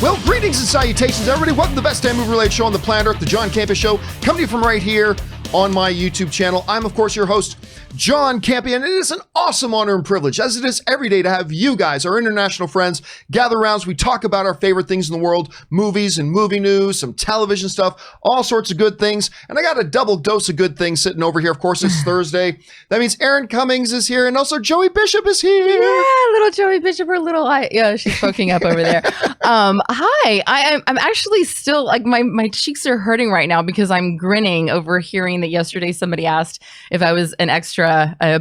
Well, greetings and salutations, everybody. Welcome to the best damn movie-related show on the planet Earth, the John Campea Show, coming to you from right here on my YouTube channel. I'm, of course, your host, John Campea, and it is an awesome honor and privilege, as it is every day, to have you guys, our international friends, gather around as we talk about our favorite things in the world, movies and movie news, some television stuff, all sorts of good things. And I got a double dose of good things sitting over here. Of course, it's Thursday. That means Erin Cummings is here, and also Joey Bishop is here. Yeah, little Joey Bishop, her little eye. Yeah, she's poking up over there. Hi, I'm actually still, like, my cheeks are hurting right now because I'm grinning over hearing that yesterday somebody asked if I was an extra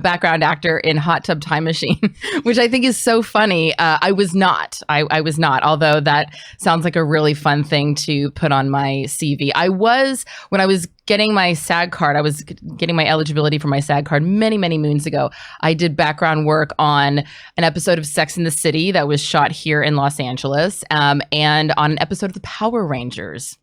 background actor in Hot Tub Time Machine, which I think is so funny. I was not. I was not, although that sounds like a really fun thing to put on my CV. I was, when I was getting my SAG card, I was getting my eligibility for my SAG card many, many moons ago. I did background work on an episode of Sex and the City that was shot here in Los Angeles, and on an episode of the Power Rangers.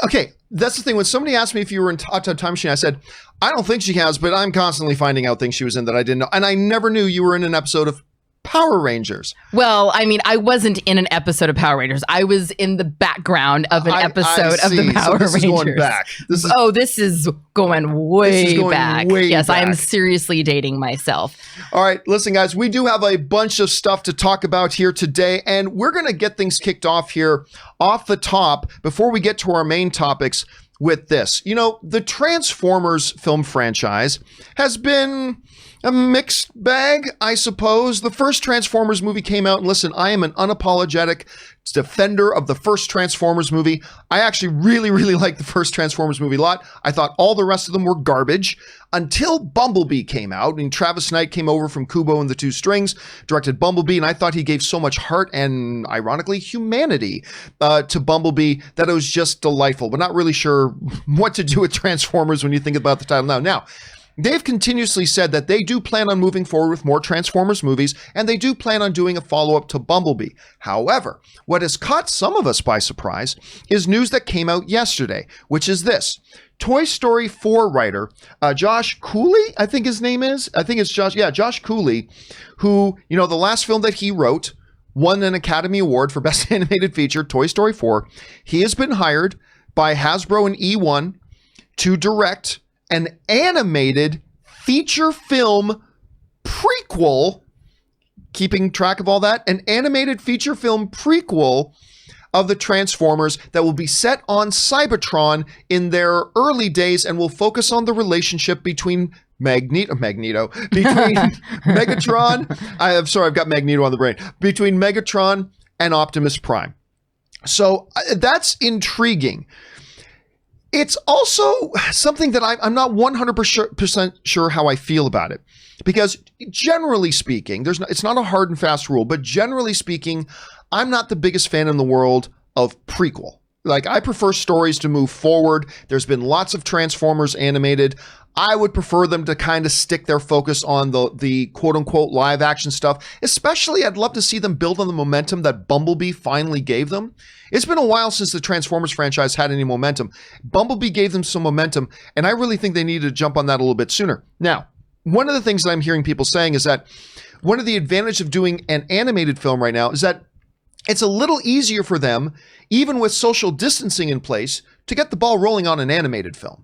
Okay, that's the thing. When somebody asked me if you were in Hot Tub Time Machine, I said, I don't think she has, but I'm constantly finding out things she was in that I didn't know. And I never knew you were in an episode of Power Rangers. Well, I mean, I wasn't in an episode of Power Rangers. I was in the background of an episode of the Power Rangers. Is going back. This is going way back. Yes, I am seriously dating myself. All right, listen, guys, we do have a bunch of stuff to talk about here today, and we're going to get things kicked off here off the top before we get to our main topics with this. You know, the Transformers film franchise has been a mixed bag, I suppose. The first Transformers movie came out, and listen, I am an unapologetic defender of the first Transformers movie. I actually really, really liked the first Transformers movie a lot. I thought all the rest of them were garbage until Bumblebee came out, and Travis Knight came over from Kubo and the Two Strings, directed Bumblebee, and I thought he gave so much heart and, ironically, humanity to Bumblebee that it was just delightful, but not really sure what to do with Transformers when you think about the title now. They've continuously said that they do plan on moving forward with more Transformers movies, and they do plan on doing a follow-up to Bumblebee. However, what has caught some of us by surprise is news that came out yesterday, which is this. Toy Story 4 writer, Josh Cooley, I think his name is. I think it's Josh Cooley, who, you know, the last film that he wrote won an Academy Award for Best Animated Feature, Toy Story 4. He has been hired by Hasbro and E1 to direct an animated feature film prequel, keeping track of all that, an animated feature film prequel of the Transformers that will be set on Cybertron in their early days and will focus on the relationship between between Megatron, I've got Magneto on the brain, between Megatron and Optimus Prime. So that's intriguing. It's also something that I'm not 100% sure how I feel about it, because generally speaking, it's not a hard and fast rule, but generally speaking, I'm not the biggest fan in the world of prequel. Like, I prefer stories to move forward. There's been lots of Transformers animated. I would prefer them to kind of stick their focus on the quote-unquote live action stuff. Especially, I'd love to see them build on the momentum that Bumblebee finally gave them. It's been a while since the Transformers franchise had any momentum. Bumblebee gave them some momentum, and I really think they needed to jump on that a little bit sooner. Now, one of the things that I'm hearing people saying is that one of the advantages of doing an animated film right now is that it's a little easier for them, even with social distancing in place, to get the ball rolling on an animated film.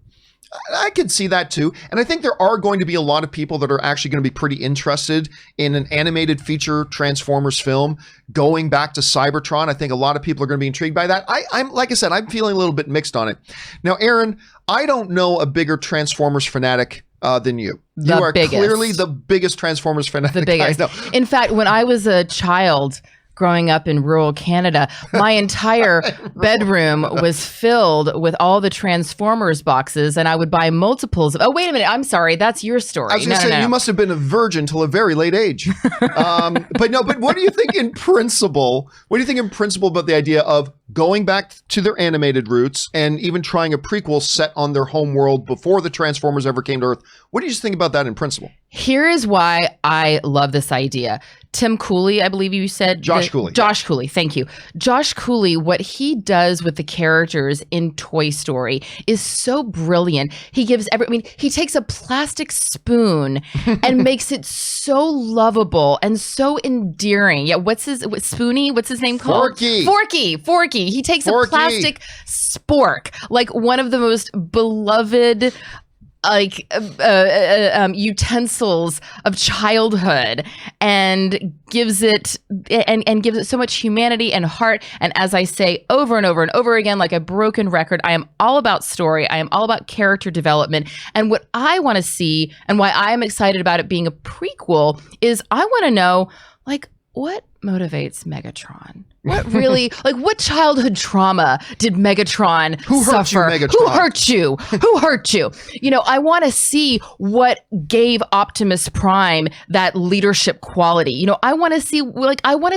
I can see that too. And I think there are going to be a lot of people that are actually going to be pretty interested in an animated feature Transformers film going back to Cybertron. I think a lot of people are going to be intrigued by that. I'm like I said, I'm feeling a little bit mixed on it. Now, Erin, I don't know a bigger Transformers fanatic than you. You are clearly the biggest Transformers fanatic. The biggest. I know. In fact, when I was a child, growing up in rural Canada, my entire bedroom was filled with all the Transformers boxes, and I would buy multiples of. Oh, wait a minute! I'm sorry, that's your story. I was going to say you must have been a virgin till a very late age. But what do you think in principle? What do you think in principle about the idea of going back to their animated roots and even trying a prequel set on their home world before the Transformers ever came to Earth? What do you just think about that in principle? Here is why I love this idea. Tim Cooley, I believe you said. Josh Cooley. Josh Cooley, thank you. Josh Cooley, what he does with the characters in Toy Story is so brilliant. He he takes a plastic spoon and makes it so lovable and so endearing. Yeah, Spoonie? What's his name called? Forky. He takes a plastic spork, like one of the most beloved utensils of childhood, and gives it so much humanity and heart. And as I say over and over and over again, like a broken record, I am all about story. I am all about character development. And what I want to see, and why I am excited about it being a prequel, is I want to know, like, what motivates Megatron? What really, what childhood trauma did Megatron suffer? Who hurt you? Who hurt you? I want to see what gave Optimus Prime that leadership quality. I want to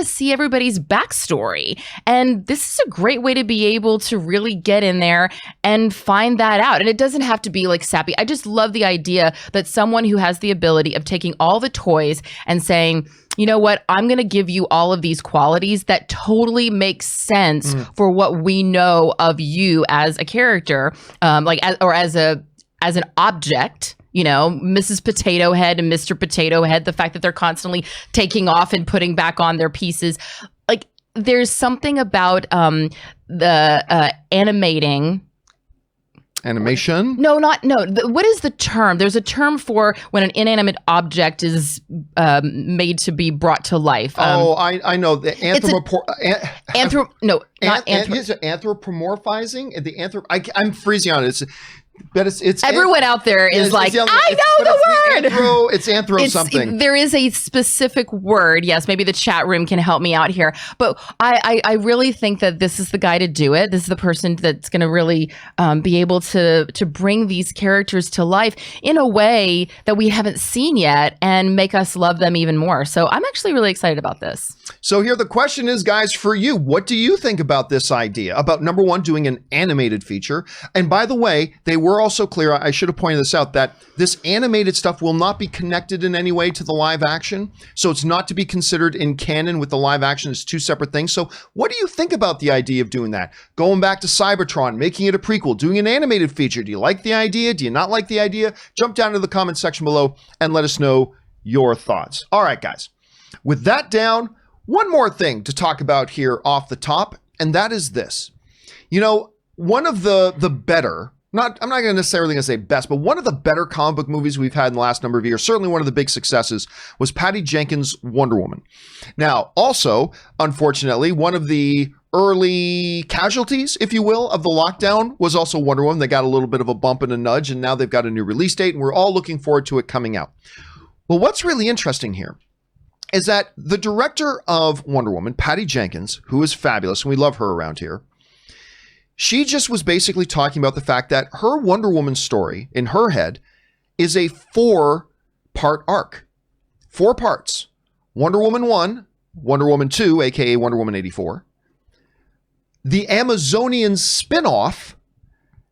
see everybody's backstory. And this is a great way to be able to really get in there and find that out. And it doesn't have to be sappy. I just love the idea that someone who has the ability of taking all the toys and saying, you know what, I'm going to give you all of these qualities that totally make sense for what we know of you as a character, as an object. Mrs. Potato Head and Mr. Potato Head, the fact that they're constantly taking off and putting back on their pieces. There's something about the animation? No. What is the term? There's a term for when an inanimate object is made to be brought to life. I know. The anthropomorphizing. I'm freezing on it. It's everyone out there is I know the word. It's something. There is a specific word. Yes, maybe the chat room can help me out here. But I really think that this is the guy to do it. This is the person that's going to really be able to bring these characters to life in a way that we haven't seen yet and make us love them even more. So I'm actually really excited about this. So here the question is, guys, for you, what do you think about this idea? About, number one, doing an animated feature. And by the way, they were also clear, I should have pointed this out, that this animated stuff will not be connected in any way to the live action. So it's not to be considered in canon with the live action. It's two separate things. So what do you think about the idea of doing that? Going back to Cybertron, making it a prequel, doing an animated feature. Do you like the idea? Do you not like the idea? Jump down to the comment section below and let us know your thoughts. All right, guys. With that down, one more thing to talk about here off the top, and that is this. One of the better, I'm not necessarily going to say best, but one of the better comic book movies we've had in the last number of years, certainly one of the big successes, was Patty Jenkins' Wonder Woman. Now, also, unfortunately, one of the early casualties, if you will, of the lockdown was also Wonder Woman. They got a little bit of a bump and a nudge, and now they've got a new release date, and we're all looking forward to it coming out. Well, what's really interesting here is that the director of Wonder Woman, Patty Jenkins, who is fabulous, and we love her around here, she just was basically talking about the fact that her Wonder Woman story, in her head, is a 4-part arc. 4 parts. Wonder Woman 1, Wonder Woman 2, aka Wonder Woman 84, the Amazonian spin-off,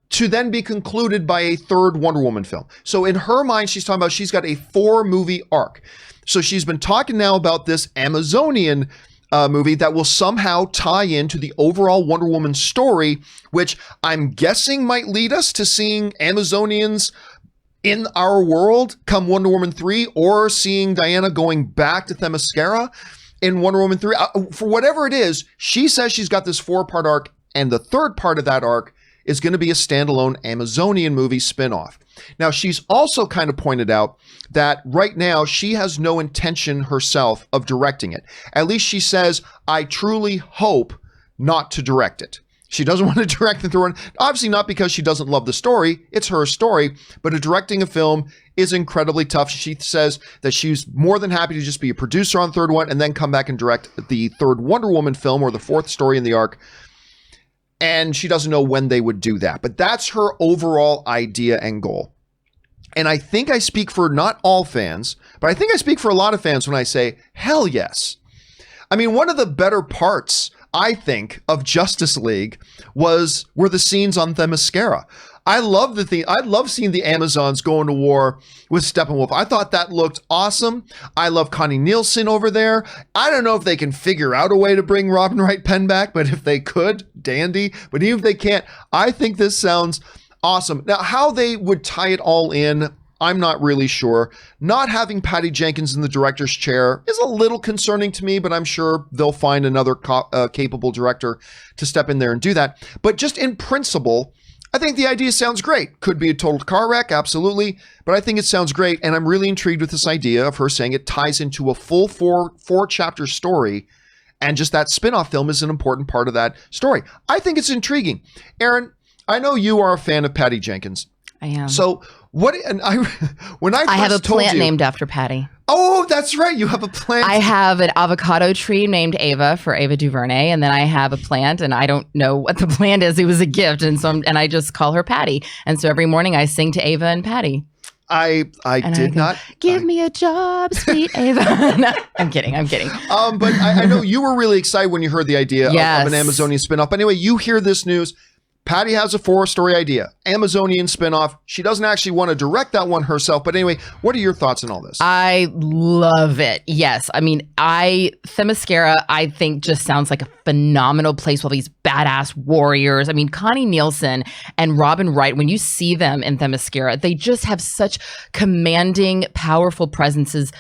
to then be concluded by a 3rd Wonder Woman film. So in her mind, she's talking about she's got a 4-movie arc. So she's been talking now about this Amazonian movie that will somehow tie into the overall Wonder Woman story, which I'm guessing might lead us to seeing Amazonians in our world come Wonder Woman 3, or seeing Diana going back to Themyscira in Wonder Woman 3. For whatever it is, she says she's got this 4-part arc, and the 3rd part of that arc is going to be a standalone Amazonian movie spinoff. Now, she's also kind of pointed out that right now she has no intention herself of directing it. At least she says, I truly hope not to direct it. She doesn't want to direct the third one. Obviously not because she doesn't love the story. It's her story. But directing a film is incredibly tough. She says that she's more than happy to just be a producer on the 3rd one and then come back and direct the 3rd Wonder Woman film, or the 4th story in the arc. And she doesn't know when they would do that. But that's her overall idea and goal. And I think I speak for not all fans, but I think I speak for a lot of fans when I say, hell yes. I mean, one of the better parts, I think, of Justice League were the scenes on Themyscira. I love seeing the Amazons going to war with Steppenwolf. I thought that looked awesome. I love Connie Nielsen over there. I don't know if they can figure out a way to bring Robin Wright Penn back, but if they could, dandy. But even if they can't, I think this sounds awesome. Now, how they would tie it all in, I'm not really sure. Not having Patty Jenkins in the director's chair is a little concerning to me, but I'm sure they'll find another capable director to step in there and do that. But just in principle, I think the idea sounds great. Could be a total car wreck, absolutely, but I think it sounds great, and I'm really intrigued with this idea of her saying it ties into a full four-chapter story, and just that spin-off film is an important part of that story. I think it's intriguing. Aaron, I know you are a fan of Patty Jenkins. I am. So what? And I have a plant named after Patty. Oh, that's right. You have a plant. I have an avocado tree named Ava for Ava DuVernay, and then I have a plant, and I don't know what the plant is. It was a gift, and I just call her Patty. And so every morning I sing to Ava and Patty. I did not give me a job, sweet Ava. No, I'm kidding. But I know you were really excited when you heard the idea of an Amazonian spinoff. Anyway, you hear this news. Patty has a 4-story idea, Amazonian spinoff. She doesn't actually want to direct that one herself. But anyway, what are your thoughts on all this? I love it. Yes. I mean, Themyscira, I think just sounds like a phenomenal place with all these badass warriors. I mean, Connie Nielsen and Robin Wright, when you see them in Themyscira, they just have such commanding, powerful presences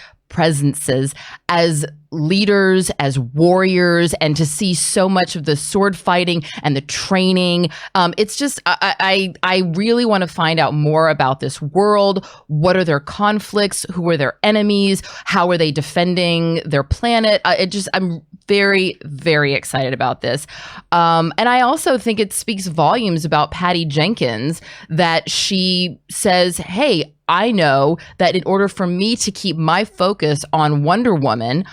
as leaders, as warriors, and to see so much of the sword fighting and the training. It's just, I really want to find out more about this world. What are their conflicts? Who are their enemies? How are they defending their planet? I'm very, very excited about this. And I also think it speaks volumes about Patty Jenkins that she says, hey, I know that in order for me to keep my focus on Wonder Woman,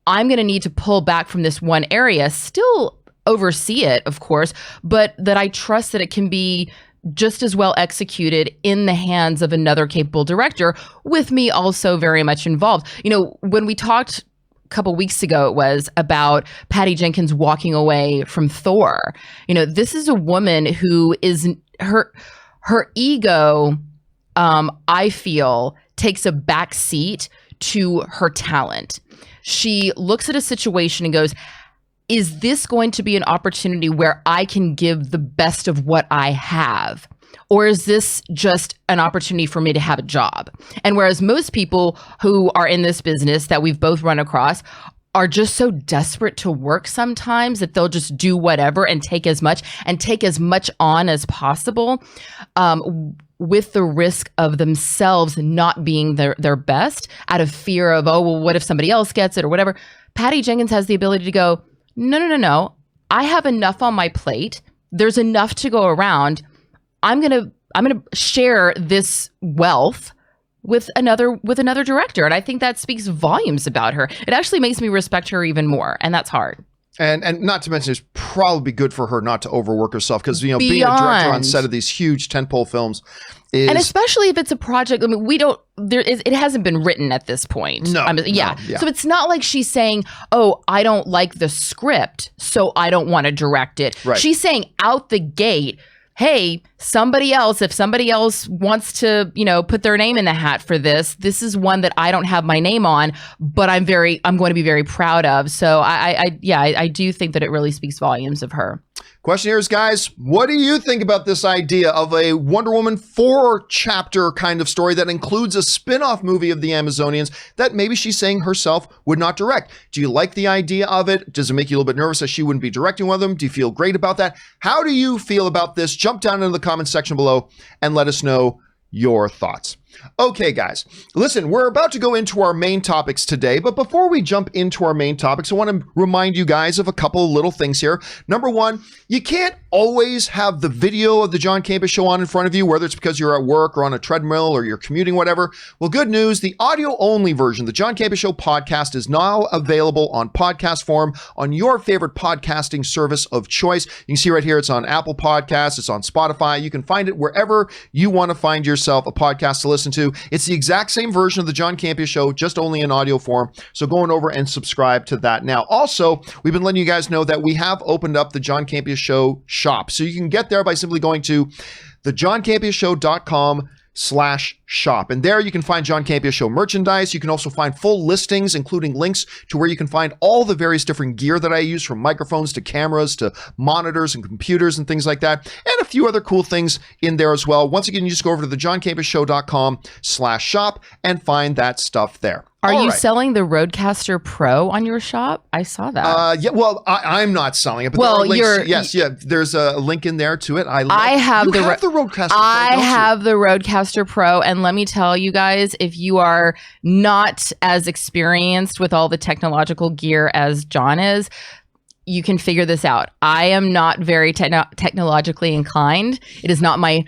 I'm going to need to pull back from this one area, still oversee it, of course, but that I trust that it can be just as well executed in the hands of another capable director, with me also very much involved. You know, when we talked a couple weeks ago, it was about Patty Jenkins walking away from Thor. You know, this is a woman who is her ego, I feel, takes a back seat to her talent. She looks at a situation and goes, is this going to be an opportunity where I can give the best of what I have? Or is this just an opportunity for me to have a job? And whereas most people who are in this business that we've both run across are just so desperate to work sometimes that they'll just do whatever and take as much on as possible, with the risk of themselves not being their best out of fear of, oh, well, what if somebody else gets it or whatever. Patty Jenkins has the ability to go, no. I have enough on my plate. There's enough to go around. I'm gonna share this wealth with another director. And I think that speaks volumes about her. It actually makes me respect her even more. And that's hard. And not to mention, it's probably good for her not to overwork herself, because, you know, being a director on set of these huge tentpole films is... And especially if it's a project, I mean, it hasn't been written at this point. No. Yeah. So it's not like she's saying, oh, I don't like the script, so I don't want to direct it. Right. She's saying out the gate, hey, if somebody else wants to, you know, put their name in the hat for this is one that I don't have my name on, but I'm going to be very proud of. So I do think that it really speaks volumes of her. Question here is, guys, what do you think about this idea of a Wonder Woman 4-chapter kind of story that includes a spin-off movie of the Amazonians that maybe she's saying herself would not direct? Do you like the idea of it? Does it make you a little bit nervous that she wouldn't be directing one of them? Do you feel great about that? How do you feel about this? Jump down into the comments section below and let us know your thoughts. Okay, guys, listen, we're about to go into our main topics today, but before we jump into our main topics, I want to remind you guys of a couple of little things here. Number one, you can't always have the video of the John Campea Show on in front of you, whether it's because you're at work or on a treadmill or you're commuting, whatever. Well, good news, the audio-only version, the John Campea Show podcast, is now available on podcast form on your favorite podcasting service of choice. You can see right here, it's on Apple Podcasts, it's on Spotify. You can find it wherever you want to find yourself a podcast to listen listen to. It's the exact same version of the John Campea Show, just only in audio form. So go on over and subscribe to that now. Also, we've been letting you guys know that we have opened up the John Campea Show shop. So you can get there by simply going to thejohncampeashow.com/shop. And there you can find John Campea Show merchandise. You can also find full listings, including links to where you can find all the various different gear that I use, from microphones to cameras to monitors and computers and things like that, and a few other cool things in there as well. Once again, you just go over to thejohncampeashow.com/shop and find that stuff there. Are you selling the Rodecaster Pro on your shop? I saw that. Yeah, well, I'm not selling it, but well, there are links. There's a link in there to it. I have the Rodecaster Pro. I have the Rodecaster Pro, and let me tell you guys, if you are not as experienced with all the technological gear as John is, you can figure this out. I am not very technologically inclined. It is not my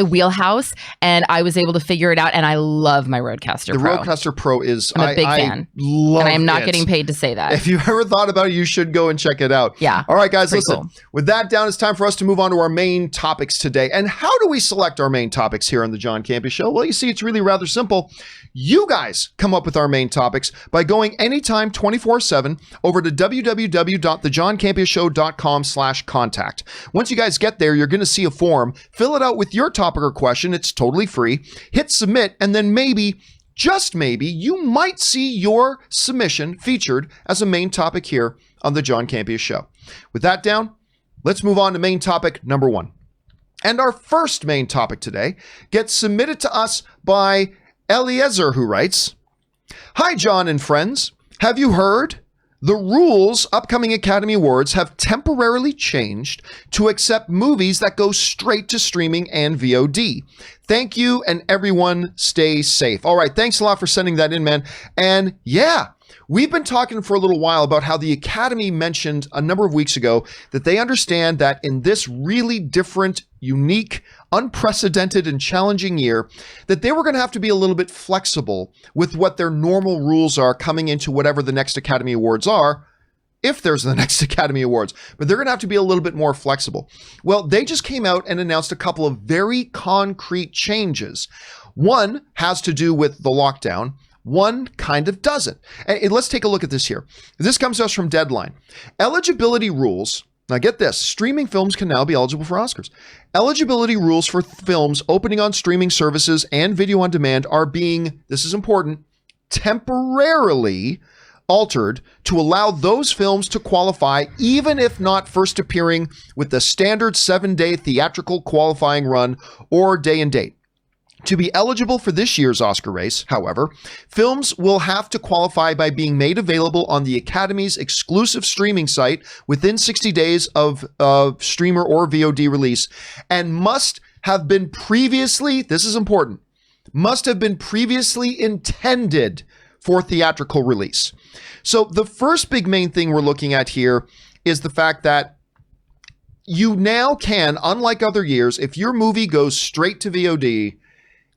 wheelhouse, and I was able to figure it out, and I love my Rodecaster Pro. The Rodecaster Pro is, I'm a big fan. Love and I am not it. getting paid to say that. If you've ever thought about it, you should go and check it out. Yeah. All right, guys, Pretty listen. cool. With that down, it's time for us to move on to our main topics today. And how do we select our main topics here on the John Campea Show? Well, you see, it's really rather simple. You guys come up with our main topics by going anytime 24/7 over to www.thejohncampeashow.com/contact. Once you guys get there, you're going to see a form. Fill it out with your topic or question. It's totally free. Hit submit, and then maybe, just maybe, you might see your submission featured as a main topic here on the John Campea Show. With that down, let's move on to main topic number 1. And our first main topic today gets submitted to us by Eliezer, who writes, "Hi, John and friends. Have you heard? The rules upcoming Academy Awards have temporarily changed to accept movies that go straight to streaming and VOD. Thank you, and everyone stay safe." All right, thanks a lot for sending that in, man. And yeah, we've been talking for a little while about how the Academy mentioned a number of weeks ago that they understand that in this really different, unique, unprecedented, and challenging year, that they were going to have to be a little bit flexible with what their normal rules are coming into whatever the next Academy Awards are, if there's the next Academy Awards. But they're going to have to be a little bit more flexible. Well, they just came out and announced a couple of very concrete changes. One has to do with the lockdown. One kind of doesn't. And let's take a look at this here. This comes to us from Deadline. Eligibility rules. Now get this, streaming films can now be eligible for Oscars. Eligibility rules for films opening on streaming services and video on demand are being, this is important, temporarily altered to allow those films to qualify, even if not first appearing with the standard 7-day theatrical qualifying run or day and date. To be eligible for this year's Oscar race, however, films will have to qualify by being made available on the Academy's exclusive streaming site within 60 days of streamer or VOD release, and must have been previously, this is important, must have been previously intended for theatrical release. So the first big main thing we're looking at here is the fact that you now can, unlike other years, if your movie goes straight to VOD,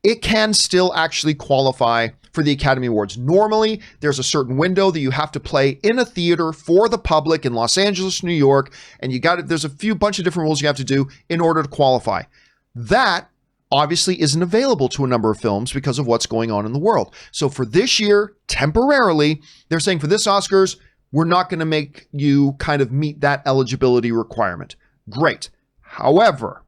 it can still actually qualify for the Academy Awards. Normally, there's a certain window that you have to play in a theater for the public in Los Angeles, New York, and there's a bunch of different rules you have to do in order to qualify. That obviously isn't available to a number of films because of what's going on in the world. So for this year, temporarily, they're saying for this Oscars, we're not going to make you kind of meet that eligibility requirement. Great. However,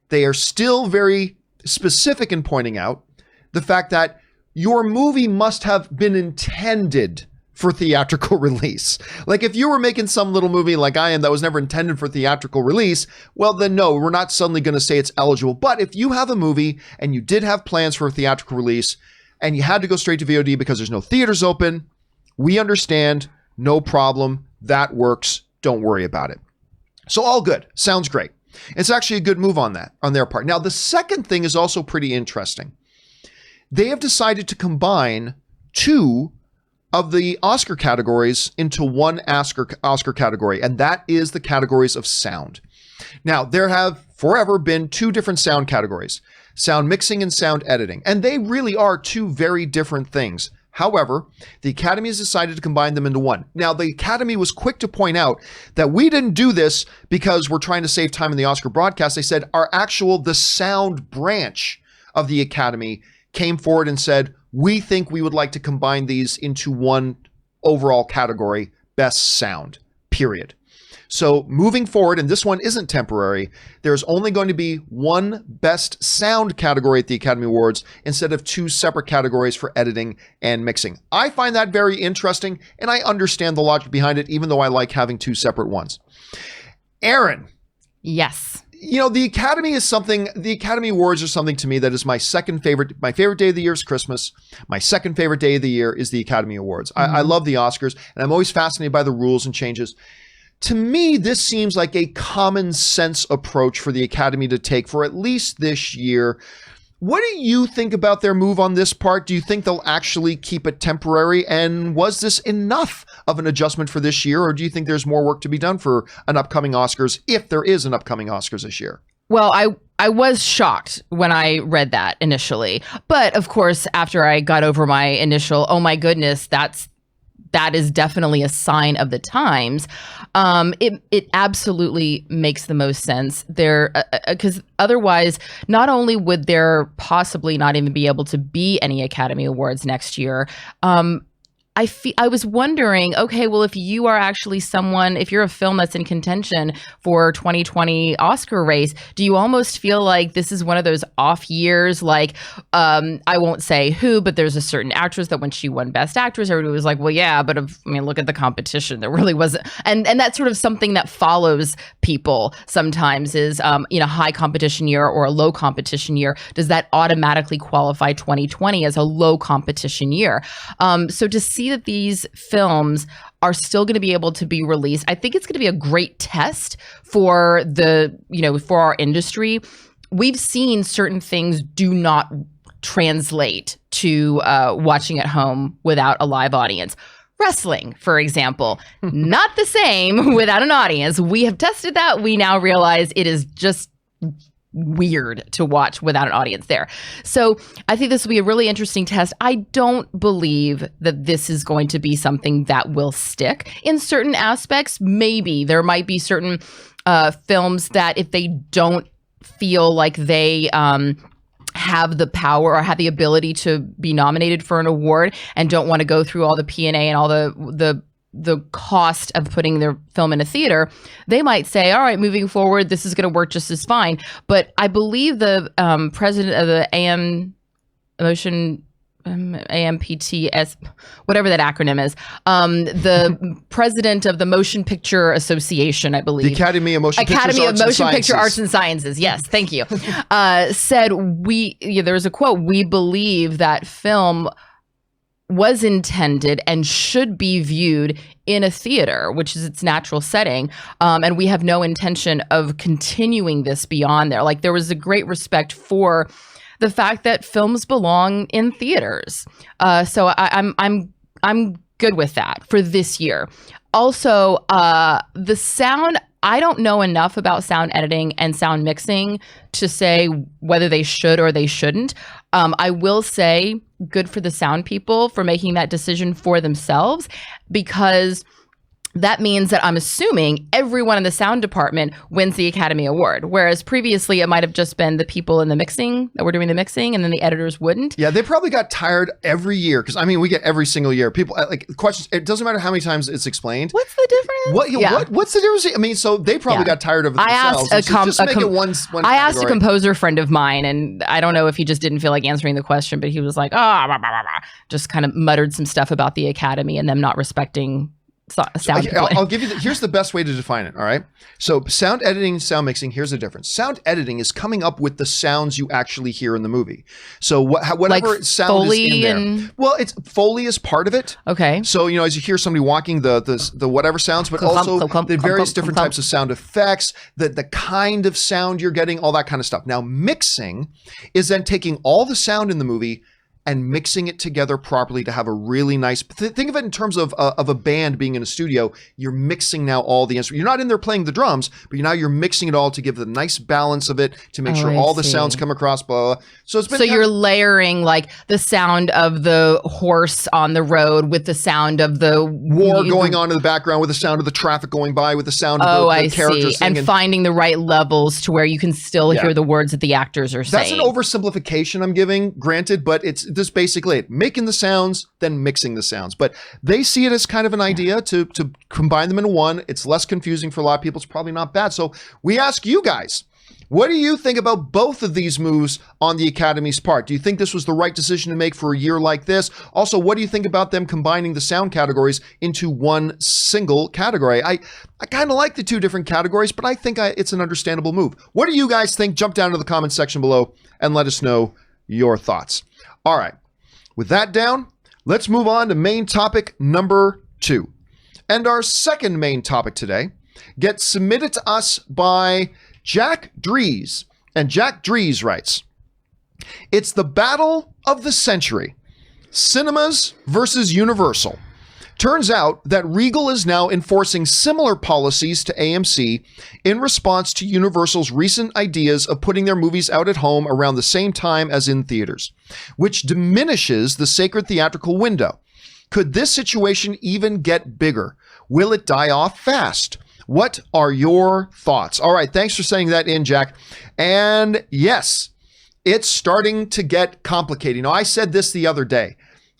they are still very specific in pointing out the fact that your movie must have been intended for theatrical release. Like if you were making some little movie like I am that was never intended for theatrical release, well then no, we're not suddenly going to say it's eligible. But if you have a movie and you did have plans for a theatrical release and you had to go straight to VOD because there's no theaters open, we understand, no problem, that works, don't worry about it. So all good, sounds great. It's actually a good move on their part. Now, the second thing is also pretty interesting. They have decided to combine 2 of the Oscar categories into one Oscar category, and that is the categories of sound. Now, there have forever been 2 different sound categories, sound mixing and sound editing, and they really are 2 very different things. However, the Academy has decided to combine them into one. Now, the Academy was quick to point out that we didn't do this because we're trying to save time in the Oscar broadcast. They said the sound branch of the Academy came forward and said, we think we would like to combine these into one overall category, Best Sound, period. So moving forward, and this one isn't temporary, there's only going to be one Best Sound category at the Academy Awards instead of two separate categories for editing and mixing. I find that very interesting, and I understand the logic behind it, even though I like having two separate ones. Aaron. Yes. You know, the Academy Awards are something to me that is my second favorite. My favorite day of the year is Christmas. My second favorite day of the year is the Academy Awards. I love the Oscars, and I'm always fascinated by the rules and changes. To me, this seems like a common sense approach for the Academy to take for at least this year. What do you think about their move on this part? Do you think they'll actually keep it temporary? And was this enough of an adjustment for this year? Or do you think there's more work to be done for an upcoming Oscars, if there is an upcoming Oscars this year? Well, I was shocked when I read that initially. But of course, after I got over my initial, oh my goodness, that is definitely a sign of the times. It absolutely makes the most sense there, because otherwise, not only would there possibly not even be able to be any Academy Awards next year, I was wondering, okay, well, if you are actually if you're a film that's in contention for 2020 Oscar race, do you almost feel like this is one of those off years? Like, I won't say who, but there's a certain actress that when she won Best Actress, everybody was like, well, yeah, but look at the competition. There really wasn't. And that's sort of something that follows people sometimes is, high competition year or a low competition year. Does that automatically qualify 2020 as a low competition year? So to see that these films are still going to be able to be released, I think it's going to be a great test for for our industry. We've seen certain things do not translate to watching at home without a live audience. Wrestling, for example, not the same without an audience. We have tested that. We now realize it is just weird to watch without an audience there. So I think this will be a really interesting test. I don't believe that this is going to be something that will stick. In certain aspects, maybe there might be certain films that if they don't feel like they have the power or have the ability to be nominated for an award and don't want to go through all the P&A and all the cost of putting their film in a theater, they might say, all right, moving forward, this is going to work just as fine. But I believe the president of the AMPTS, whatever that acronym is, the president of the Motion Picture Association, I believe. The Academy of Motion Picture Arts and Sciences. Yes, thank you. Said there was a quote, we believe that film was intended and should be viewed in a theater, which is its natural setting. And we have no intention of continuing this beyond there. Like, there was a great respect for the fact that films belong in theaters. So I'm good with that for this year. Also, the sound, I don't know enough about sound editing and sound mixing to say whether they should or they shouldn't. I will say good for the sound people for making that decision for themselves, because that means that I'm assuming everyone in the sound department wins the Academy Award. Whereas previously it might have just been the people in the mixing that were doing the mixing, and then the editors wouldn't. Yeah, they probably got tired every year, because we get every single year people like questions. It doesn't matter how many times it's explained. What's the difference? What's the difference? So they probably got tired of it themselves. I asked a composer friend of mine, and I don't know if he just didn't feel like answering the question, but he was like, just kind of muttered some stuff about the Academy and them not respecting sound. I'll give you here's the best way to define it. All right. So sound editing and sound mixing, here's the difference. Sound editing is coming up with the sounds you actually hear in the movie. So whatever like sound Foley is in there. Well, Foley is part of it. Okay. So, as you hear somebody walking, the whatever sounds, but also the various different types of sound effects, the kind of sound you're getting, all that kind of stuff. Now, mixing is then taking all the sound in the movie and mixing it together properly to have a really nice, think of it in terms of a band being in a studio. You're mixing now all the instruments. You're not in there playing the drums, but you're mixing it all to give the nice balance of it, to make sure all the sounds come across, blah, blah, blah. So it's been so you're layering like the sound of the horse on the road with the sound of the war going on in the background, with the sound of the traffic going by, with the sound of the characters singing. And finding the right levels to where you can still hear the words that the actors are saying. That's an oversimplification I'm giving, granted, but it's this basically it. Making the sounds, then mixing the sounds. But they see it as kind of an idea to combine them in one. It's less confusing for a lot of people. It's probably not bad. So we ask you guys, what do you think about both of these moves on the Academy's part? Do you think this was the right decision to make for a year like this? Also, what do you think about them combining the sound categories into one single category? I kind of like the two different categories, but I think it's an understandable move. What do you guys think? Jump down to the comment section below and let us know your thoughts. All right. With that down, let's move on to main topic number 2. And our second main topic today gets submitted to us by Jack Dries. And Jack Dries writes, "It's the battle of the century. Cinemas versus Universal. Turns out that Regal is now enforcing similar policies to AMC in response to Universal's recent ideas of putting their movies out at home around the same time as in theaters, which diminishes the sacred theatrical window. Could this situation even get bigger? Will it die off fast? What are your thoughts?" All right, thanks for saying that in, Jack. And yes, it's starting to get complicated. Now, I said this the other day.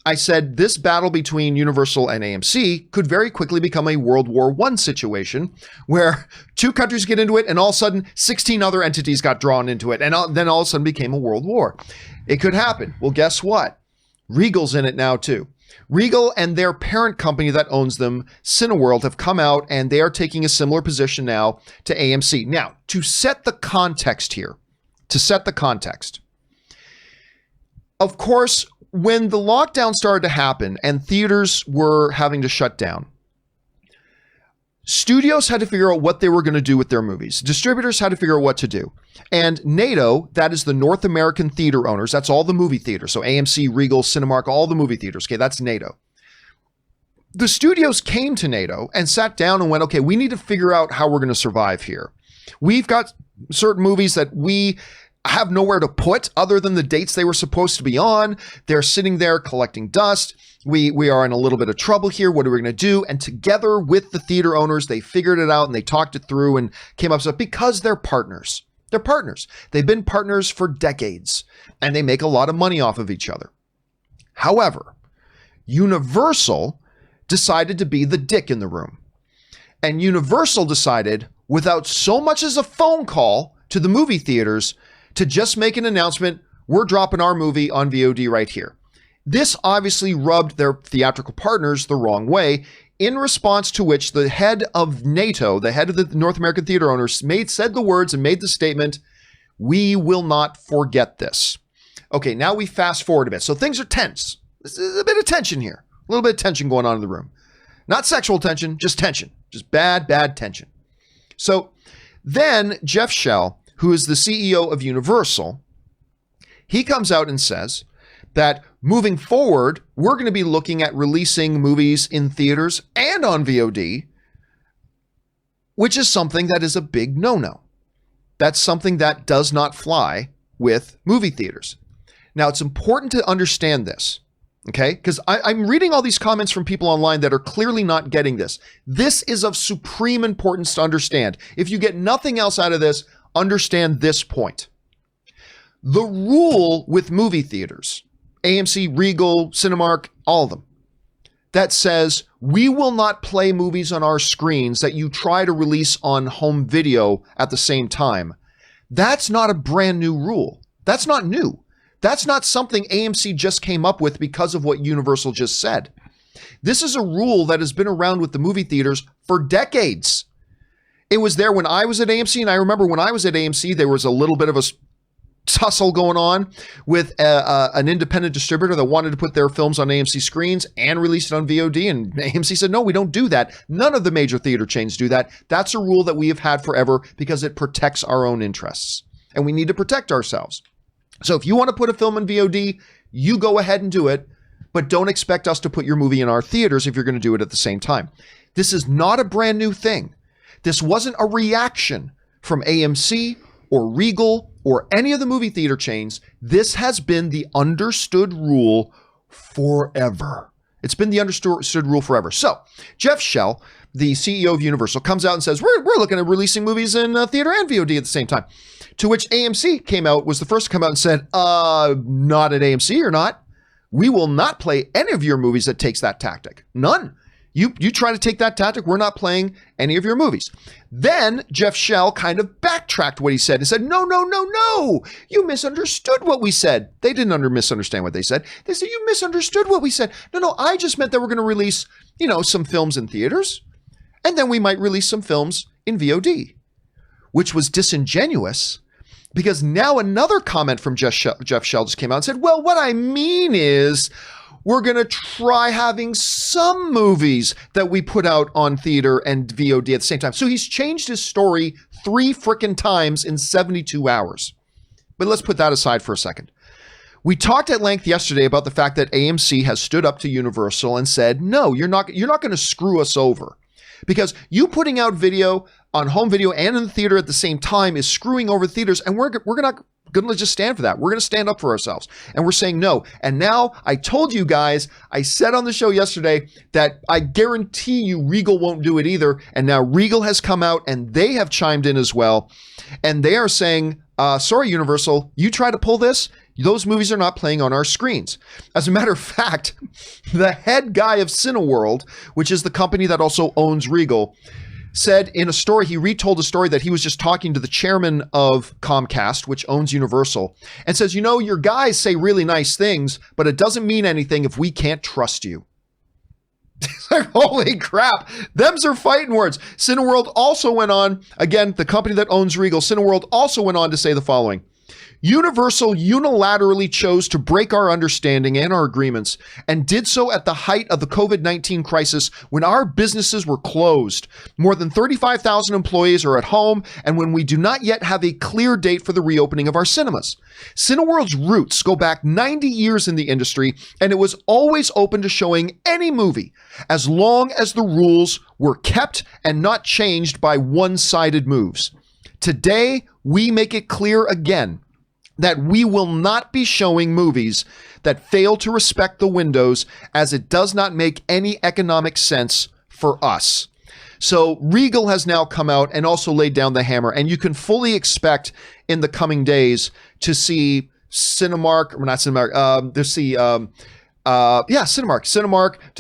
I said this battle between Universal and AMC could very quickly become a World War I situation where two countries get into it and all of a sudden 16 other entities got drawn into it and then all of a sudden became a world war. It could happen. Well, guess what? Regal's in it now too. Regal and their parent company that owns them, Cineworld, have come out and they are taking a similar position now to AMC. Now, to set the context here, of course, when the lockdown started to happen and theaters were having to shut down, studios had to figure out what they were going to do with their movies. Distributors had to figure out what to do. And NATO, that is the North American theater owners, that's all the movie theaters. So AMC, Regal, Cinemark, all the movie theaters. Okay, that's NATO. The studios came to NATO and sat down and went, okay, we need to figure out how we're going to survive here. We've got certain movies that we have nowhere to put other than the dates they were supposed to be on. They're sitting there collecting dust. We are in a little bit of trouble here. What are we going to do? And together with the theater owners, they figured it out and they talked it through and came up with stuff because they're partners. They're partners. They've been partners for decades and they make a lot of money off of each other. However, Universal decided to be the dick in the room. And Universal decided, without so much as a phone call to the movie theaters, to just make an announcement, we're dropping our movie on VOD right here. This obviously rubbed their theatrical partners the wrong way, in response to which the head of NATO, the head of the North American theater owners, said the words and made the statement, "We will not forget this." Okay, now we fast forward a bit. So things are tense. There's a bit of tension here. A little bit of tension going on in the room. Not sexual tension, just tension. Just bad tension. So then Jeff Shell, who is the CEO of Universal, he comes out and says that moving forward, we're going to be looking at releasing movies in theaters and on VOD, which is something that is a big no-no. That's something that does not fly with movie theaters. Now, it's important to understand this, okay? Because I'm reading all these comments from people online that are clearly not getting this. This is of supreme importance to understand. If you get nothing else out of this, understand this point. The rule with movie theaters, AMC, Regal, Cinemark, all of them, that says we will not play movies on our screens that you try to release on home video at the same time. That's not a brand new rule. That's not new. That's not something AMC just came up with because of what Universal just said. This is a rule that has been around with the movie theaters for decades. It was there when I was at AMC, and I remember when I was at AMC, there was a little bit of a tussle going on with an independent distributor that wanted to put their films on AMC screens and release it on VOD, and AMC said, no, we don't do that. None of the major theater chains do that. That's a rule that we have had forever because it protects our own interests, and we need to protect ourselves. So if you want to put a film in VOD, You go ahead and do it, but don't expect us to put your movie in our theaters if you're going to do it at the same time. This is not a brand new thing. This wasn't a reaction from AMC or Regal or any of the movie theater chains. This has been the understood rule forever. It's been the understood rule forever. So Jeff Shell, the CEO of Universal, comes out and says, we're looking at releasing movies in theater and VOD at the same time. To which AMC was the first to come out and said, not at AMC, you're not. We will not play any of your movies that takes that tactic. None. You try to take that tactic, we're not playing any of your movies. Then Jeff Shell kind of backtracked what he said and said, no, you misunderstood what we said. They didn't misunderstand what they said. They said, you misunderstood what we said. No, I just meant that we're going to release, some films in theaters, and then we might release some films in VOD, which was disingenuous. Because now another comment from Jeff Shell just came out and said, well, what I mean is we're going to try having some movies that we put out on theater and VOD at the same time. So he's changed his story 3 frickin' times in 72 hours. But let's put that aside for a second. We talked at length yesterday about the fact that AMC has stood up to Universal and said, no, you're not going to screw us over. Because you putting out video on home video and in the theater at the same time is screwing over theaters, and we're not going to just stand for that. We're going to stand up for ourselves, and we're saying no. And now I told you guys, I said on the show yesterday that I guarantee you Regal won't do it either. And now Regal has come out and they have chimed in as well, and they are saying, sorry, Universal, you try to pull this, those movies are not playing on our screens. As a matter of fact, the head guy of Cineworld, which is the company that also owns Regal, said in a story, he retold a story that he was just talking to the chairman of Comcast, which owns Universal, and says, your guys say really nice things, but it doesn't mean anything if we can't trust you. It's like, holy crap, them's are fighting words. Cineworld also went on, again, the company that owns Regal, Cineworld also went on to say the following. Universal unilaterally chose to break our understanding and our agreements, and did so at the height of the COVID-19 crisis when our businesses were closed. More than 35,000 employees are at home, and when we do not yet have a clear date for the reopening of our cinemas. Cineworld's roots go back 90 years in the industry, and it was always open to showing any movie, as long as the rules were kept and not changed by one-sided moves. Today, we make it clear again that we will not be showing movies that fail to respect the windows, as it does not make any economic sense for us. So Regal has now come out and also laid down the hammer, and you can fully expect in the coming days to see Cinemark, to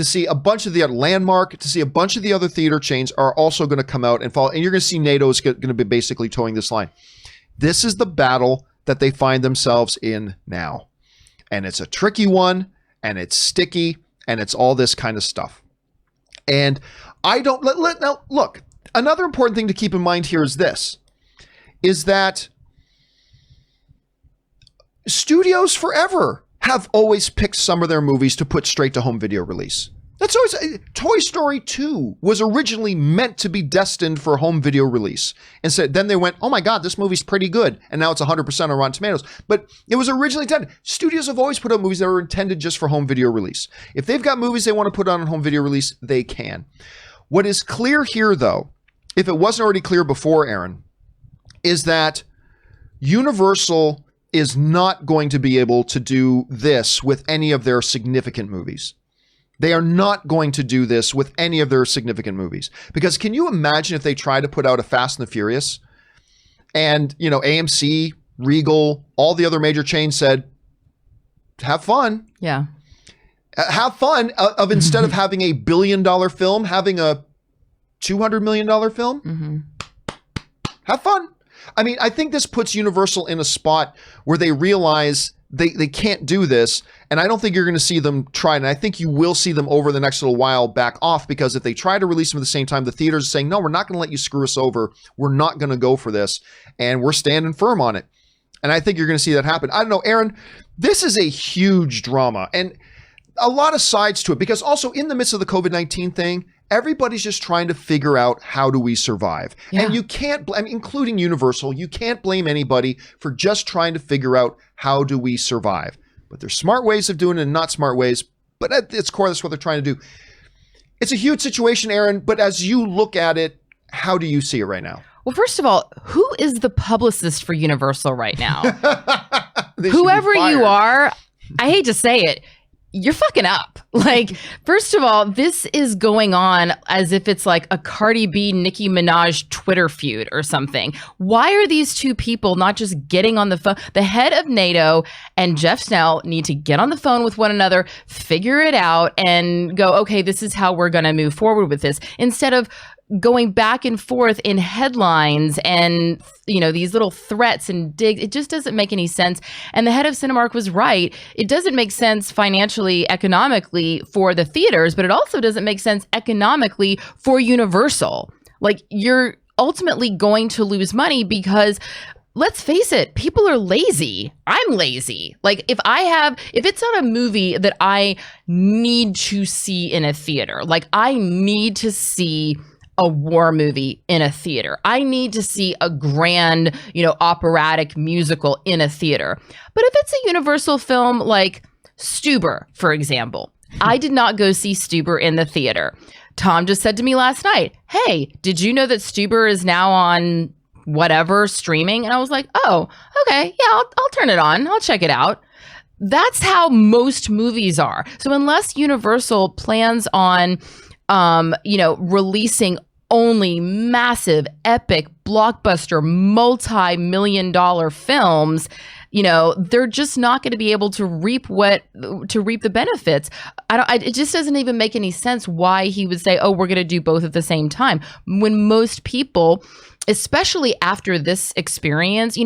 see a bunch of the other Landmark, to see a bunch of the other theater chains are also going to come out and follow. And you're going to see NATO is going to be basically towing this line. This is the battle that they find themselves in now. And it's a tricky one, and it's sticky, and it's all this kind of stuff. And I don't now look, another important thing to keep in mind here is this, is that studios forever have always picked some of their movies to put straight to home video release. That's always, Toy Story 2 was originally meant to be destined for home video release. And so then they went, oh my God, this movie's pretty good. And now it's 100% on Rotten Tomatoes. But it was originally intended. Studios have always put out movies that were intended just for home video release. If they've got movies they want to put on home video release, they can. What is clear here, though, if it wasn't already clear before, Aaron, is that Universal is not going to be able to do this with any of their significant movies. They are not going to do this with any of their significant movies. Because can you imagine if they try to put out a Fast and the Furious and, AMC, Regal, all the other major chains said, have fun. Yeah. Have fun of instead of having a $1 billion film, having a $200 million film. Mm-hmm. Have fun. I mean, I think this puts Universal in a spot where they realize they can't do this, and I don't think you're going to see them try, and I think you will see them over the next little while back off, because if they try to release them at the same time, the theaters are saying, no, we're not going to let you screw us over. We're not going to go for this, and we're standing firm on it. And I think you're going to see that happen. I don't know, Aaron, this is a huge drama, and a lot of sides to it, because also in the midst of the COVID-19 thing, everybody's just trying to figure out how do we survive. Yeah. And you can't, including Universal, you can't blame anybody for just trying to figure out how do we survive. but there's smart ways of doing it and not smart ways. But at its core, that's what they're trying to do. It's a huge situation, Aaron, but as you look at it, how do you see it right now? Well, first of all, who is the publicist for Universal right now? They should be Whoever you fired. are, I hate to say it, you're fucking up. Like, first of all, this is going on as if it's like a Cardi B, Nicki Minaj Twitter feud or something. Why are these two people not just getting on the phone? The head of NATO and Jeff Snell need to get on the phone with one another, figure it out, and go, okay, this is how we're going to move forward with this. Instead of going back and forth in headlines and, you know, these little threats and digs. It just doesn't make any sense. And the head of Cinemark was right. It doesn't make sense financially, economically for the theaters, but it also doesn't make sense economically for Universal. Like, you're ultimately going to lose money because, let's face it, people are lazy. I'm lazy. Like, if it's not a movie that I need to see in a theater, like I need to see a war movie in a theater. I need to see a grand, operatic musical in a theater. But if it's a Universal film like Stuber, for example, I did not go see Stuber in the theater. Tom just said to me last night, hey, did you know that Stuber is now on whatever streaming? And I was like, oh, okay, yeah, I'll turn it on. I'll check it out. That's how most movies are. So unless Universal plans on, releasing only massive, epic, blockbuster, multi-million-dollar films, they're just not going to be able to reap the benefits. It just doesn't even make any sense why he would say, oh, we're going to do both at the same time. When most people, especially after this experience,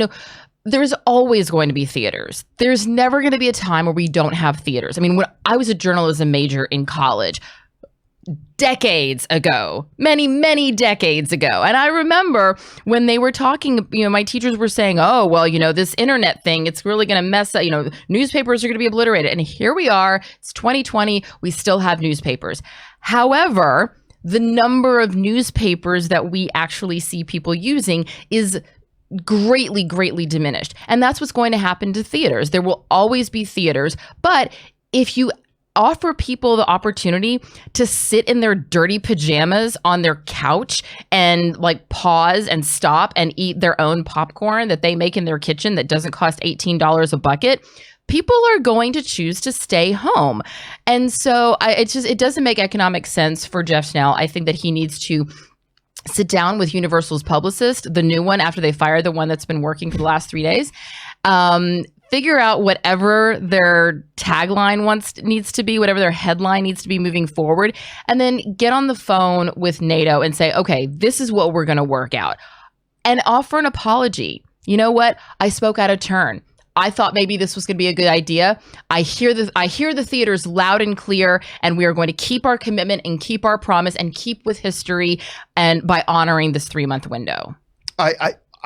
there's always going to be theaters. There's never going to be a time where we don't have theaters. I mean, when I was a journalism major in college, decades ago, many decades ago. And I remember when they were talking, my teachers were saying, oh, well, this internet thing, it's really going to mess up, newspapers are going to be obliterated. And here we are, it's 2020, we still have newspapers. However, the number of newspapers that we actually see people using is greatly diminished. And that's what's going to happen to theaters. There will always be theaters, but if you offer people the opportunity to sit in their dirty pajamas on their couch and like pause and stop and eat their own popcorn that they make in their kitchen that doesn't cost $18 a bucket, people are going to choose to stay home. And so it doesn't make economic sense for Jeff Snell. I think that he needs to sit down with Universal's publicist, the new one, after they fire the one that's been working for the last 3 days, figure out whatever their tagline needs to be, whatever their headline needs to be moving forward, and then get on the phone with NATO and say, okay, this is what we're going to work out, and offer an apology. You know what? I spoke out of turn. I thought maybe this was going to be a good idea. I hear the theaters loud and clear, and we are going to keep our commitment and keep our promise and keep with history, and by honoring this 3-month window.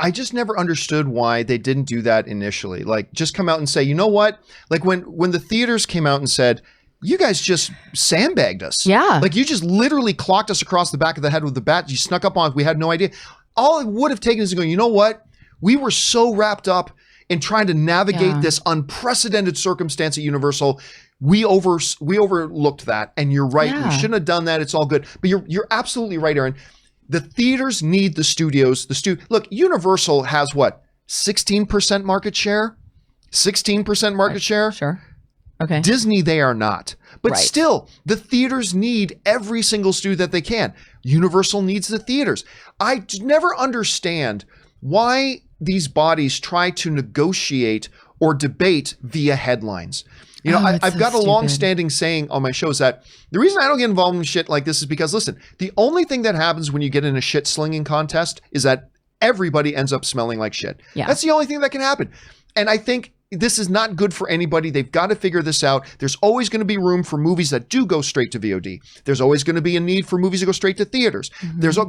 I just never understood why they didn't do that initially. Like, just come out and say, you know what? Like when the theaters came out and said, you guys just sandbagged us. Yeah. Like, you just literally clocked us across the back of the head with the bat. You snuck up on us. We had no idea. All it would have taken is going, you know what? We were so wrapped up in trying to navigate this unprecedented circumstance at Universal. We overlooked that. And you're right. Yeah. We shouldn't have done that. It's all good. But you're absolutely right, Aaron. The theaters need the studios. Look, Universal has what? 16% market share? 16% market share? Sure. Okay. Disney, they are not. But Right. still, the theaters need every single studio that they can. Universal needs the theaters. I never understand why these bodies try to negotiate or debate via headlines. I've got a long-standing saying on my show is that the reason I don't get involved in shit like this is because, listen, the only thing that happens when you get in a shit slinging contest is that everybody ends up smelling like shit. Yeah. That's the only thing that can happen. And I think this is not good for anybody. They've got to figure this out. There's always going to be room for movies that do go straight to VOD. There's always going to be a need for movies that go straight to theaters.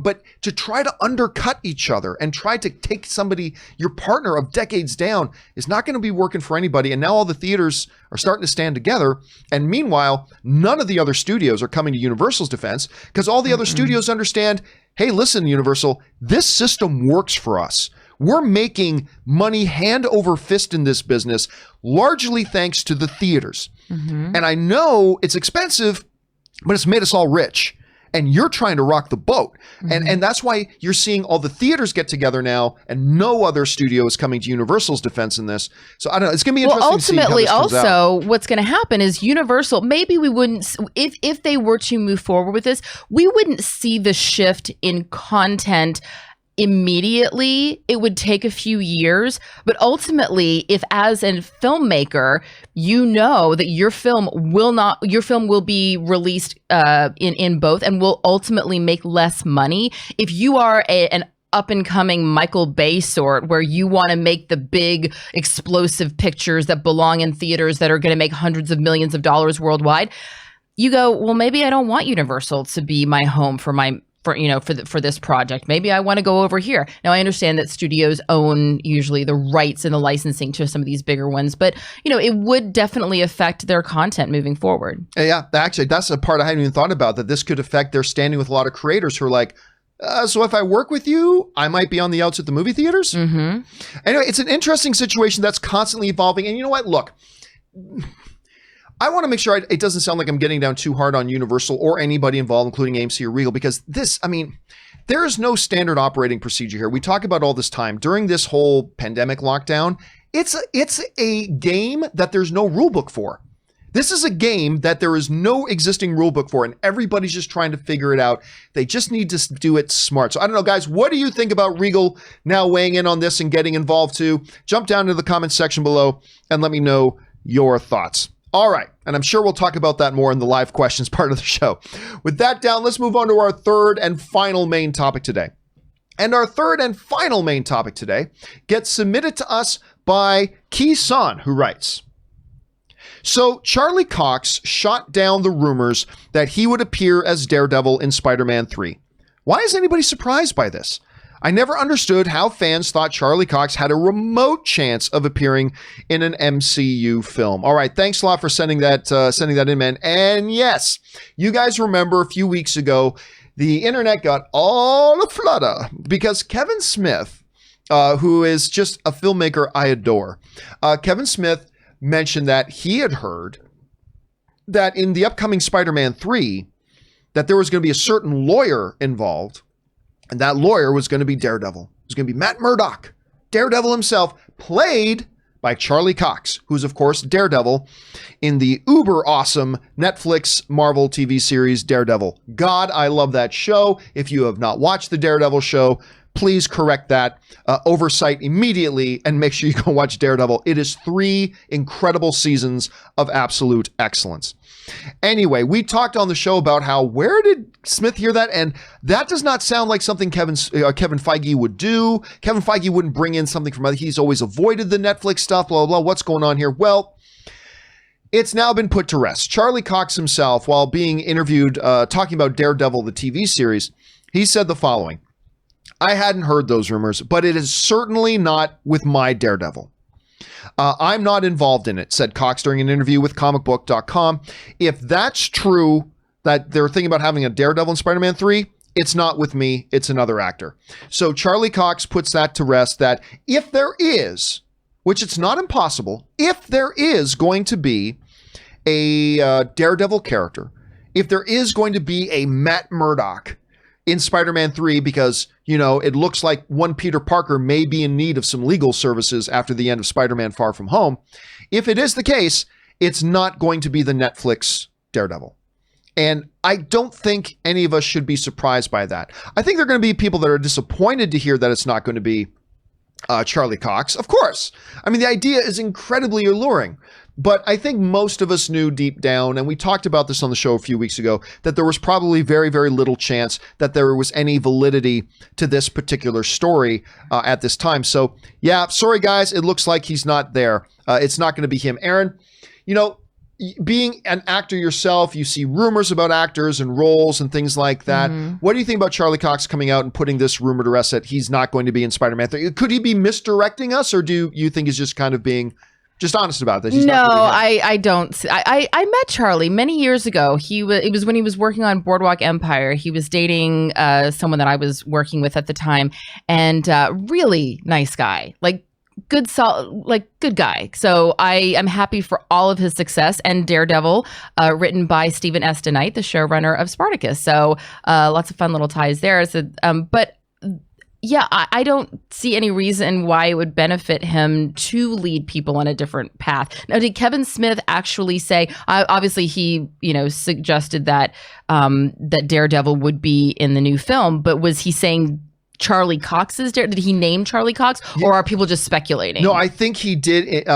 But to try to undercut each other and try to take your partner of decades down is not going to be working for anybody. And now all the theaters are starting to stand together. And meanwhile, none of the other studios are coming to Universal's defense because all the other studios understand, hey, listen, Universal, this system works for us. We're making money hand over fist in this business, largely thanks to the theaters. And I know it's expensive, but it's made us all rich. And you're trying to rock the boat. And that's why you're seeing all the theaters get together now, and no other studio is coming to Universal's defense in this. So I don't know. It's going to be interesting to see how this comes out. Also, what's going to happen is Universal, maybe we wouldn't, if they were to move forward with this, we wouldn't see the shift in content immediately. It would take a few years, but ultimately, if as a filmmaker, you know that your film will be released in both and will ultimately make less money. If you are an up and coming Michael Bay sort, where you want to make the big explosive pictures that belong in theaters that are going to make hundreds of millions of dollars worldwide, you go, well, maybe I don't want Universal to be my home for this project. Maybe I want to go over here. Now, I understand that studios own usually the rights and the licensing to some of these bigger ones, but it would definitely affect their content moving forward. Yeah, actually, that's a part I hadn't even thought about, that this could affect their standing with a lot of creators who are like, so if I work with you, I might be on the outs at the movie theaters. Anyway, it's an interesting situation that's constantly evolving. And you know what? Look, I want to make sure it doesn't sound like I'm getting down too hard on Universal or anybody involved, including AMC or Regal, because there is no standard operating procedure here. We talk about all this time during this whole pandemic lockdown. It's a game that there's no rule book for. This is a game that there is no existing rule book for, and everybody's just trying to figure it out. They just need to do it smart. So I don't know, guys, what do you think about Regal now weighing in on this and getting involved too? Jump down into the comments section below and let me know your thoughts. All right, and I'm sure we'll talk about that more in the live questions part of the show. With that down, let's move on to our third and final main topic today. And our third and final main topic today gets submitted to us by Ki-san, who writes, so Charlie Cox shot down the rumors that he would appear as Daredevil in Spider-Man 3. Why is anybody surprised by this? I never understood how fans thought Charlie Cox had a remote chance of appearing in an MCU film. All right, thanks a lot for sending that in, man. And yes, you guys remember a few weeks ago, the internet got all aflutter because Kevin Smith, who is just a filmmaker I adore, Kevin Smith mentioned that he had heard that in the upcoming Spider-Man 3, that there was going to be a certain lawyer involved. And that lawyer was going to be Daredevil. It was going to be Matt Murdock, Daredevil himself, played by Charlie Cox, who's, of course, Daredevil in the uber awesome Netflix Marvel TV series Daredevil. God, I love that show. If you have not watched the Daredevil show, please correct that oversight immediately and make sure you go watch Daredevil. It is 3 incredible seasons of absolute excellence. Anyway, we talked on the show about how, where did Smith hear that? And that does not sound like something Kevin Feige would do. Kevin Feige wouldn't bring in something from other. He's always avoided the Netflix stuff, blah, blah, blah. What's going on here? Well, it's now been put to rest. Charlie Cox himself, while being interviewed, talking about Daredevil, the TV series, he said the following: I hadn't heard those rumors, but it is certainly not with my Daredevil. I'm not involved in it, said Cox during an interview with comicbook.com. If that's true, that they're thinking about having a Daredevil in Spider-Man 3, it's not with me, it's another actor. So Charlie Cox puts that to rest, that if there is, which it's not impossible, if there is going to be a Daredevil character, if there is going to be a Matt Murdock in Spider-Man 3, because, it looks like one Peter Parker may be in need of some legal services after the end of Spider-Man Far From Home. If it is the case, it's not going to be the Netflix Daredevil. And I don't think any of us should be surprised by that. I think there are going to be people that are disappointed to hear that it's not going to be Charlie Cox. Of course. I mean, the idea is incredibly alluring. But I think most of us knew deep down, and we talked about this on the show a few weeks ago, that there was probably very, very little chance that there was any validity to this particular story at this time. So, yeah, sorry, guys, it looks like he's not there. It's not going to be him. Aaron, being an actor yourself, you see rumors about actors and roles and things like that. Mm-hmm. What do you think about Charlie Cox coming out and putting this rumor to rest that he's not going to be in Spider-Man 3? Could he be misdirecting us, or do you think he's just kind of being Just honest about this. No, I don't. I met Charlie many years ago. It was when he was working on Boardwalk Empire. He was dating someone that I was working with at the time, and really nice guy, like good guy. So I am happy for all of his success. And Daredevil, written by Stephen S. DeKnight, the showrunner of Spartacus. So lots of fun little ties there. So, but yeah, I don't see any reason why it would benefit him to lead people on a different path. Now, did Kevin Smith actually say? Obviously, he suggested that that Daredevil would be in the new film, but was he saying Charlie Cox's Did he name Charlie Cox, or are people just speculating? No, I think he did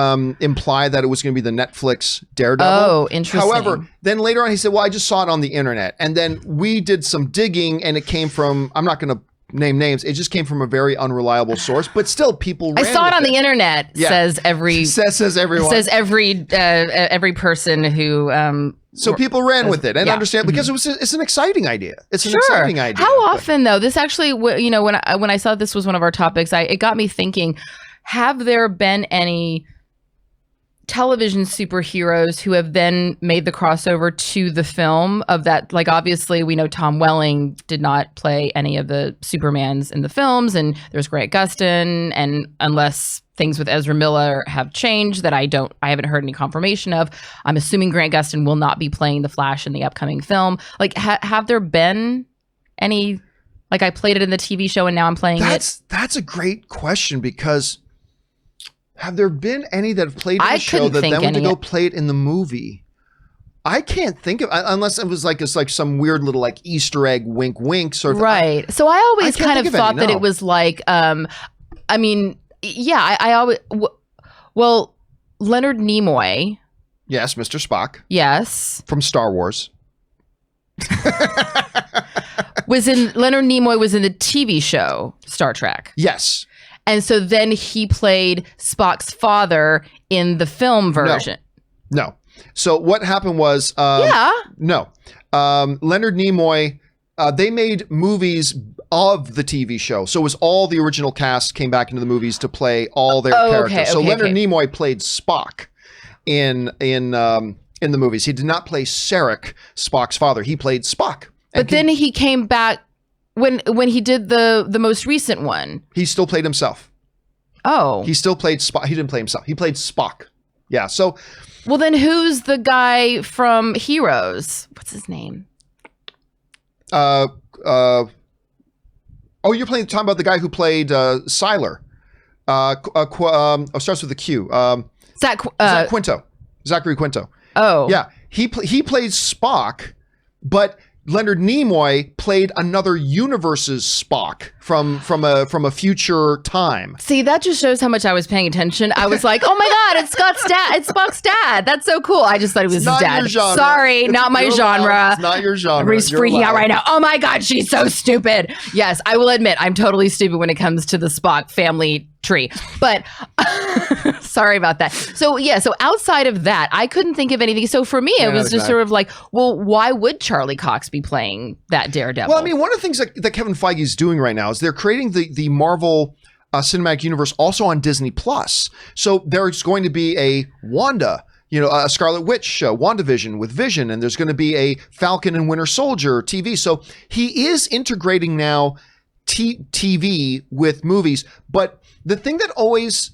imply that it was going to be the Netflix Daredevil. Oh, interesting. However, then later on he said, well, I just saw it on the internet. And then we did some digging, and it came from, I'm not going to name names, it just came from a very unreliable source, but still people ran I saw it on with the internet, says everyone. Says every person who... So people ran with it and understand, because it's an exciting idea. It's an exciting idea. How often though? This actually, when I saw this was one of our topics, it got me thinking: have there been any television superheroes who have then made the crossover to the film of that? Like, obviously, we know Tom Welling did not play any of the Supermans in the films, and there's Grant Gustin, and unless things with Ezra Miller have changed that I haven't heard any confirmation of, I'm assuming Grant Gustin will not be playing the Flash in the upcoming film. Like, have there been any, like, I played it in the TV show and now I'm playing it? That's a great question, because have there been any that have played in the show that then went to go play it in the movie? I can't think of, unless it was like some weird little like Easter egg wink wink sort of. Right. So I always kind of thought that it was like, I mean, yeah, I always, well, Leonard Nimoy. Yes, Mr. Spock. Yes. From Star Wars. Leonard Nimoy was in the TV show Star Trek. Yes. And so then he played Spock's father in the film version. No. So what happened was, Leonard Nimoy, they made movies of the TV show. So it was all the original cast came back into the movies to play all their characters. So Leonard Nimoy played Spock in the movies. He did not play Sarek, Spock's father. He played Spock. But then he came back when he did the most recent one. He still played himself. Oh. He still played Spock. He didn't play himself. He played Spock. Yeah. So. Well, then who's the guy from Heroes? What's his name? You're talking about the guy who played Sylar. Starts with a Q. Zachary Quinto. Oh. Yeah. He played Spock, but Leonard Nimoy played another universe's Spock from a future time. See, that just shows how much I was paying attention. I was like, oh my God, it's Scott's dad. It's Spock's dad. That's so cool. I just thought it was his dad. Sorry, not my genre. It's not your genre. Everybody's freaking out right now. Oh my God, she's so stupid. Yes, I will admit I'm totally stupid when it comes to the Spock family tree. But sorry about that. So yeah, so outside of that, I couldn't think of anything. So for me, it was just sort of like, well, why would Charlie Cox be playing that Daredevil? Well, I mean, one of the things that Kevin Feige is doing right now is they're creating the Marvel cinematic universe also on Disney Plus. So there's going to be a Wanda, a Scarlet Witch show, WandaVision with Vision, and there's going to be a Falcon and Winter Soldier TV. So he is integrating now TV with movies. But the thing that always,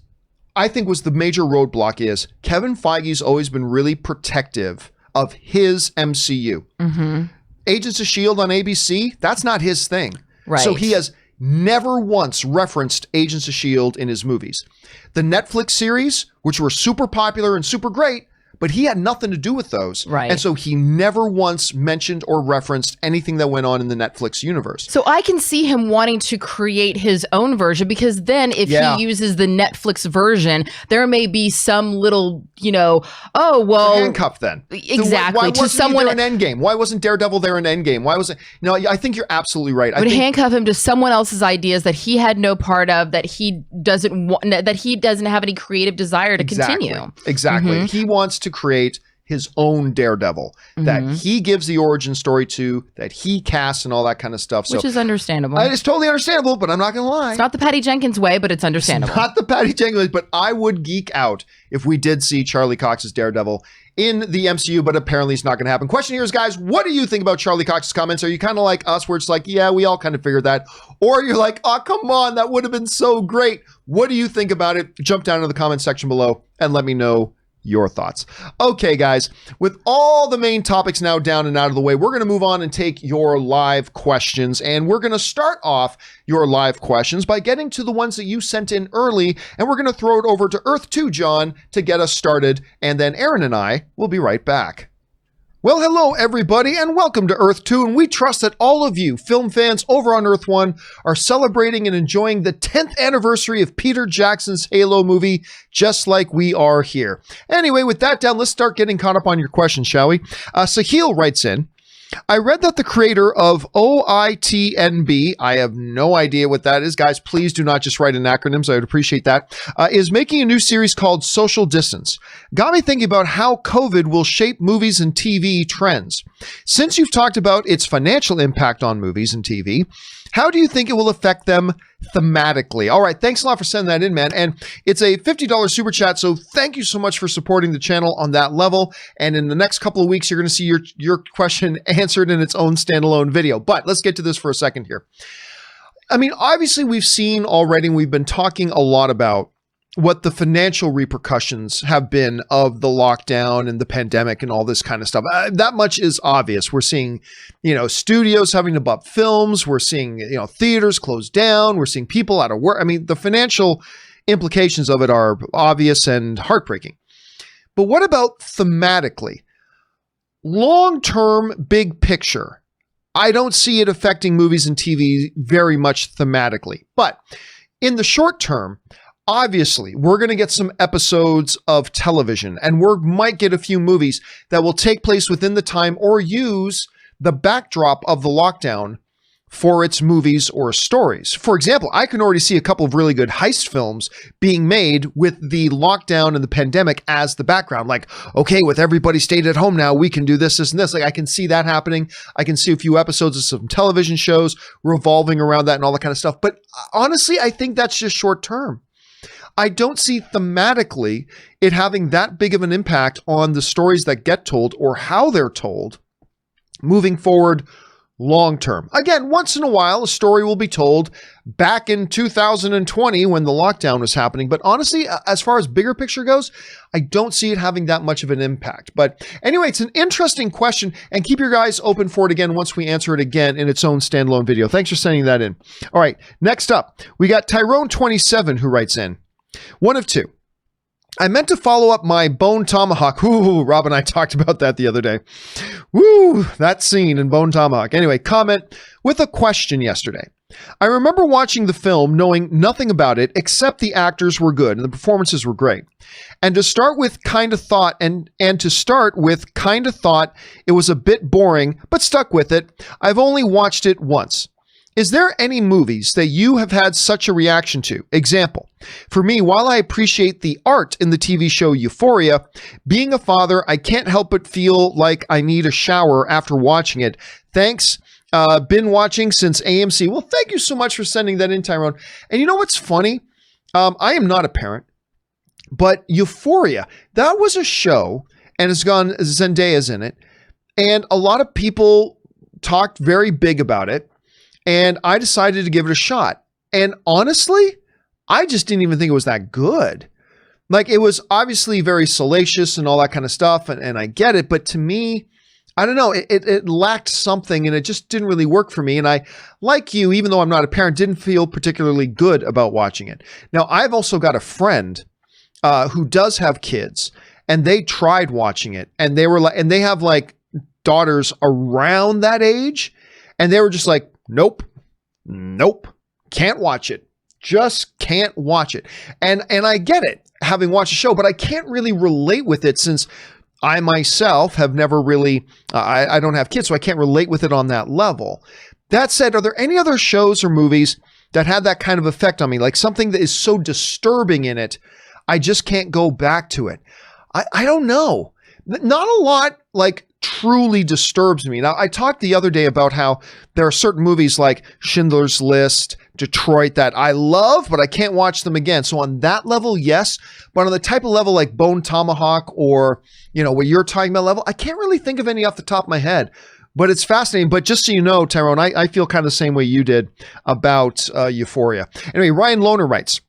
I think, was the major roadblock is Kevin Feige's always been really protective of his MCU. Mm-hmm. Agents of S.H.I.E.L.D. on ABC, that's not his thing. Right. So he has never once referenced Agents of S.H.I.E.L.D. in his movies. The Netflix series, which were super popular and super great, but he had nothing to do with those. Right. And so he never once mentioned or referenced anything that went on in the Netflix universe. So I can see him wanting to create his own version, because then if he uses the Netflix version, there may be some little, handcuff then. Exactly. Why wasn't he there in Endgame? Why wasn't Daredevil there in Endgame? Why wasn't? No, I think you're absolutely right. Would handcuff him to someone else's ideas that he had no part of, that he doesn't want, that he doesn't have any creative desire to continue. Exactly. Mm-hmm. He wants to create his own Daredevil that he gives the origin story to, that he casts and all that kind of stuff. Which is understandable. It's totally understandable, but I'm not going to lie. It's not the Patty Jenkins way, but it's understandable. It's not the Patty Jenkins way, but I would geek out if we did see Charlie Cox's Daredevil in the MCU, but apparently it's not going to happen. Question here is, guys, what do you think about Charlie Cox's comments? Are you kind of like us where it's like, yeah, we all kind of figured that? Or you're like, oh, come on, that would have been so great. What do you think about it? Jump down in the comment section below and let me know your thoughts. Okay, guys, with all the main topics now down and out of the way, we're going to move on and take your live questions. And we're going to start off your live questions by getting to the ones that you sent in early. And we're going to throw it over to Earth 2, John, to get us started. And then Aaron and I will be right back. Well, hello, everybody, and welcome to Earth 2, and we trust that all of you film fans over on Earth 1 are celebrating and enjoying the 10th anniversary of Peter Jackson's Halo movie, just like we are here. Anyway, with that down, let's start getting caught up on your questions, shall we? Sahil writes in, I read that the creator of OITNB, I have no idea what that is. Guys, please do not just write in acronyms. I would appreciate that. Is making a new series called Social Distance. Got me thinking about how COVID will shape movies and TV trends. Since you've talked about its financial impact on movies and TV, how do you think it will affect them thematically? All right, thanks a lot for sending that in, man. And it's a $50 super chat, so thank you so much for supporting the channel on that level. And in the next couple of weeks, you're going to see your question answered in its own standalone video. But let's get to this for a second here. I mean, obviously, we've seen already, and we've been talking a lot about what the financial repercussions have been of the lockdown and the pandemic and all this kind of stuff. That much is obvious. We're seeing, studios having to bump films. We're seeing, theaters close down. We're seeing people out of work. I mean, the financial implications of it are obvious and heartbreaking. But what about thematically? Long-term, big picture. I don't see it affecting movies and TV very much thematically. But in the short term, obviously, we're going to get some episodes of television, and we might get a few movies that will take place within the time or use the backdrop of the lockdown for its movies or stories. For example, I can already see a couple of really good heist films being made with the lockdown and the pandemic as the background. Like, okay, with everybody stayed at home now, we can do this, this, and this. Like, I can see that happening. I can see a few episodes of some television shows revolving around that and all that kind of stuff. But honestly, I think that's just short term. I don't see thematically it having that big of an impact on the stories that get told or how they're told moving forward long term. Again, once in a while, a story will be told back in 2020 when the lockdown was happening. But honestly, as far as bigger picture goes, I don't see it having that much of an impact. But anyway, it's an interesting question, and keep your guys open for it again once we answer it again in its own standalone video. Thanks for sending that in. All right, next up, we got Tyrone27 who writes in. One of two. I meant to follow up my Bone Tomahawk. Ooh, Rob and I talked about that the other day. Woo, that scene in Bone Tomahawk. Anyway, comment with a question yesterday. I remember watching the film knowing nothing about it except the actors were good and the performances were great. And to start with kind of thought it was a bit boring, but stuck with it. I've only watched it once. Is there any movies that you have had such a reaction to? Example, for me, while I appreciate the art in the TV show Euphoria, being a father, I can't help but feel like I need a shower after watching it. Thanks. Been watching since AMC. Well, thank you so much for sending that in, Tyrone. And you know what's funny? I am not a parent, but Euphoria, that was a show, and it's gone, Zendaya's in it, and a lot of people talked very big about it. And I decided to give it a shot. And honestly, I just didn't even think it was that good. Like, it was obviously very salacious and all that kind of stuff. And I get it. But to me, I don't know, it lacked something and it just didn't really work for me. And I, like you, even though I'm not a parent, didn't feel particularly good about watching it. Now, I've also got a friend who does have kids, and they tried watching it. And they were like, and they have like daughters around that age. And they were just like, nope, can't watch it. Just can't watch it. And I get it, having watched the show, but I can't really relate with it since I myself have never really, I don't have kids, so I can't relate with it on that level. That said, are there any other shows or movies that had that kind of effect on me? Like something that is so disturbing in it, I just can't go back to it. I don't know. Not a lot like truly disturbs me. Now, I talked the other day about how there are certain movies like Schindler's List, Detroit that I love, but I can't watch them again. So on that level, yes. But on the type of level like Bone Tomahawk or, what you're talking about level, I can't really think of any off the top of my head. But it's fascinating. But just so you know, Tyrone, I feel kind of the same way you did about Euphoria. Anyway, Ryan Lohner writes,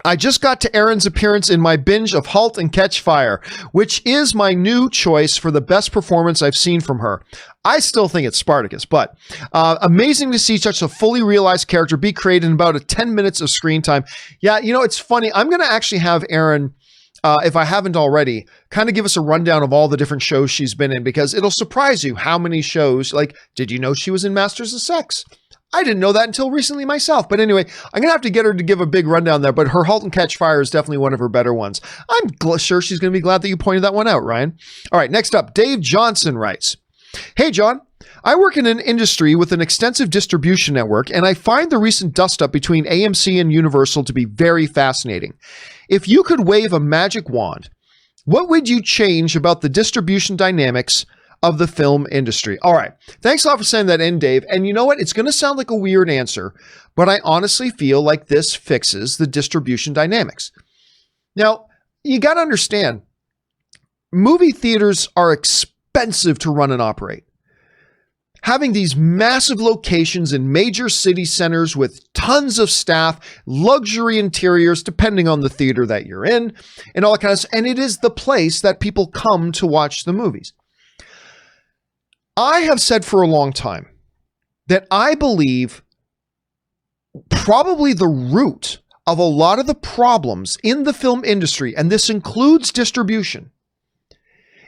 I just got to Aaron's appearance in my binge of *Halt and Catch Fire*, which is my new choice for the best performance I've seen from her. I still think it's Spartacus, but amazing to see such a fully realized character be created in about 10 minutes of screen time. Yeah, it's funny. I'm going to actually have Aaron, if I haven't already, kind of give us a rundown of all the different shows she's been in, because it'll surprise you how many shows. Like, did you know she was in Masters of Sex? I didn't know that until recently myself. But anyway, I'm going to have to get her to give a big rundown there. But her *Halt and Catch Fire* is definitely one of her better ones. I'm sure she's going to be glad that you pointed that one out, Ryan. All right, next up, Dave Johnson writes, Hey, John, I work in an industry with an extensive distribution network, and I find the recent dust-up between AMC and Universal to be very fascinating. If you could wave a magic wand, what would you change about the distribution dynamics of the film industry? All right. Thanks a lot for sending that in, Dave. And you know what? It's going to sound like a weird answer, but I honestly feel like this fixes the distribution dynamics. Now, you got to understand, movie theaters are expensive to run and operate. Having these massive locations in major city centers with tons of staff, luxury interiors, depending on the theater that you're in, and all that kind of stuff. And it is the place that people come to watch the movies. I have said for a long time that I believe probably the root of a lot of the problems in the film industry, and this includes distribution,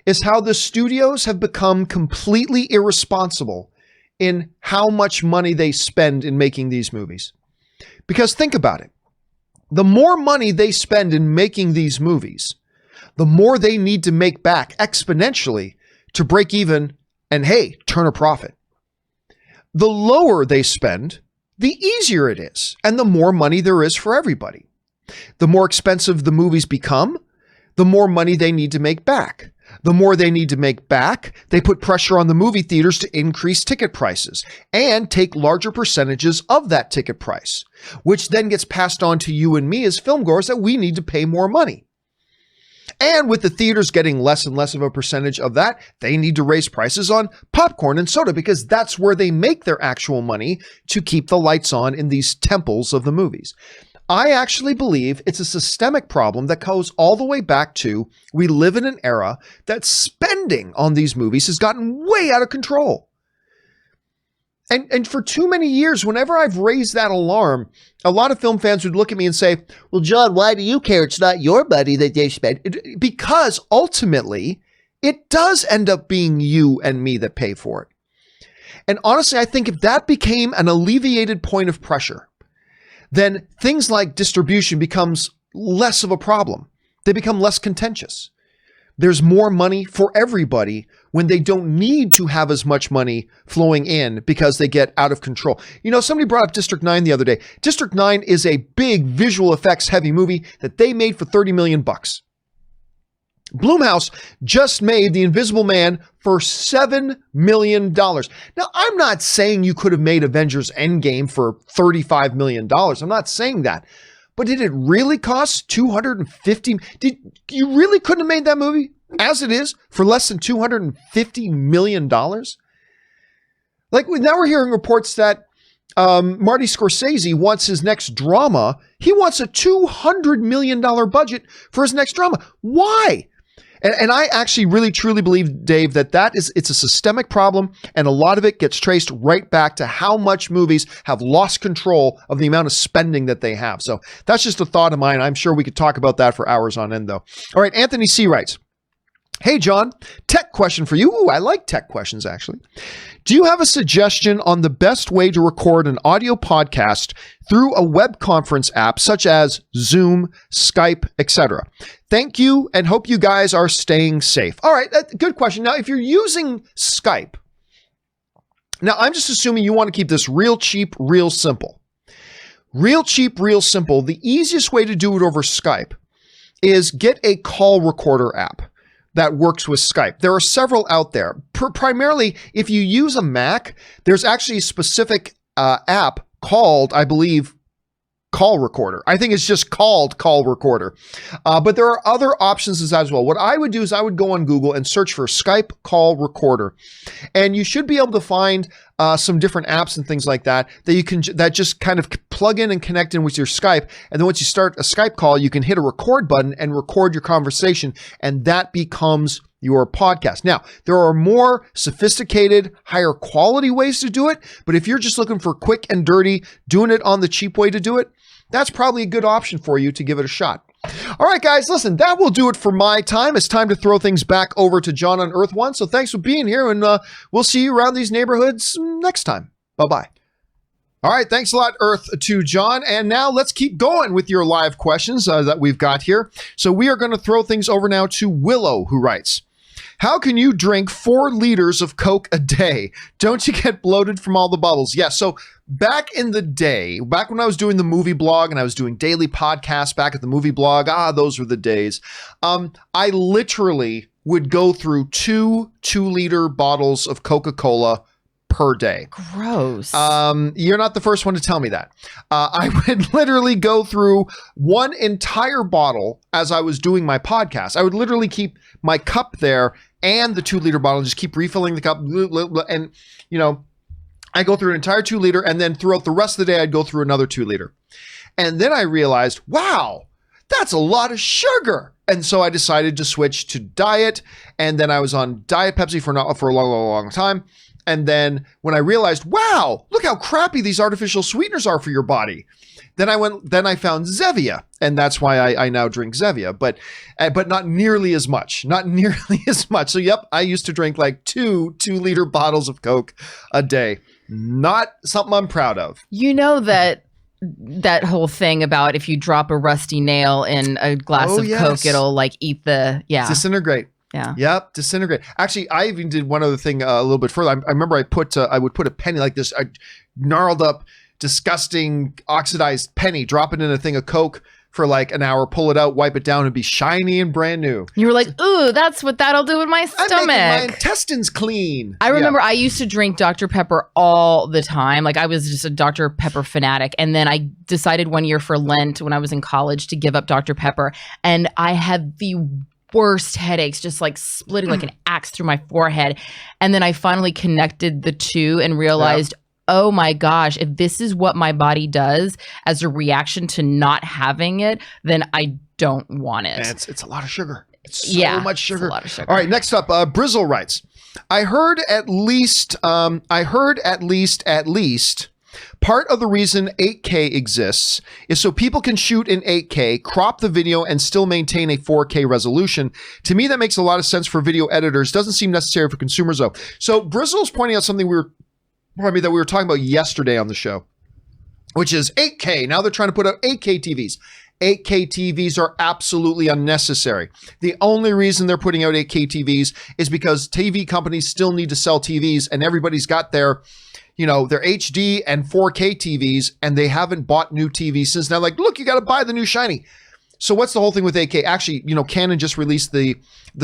is how the studios have become completely irresponsible in how much money they spend in making these movies. Because think about it. The more money they spend in making these movies, the more they need to make back exponentially to break even and, hey, turn a profit. The lower they spend, the easier it is, and the more money there is for everybody. The more expensive the movies become, the more money they need to make back. The more they need to make back, they put pressure on the movie theaters to increase ticket prices and take larger percentages of that ticket price, which then gets passed on to you and me as filmgoers that we need to pay more money. And with the theaters getting less and less of a percentage of that, they need to raise prices on popcorn and soda because that's where they make their actual money to keep the lights on in these temples of the movies. I actually believe it's a systemic problem that goes all the way back to we live in an era that spending on these movies has gotten way out of control. And for too many years, whenever I've raised that alarm, a lot of film fans would look at me and say, well, John, why do you care? It's not your money that they spend. Because ultimately, it does end up being you and me that pay for it. And honestly, I think if that became an alleviated point of pressure, then things like distribution becomes less of a problem. They become less contentious. There's more money for everybody when they don't need to have as much money flowing in because they get out of control. Somebody brought up District 9 the other day. District 9 is a big visual effects heavy movie that they made for $30 million. Blumhouse just made The Invisible Man for $7 million. Now, I'm not saying you could have made Avengers Endgame for $35 million. I'm not saying that. But did it really cost $250? You really couldn't have made that movie as it is for less than $250 million? Like now we're hearing reports that Marty Scorsese wants his next drama. He wants a $200 million budget for his next drama. Why? And I actually really truly believe, Dave, it's a systemic problem, and a lot of it gets traced right back to how much movies have lost control of the amount of spending that they have. So that's just a thought of mine. I'm sure we could talk about that for hours on end, though. All right, Anthony C. writes, Hey, John, tech question for you. Ooh, I like tech questions, actually. Do you have a suggestion on the best way to record an audio podcast through a web conference app such as Zoom, Skype, etc.? Thank you, and hope you guys are staying safe. All right, good question. Now, if you're using Skype, now I'm just assuming you want to keep this real cheap, real simple. Real cheap, real simple. The easiest way to do it over Skype is get a call recorder app. that works with Skype. There are several out there. Primarily, if you use a Mac, there's actually a specific app called, I believe, Call Recorder. I think it's just called Call Recorder. But there are other options as well. What I would do is I would go on Google and search for Skype Call Recorder. And you should be able to find some different apps and things like that that just kind of plug in and connect in with your Skype. And then once you start a Skype call, you can hit a record button and record your conversation. And that becomes your podcast. Now, there are more sophisticated, higher quality ways to do it. But if you're just looking for quick and dirty, doing it on the cheap way to do it, that's probably a good option for you to give it a shot. All right, guys, listen, that will do it for my time. It's time to throw things back over to John on Earth One. So thanks for being here, and we'll see you around these neighborhoods next time. Bye-bye. All right, thanks a lot, Earth to John. And now let's keep going with your live questions that we've got here. So we are going to throw things over now to Willow, who writes, how can you drink 4 liters of Coke a day? Don't you get bloated from all the bubbles? Yeah, so back in the day, back when I was doing the movie blog and I was doing daily podcasts back at the movie blog, those were the days. I literally would go through 2-liter bottles of Coca-Cola per day. Gross. You're not the first one to tell me that. I would literally go through one entire bottle as I was doing my podcast. I would literally keep my cup there and the 2-liter bottle and just keep refilling the cup. And, you know, I go through an entire 2-liter, and then throughout the rest of the day, I'd go through another 2-liter. And then I realized, wow, that's a lot of sugar. And so I decided to switch to diet. And then I was on Diet Pepsi for a long time. And then when I realized, wow, look how crappy these artificial sweeteners are for your body. Then I found Zevia, and that's why I now drink Zevia, but not nearly as much, So yep, I used to drink like 2-liter bottles of Coke a day. Not something I'm proud of. You know that whole thing about if you drop a rusty nail in a glass of Coke, it'll like eat disintegrate. Yeah. Yep. Disintegrate. Actually, I even did one other thing a little bit further. I remember I would put a penny like this, a gnarled up, disgusting, oxidized penny, drop it in a thing of Coke for like an hour, pull it out, wipe it down, and be shiny and brand new. You were like, ooh, that's what that'll do with my stomach. I'm making my intestines clean. I remember I used to drink Dr. Pepper all the time. Like I was just a Dr. Pepper fanatic. And then I decided one year for Lent when I was in college to give up Dr. Pepper. And I had the worst headaches, just like splitting like an axe through my forehead. And then I finally connected the two and realized, oh my gosh, if this is what my body does as a reaction to not having it, then I don't want it. And it's a lot of sugar. It's so much sugar. It's a lot of sugar. All right, next up, Brizzle writes, I heard at least part of the reason 8K exists is so people can shoot in 8K, crop the video, and still maintain a 4K resolution. To me, that makes a lot of sense for video editors. Doesn't seem necessary for consumers, though. So Brizzle's pointing out something that we were talking about yesterday on the show, which is 8K. Now they're trying to put out 8K TVs. 8K TVs are absolutely unnecessary. The only reason they're putting out 8K TVs is because TV companies still need to sell TVs, and everybody's got their HD and 4K TVs, and they haven't bought new TVs since. Now, like, look, you got to buy the new shiny. So what's the whole thing with 8K? Actually, Canon just released the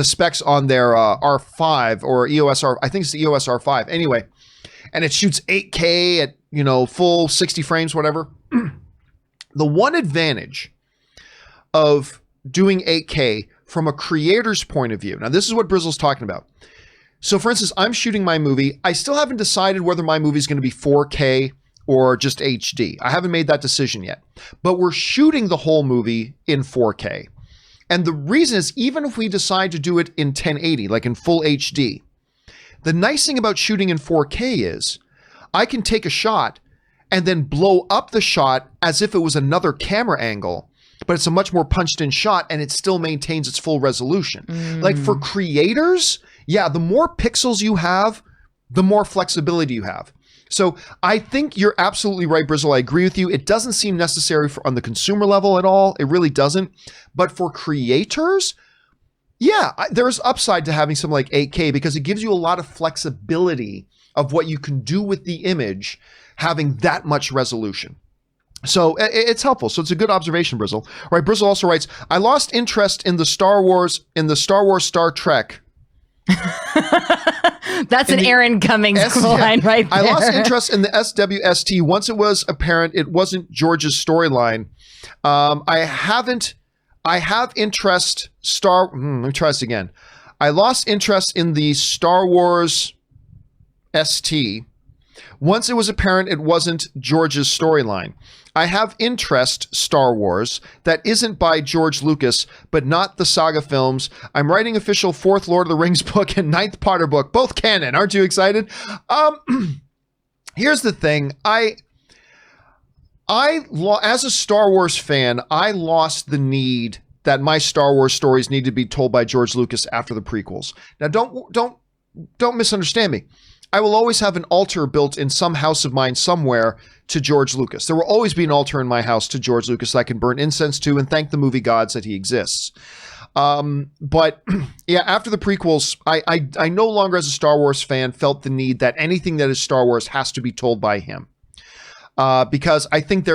specs on their R5 or EOS R. I think it's the EOS R5. Anyway, and it shoots 8K at full 60 frames, whatever. The one advantage of doing 8K from a creator's point of view. Now, this is what Brizzle's talking about. So, for instance, I'm shooting my movie. I still haven't decided whether my movie is going to be 4K or just HD. I haven't made that decision yet. But we're shooting the whole movie in 4K. And the reason is, even if we decide to do it in 1080, like in full HD, the nice thing about shooting in 4K is I can take a shot and then blow up the shot as if it was another camera angle, but it's a much more punched in shot and it still maintains its full resolution. Like for creators, the more pixels you have, the more flexibility you have. So I think you're absolutely right, Brizzle. I agree with you. It doesn't seem necessary on the consumer level at all. It really doesn't. But for creators, there's upside to having something like 8K because it gives you a lot of flexibility of what you can do with the image having that much resolution. So it's helpful. So it's a good observation, Brizzle. All right, Brizzle also writes, I lost interest in the Star Wars Star Trek. That's an Aaron Cummings line right there. I lost interest in the SWST once it was apparent it wasn't George's storyline. I have interest let me try this again. I lost interest in the Star Wars ST once it was apparent it wasn't George's storyline. I have interest, Star Wars, that isn't by George Lucas, but not the saga films. I'm writing official 4th Lord of the Rings book and 9th Potter book, both canon. Aren't you excited? Here's the thing. As a Star Wars fan, I lost the need that my Star Wars stories need to be told by George Lucas after the prequels. Now, don't misunderstand me. I will always have an altar built in some house of mine somewhere to George Lucas. There will always be an altar in my house to George Lucas that I can burn incense to and thank the movie gods that he exists. But yeah, after the prequels, I no longer as a Star Wars fan felt the need that anything that is Star Wars has to be told by him. Because I think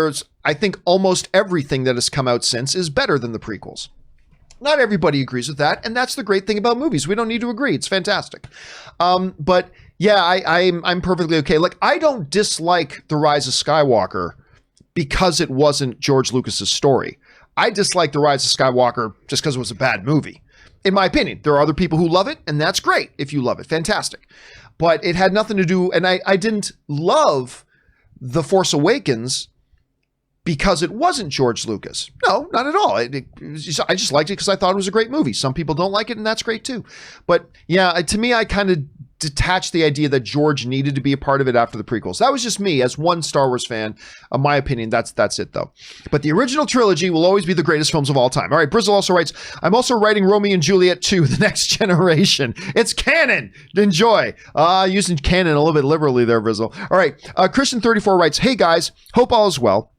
almost everything that has come out since is better than the prequels. Not everybody agrees with that, and that's the great thing about movies. We don't need to agree. It's fantastic. But yeah, I'm perfectly okay. Like, I don't dislike The Rise of Skywalker because it wasn't George Lucas's story. I dislike The Rise of Skywalker just because it was a bad movie. In my opinion, there are other people who love it, and that's great if you love it. Fantastic. But it had nothing to do, and I didn't love The Force Awakens because it wasn't George Lucas. No, not at all. I just liked it because I thought it was a great movie. Some people don't like it, and that's great too. But yeah, to me, I kind of detached the idea that George needed to be a part of it after the prequels. That was just me as one Star Wars fan. In my opinion, that's it though. But the original trilogy will always be the greatest films of all time. All right, Brizzle also writes, I'm also writing Romeo and Juliet 2, The Next Generation. It's canon. Enjoy. Using canon a little bit liberally there, Brizzle. All right, Christian34 writes, hey guys, hope all is well.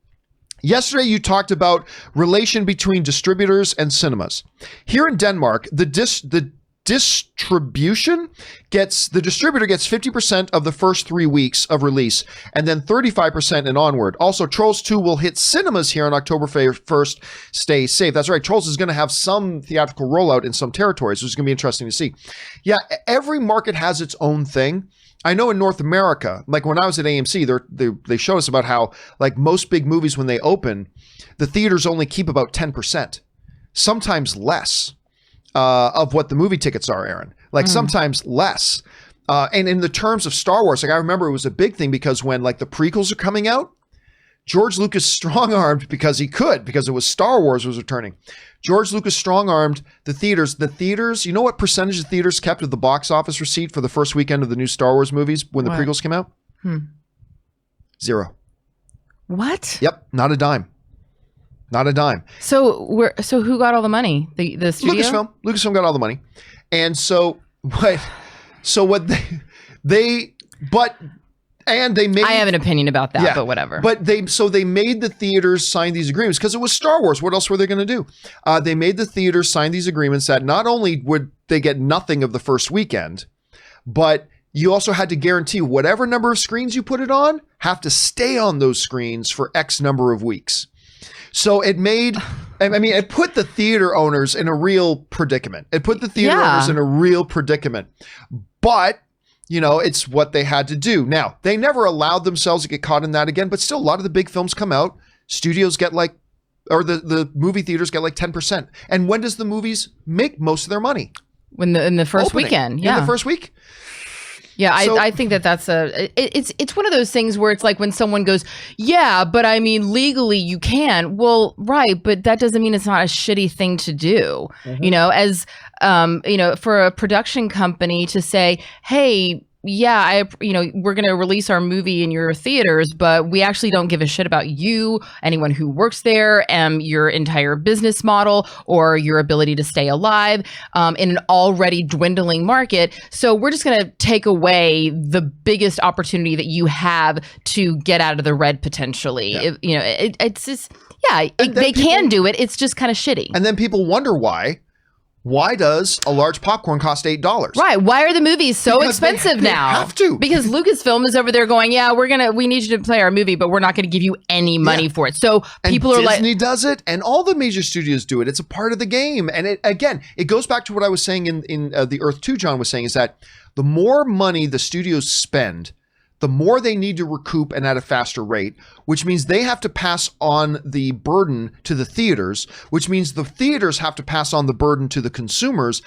Yesterday, you talked about relation between distributors and cinemas. Here in Denmark, the distributor gets 50% of the first 3 weeks of release and then 35% and onward. Also, Trolls 2 will hit cinemas here on October 1st. Stay safe. That's right. Trolls is going to have some theatrical rollout in some territories, which is going to be interesting to see. Yeah, every market has its own thing. I know in North America, like when I was at AMC, they showed us about how, like most big movies, when they open, the theaters only keep about 10%, sometimes less, of what the movie tickets are, Aaron. Like sometimes less. And in the terms of Star Wars, like I remember it was a big thing because when like the prequels are coming out, George Lucas strong-armed because it was Star Wars was returning. George Lucas strong-armed the theaters. The theaters, you know what percentage of theaters kept of the box office receipt for the first weekend of the new Star Wars movies when the prequels came out? 0. What? Yep, not a dime. Not a dime. So who got all the money? The studio? Lucasfilm got all the money. And so what they made. I have an opinion about that, but whatever. But they made the theaters sign these agreements because it was Star Wars. What else were they going to do? They made the theaters sign these agreements that not only would they get nothing of the first weekend, but you also had to guarantee whatever number of screens you put it on have to stay on those screens for X number of weeks. So it put the theater owners in a real predicament. But you know, it's what they had to do. Now, they never allowed themselves to get caught in that again, but still a lot of the big films come out. Studios get the movie theaters get like 10%. And when does the movies make most of their money? In the first weekend. Yeah. In the first week. Yeah, so, I think that's it's one of those things where it's like when someone goes, yeah, but I mean, legally you can. Well, right, but that doesn't mean it's not a shitty thing to do. You know, as for a production company to say, hey, yeah, we're going to release our movie in your theaters, but we actually don't give a shit about you, anyone who works there, your entire business model or your ability to stay alive in an already dwindling market. So we're just going to take away the biggest opportunity that you have to get out of the red potentially. Yeah. It's just, they can do it. It's just kind of shitty. And then people wonder why Why does a large popcorn cost $8? Right. Why are the movies so Because expensive they now? have to. Because Lucasfilm is over there going, yeah, we need you to play our movie, but we're not going to give you any money for it. So people are Disney does it, and all the major studios do it. It's a part of the game. And it goes back to what I was saying in the Earth 2, John was saying, is that the more money the studios spend, the more they need to recoup and at a faster rate, which means they have to pass on the burden to the theaters, which means the theaters have to pass on the burden to the consumers.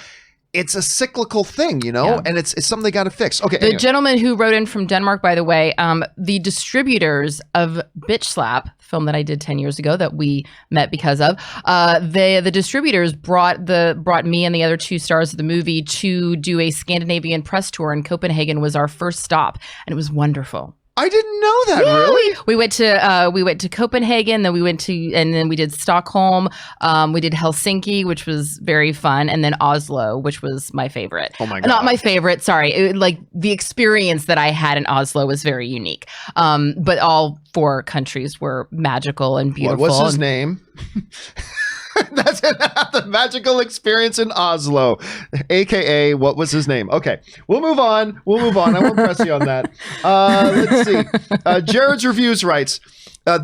It's a cyclical thing, and it's something they got to fix. Okay. The gentleman who wrote in from Denmark, by the way, the distributors of Bitch Slap, the film that I did 10 years ago that we met because of, the distributors brought me and the other 2 stars of the movie to do a Scandinavian press tour, and Copenhagen was our first stop, and it was wonderful. I didn't know that. Yeah, really. We went to Copenhagen, then we did Stockholm. We did Helsinki, which was very fun, and then Oslo, which was my favorite. Oh my God. Not my favorite. Sorry, the experience that I had in Oslo was very unique. But all 4 countries were magical and beautiful. What was his name? That's it. The magical experience in Oslo, aka what was his name? Okay, we'll move on. I won't press you on that. Let's see. Jared's Reviews writes,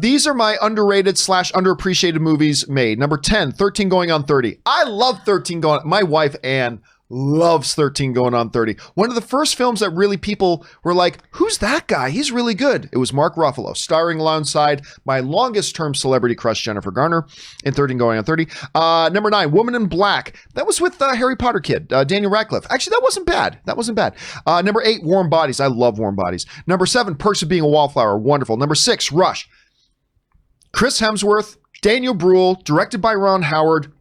these are my underrated / underappreciated movies made. Number 10, 13 Going on 30. I love 13 Going on. My wife Anne loves 13 Going on 30. One of the first films that really people were like, who's that guy? He's really good. It was Mark Ruffalo, starring alongside my longest term celebrity crush, Jennifer Garner, in 13 Going on 30. Number 9, Woman in Black. That was with Harry Potter kid, Daniel Radcliffe. Actually, that wasn't bad. Number 8, Warm Bodies. I love Warm Bodies. Number 7, Perks of Being a Wallflower. Wonderful. Number 6, Rush. Chris Hemsworth, Daniel Bruhl, directed by Ron Howard.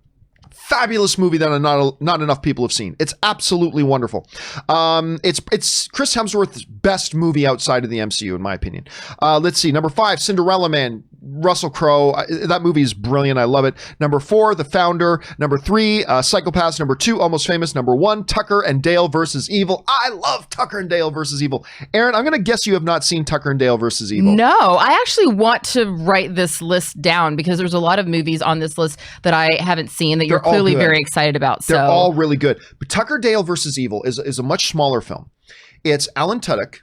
Fabulous movie that not enough people have seen. It's absolutely wonderful. It's Chris Hemsworth's best movie outside of the MCU, in my opinion. Let's see. Number 5, Cinderella Man. Russell Crowe. That movie is brilliant. I love it. Number 4, The Founder. Number 3, Psychopaths. Number 2, Almost Famous. Number 1, Tucker and Dale versus Evil. I love Tucker and Dale versus Evil. Aaron, I'm going to guess you have not seen Tucker and Dale versus Evil. No, I actually want to write this list down because there's a lot of movies on this list that I haven't seen that you're clearly very excited about. They're all really good. But Tucker Dale versus Evil is a much smaller film. It's Alan Tudyk.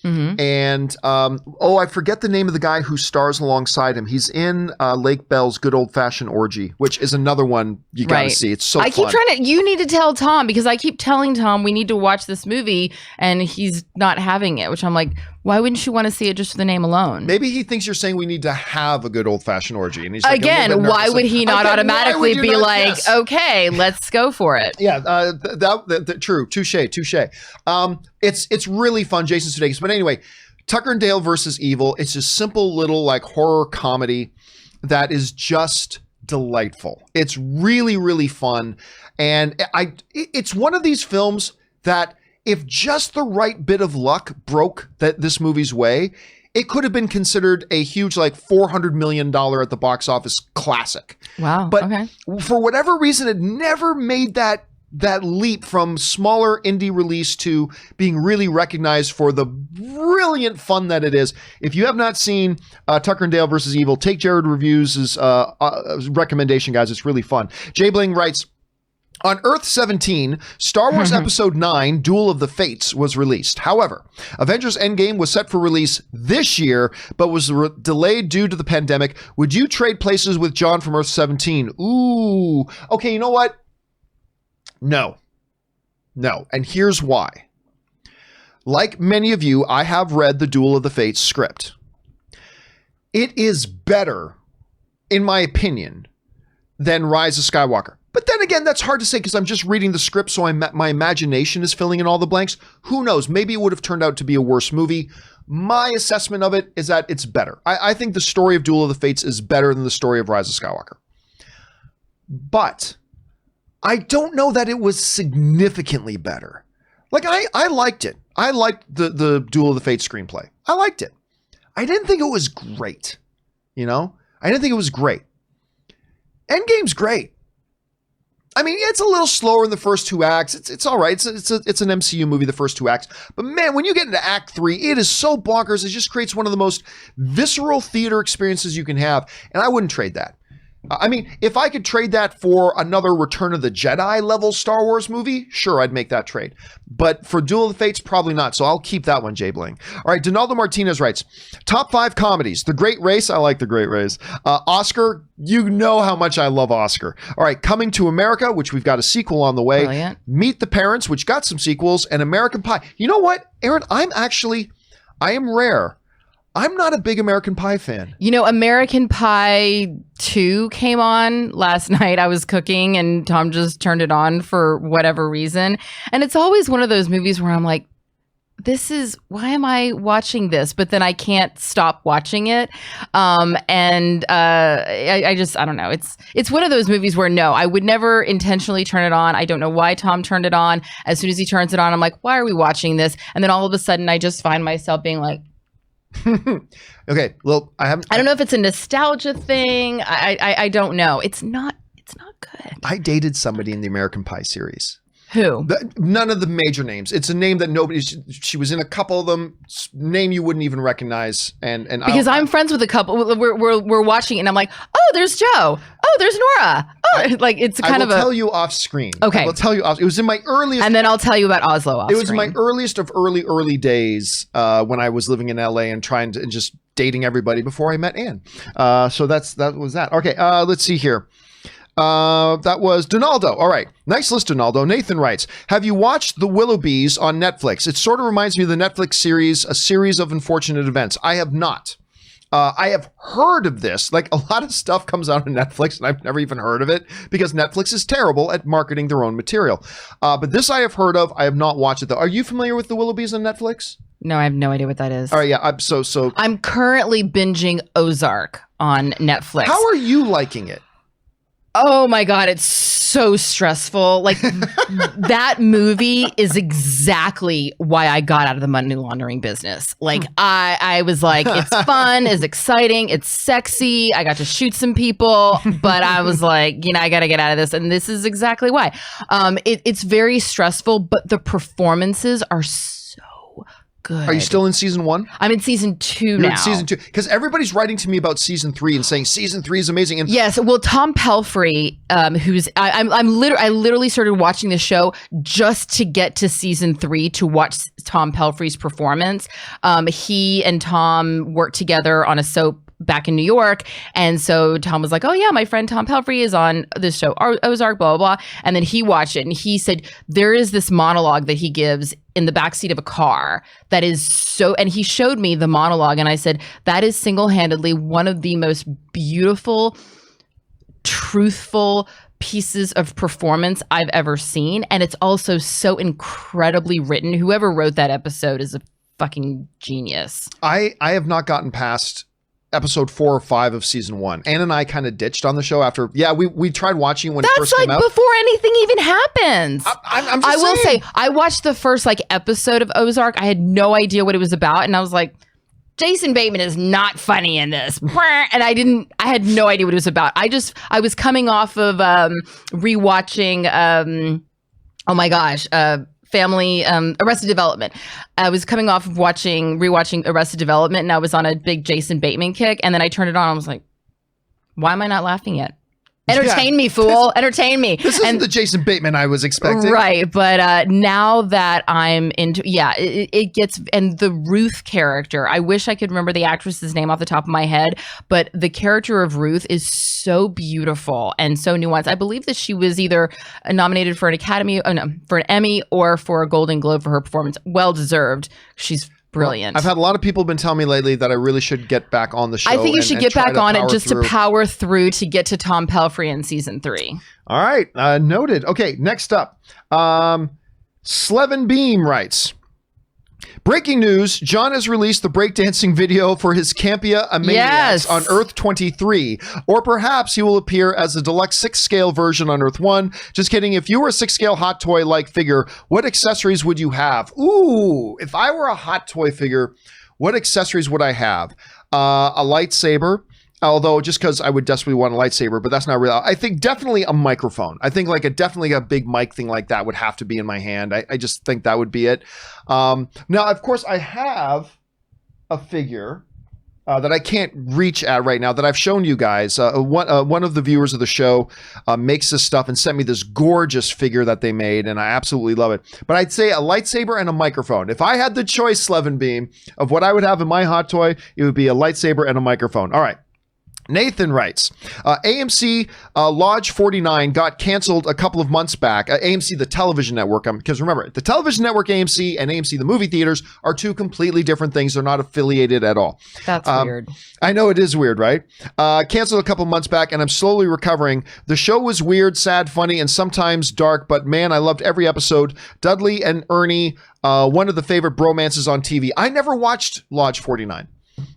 Mm-hmm. And, I forget the name of the guy who stars alongside him. He's in Lake Bell's Good Old Fashioned Orgy, which is another one you got to see. It's so fun. You need to tell Tom, because I keep telling Tom we need to watch this movie and he's not having it, which I'm like, why wouldn't you want to see it just for the name alone? Maybe he thinks you're saying we need to have a good old fashioned orgy. And he's like, again, why would he not automatically be like, yes, okay, let's go for it? Yeah, true. Touche. It's really fun, Jason Sudeikis. But anyway, Tucker and Dale versus Evil. It's a simple little like horror comedy that is just delightful. It's really, really fun. And it's one of these films that, if just the right bit of luck broke this movie's way, it could have been considered a huge, like $400 million at the box office classic. Wow. But for whatever reason, it never made that leap from smaller indie release to being really recognized for the brilliant fun that it is. If you have not seen Tucker and Dale versus Evil, take Jared Reviews' recommendation, guys. It's really fun. Jay Bling writes, on Earth 17, Star Wars Episode 9, Duel of the Fates, was released. However, Avengers Endgame was set for release this year, but was delayed due to the pandemic. Would you trade places with John from Earth 17? Ooh. Okay, you know what? No. And here's why. Like many of you, I have read the Duel of the Fates script. It is better, in my opinion, than Rise of Skywalker. But then again, that's hard to say because I'm just reading the script, so my imagination is filling in all the blanks. Who knows? Maybe it would have turned out to be a worse movie. My assessment of it is that it's better. I think the story of Duel of the Fates is better than the story of Rise of Skywalker. But I don't know that it was significantly better. Like, I liked it. I liked the Duel of the Fates screenplay. I liked it. I didn't think it was great. I didn't think it was great. Endgame's great. I mean, it's a little slower in the first 2 acts. It's all right. It's an MCU movie, the first 2 acts. But man, when you get into Act 3, it is so bonkers. It just creates one of the most visceral theater experiences you can have. And I wouldn't trade that. I mean, if I could trade that for another Return of the Jedi level Star Wars movie, sure, I'd make that trade. But for Duel of the Fates, probably not. So I'll keep that one, Jay Bling. All right, Donaldo Martinez writes, top 5 comedies. The Great Race. I like The Great Race. Oscar, you know how much I love Oscar. All right, Coming to America, which we've got a sequel on the way. Brilliant. Meet the Parents, which got some sequels, and American Pie. You know what, Aaron? I am rare. I'm not a big American Pie fan. You know, American Pie 2 came on last night. I was cooking and Tom just turned it on for whatever reason. And it's always one of those movies where I'm like, why am I watching this? But then I can't stop watching it. I don't know. It's one of those movies where no, I would never intentionally turn it on. I don't know why Tom turned it on. As soon as he turns it on, I'm like, why are we watching this? And then all of a sudden I just find myself being like, okay, well, I don't know if it's a nostalgia thing. I don't know. It's not good. I dated somebody in the American Pie series. Who? None of the major names. It's a name that she was in a couple of them, name you wouldn't even recognize. And because I'm friends with a couple. We're watching it and I'm like, oh, there's Joe. Oh, there's Nora. Oh, like it's kind of I will tell you off screen. Okay. I will tell you off. It was in my earliest. And then I'll tell you about Oslo off It was screen. my earliest of early days when I was living in LA and trying to just dating everybody before I met Ann. So that was that. Okay. Let's see here. That was Donaldo. All right. Nice list, Donaldo. Nathan writes, have you watched The Willoughbys on Netflix? It sort of reminds me of the Netflix series, A Series of Unfortunate Events. I have not. I have heard of this. Like a lot of stuff comes out on Netflix and I've never even heard of it because Netflix is terrible at marketing their own material. But this I have heard of. I have not watched it though. Are you familiar with The Willoughbys on Netflix? No, I have no idea what that is. All right. Yeah. I'm currently binging Ozark on Netflix. How are you liking it? Oh my God, it's so stressful. Like that movie is exactly why I got out of the money laundering business. Like I was like, it's fun, it's exciting, it's sexy. I got to shoot some people, but I was like, I got to get out of this. And this is exactly why. It's very stressful, but the performances are so good. Are you still in season 1? I'm in season 2 You're now. in season 2 because everybody's writing to me about season 3 and saying season 3 is amazing. And yes, well, Tom Pelphrey, who's I literally started watching the show just to get to season 3 to watch Tom Pelphrey's performance. He and Tom worked together on a soap back in New York. And so Tom was like, oh yeah, my friend Tom Pelphrey is on this show, Ozark, blah, blah, blah. And then he watched it and he said, there is this monologue that he gives in the backseat of a car that is so, and he showed me the monologue and I said, that is single-handedly one of the most beautiful, truthful pieces of performance I've ever seen. And it's also so incredibly written. Whoever wrote that episode is a fucking genius. I have not gotten past episode 4 or 5 of season 1. Ann and I kind of ditched on the show after. Yeah, we tried watching when it first came out. That's like before anything even happens. I'm just I will saying. say, I watched the first episode of Ozark. I had no idea what it was about, and I was like, Jason Bateman is not funny in this, and I had no idea what it was about. I was coming off of rewatching. Oh my gosh. Family Arrested Development. I was coming off of rewatching Arrested Development and I was on a big Jason Bateman kick and then I turned it on. I was like, why am I not laughing yet? Entertain me, fool. Entertain me. This isn't the Jason Bateman I was expecting. Right. But now that I'm into, it gets, and the Ruth character, I wish I could remember the actress's name off the top of my head, but the character of Ruth is so beautiful and so nuanced. I believe that she was either nominated for an for an Emmy or for a Golden Globe for her performance. Well deserved. She's brilliant. I've had a lot of people been telling me lately that I really should get back on the show. I think you should get back on it just to power through to get to Tom Pelphrey in season 3. All right. Noted. Okay. Next up, Slevin Beam writes, breaking news, John has released the breakdancing video for his Campea Maniacs on Earth 23, or perhaps he will appear as a deluxe 6-scale version on Earth 1. Just kidding. If you were a 6-scale hot toy-like figure, what accessories would you have? Ooh, if I were a hot toy figure, what accessories would I have? A lightsaber. Although just because I would desperately want a lightsaber, but that's not real. I think definitely a microphone. I think definitely a big mic thing like that would have to be in my hand. I just think that would be it. Now, of course, I have a figure that I can't reach at right now that I've shown you guys. One of the viewers of the show makes this stuff and sent me this gorgeous figure that they made, and I absolutely love it. But I'd say a lightsaber and a microphone. If I had the choice, Slevin Beam, of what I would have in my hot toy, it would be a lightsaber and a microphone. All right. Nathan writes, AMC Lodge 49 got canceled a couple of months back. AMC, the television network, because remember, the television network AMC and AMC, the movie theaters, are two completely different things. They're not affiliated at all. That's weird. I know it is weird, right? Canceled a couple months back, and I'm slowly recovering. The show was weird, sad, funny, and sometimes dark, but man, I loved every episode. Dudley and Ernie, one of the favorite bromances on TV. I never watched Lodge 49.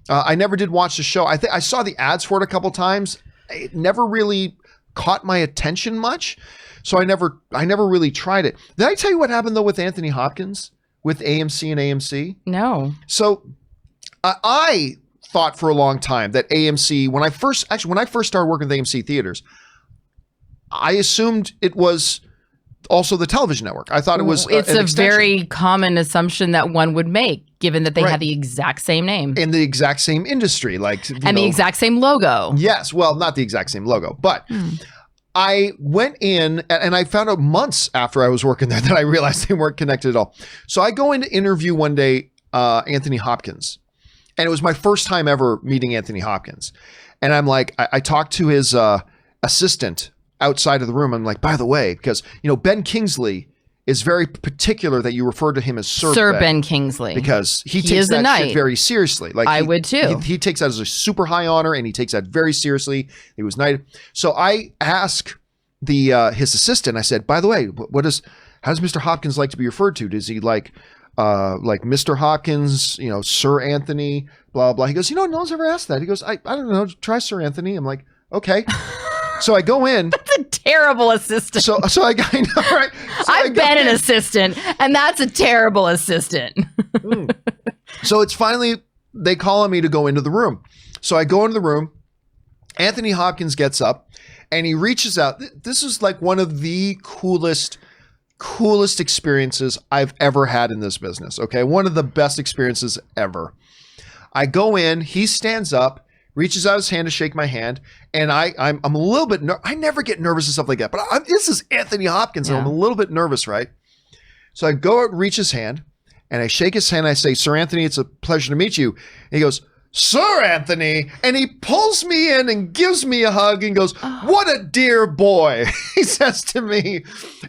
I never did watch the show. I saw the ads for it a couple times. It never really caught my attention much, so I never really tried it. Did I tell you what happened though with Anthony Hopkins with AMC and AMC? No. So I thought for a long time that AMC, when I first started working with AMC theaters, I assumed it was also the television network. I thought it was it's a very common assumption that one would make, given that they had the exact same name in the exact same industry, like the exact same logo. Yes, well, not the exact same logo, but I went in and I found out months after I was working there that I realized they weren't connected at all. So I go in to interview one day Anthony Hopkins, and it was my first time ever meeting Anthony Hopkins, and I'm like, I talked to his assistant outside of the room. I'm like, by the way, because Ben Kingsley is very particular that you refer to him as Sir Ben Kingsley, because he takes that shit very seriously. Like I would too. He takes that as a super high honor, and he takes that very seriously. He was knighted. So I asked his assistant. I said, by the way, how does Mr. Hopkins like to be referred to? Does he like Mr. Hopkins, Sir Anthony, blah blah? He goes, no one's ever asked that. He goes, I don't know, try Sir Anthony. I'm like, okay. So I go in. That's a terrible assistant. So I know, right? So I've been an assistant, and that's a terrible assistant. So it's finally, they call on me to go into the room. So I go into the room. Anthony Hopkins gets up, and he reaches out. This is like one of the coolest experiences I've ever had in this business. Okay, one of the best experiences ever. I go in. He stands up, reaches out his hand to shake my hand, and I'm a little bit I never get nervous and stuff like that, but this is Anthony Hopkins, and I'm a little bit nervous, right? So I go out, reach his hand, and I shake his hand. I say, Sir Anthony, it's a pleasure to meet you. And he goes, Sir Anthony, and he pulls me in and gives me a hug and goes, what a dear boy, he says to me,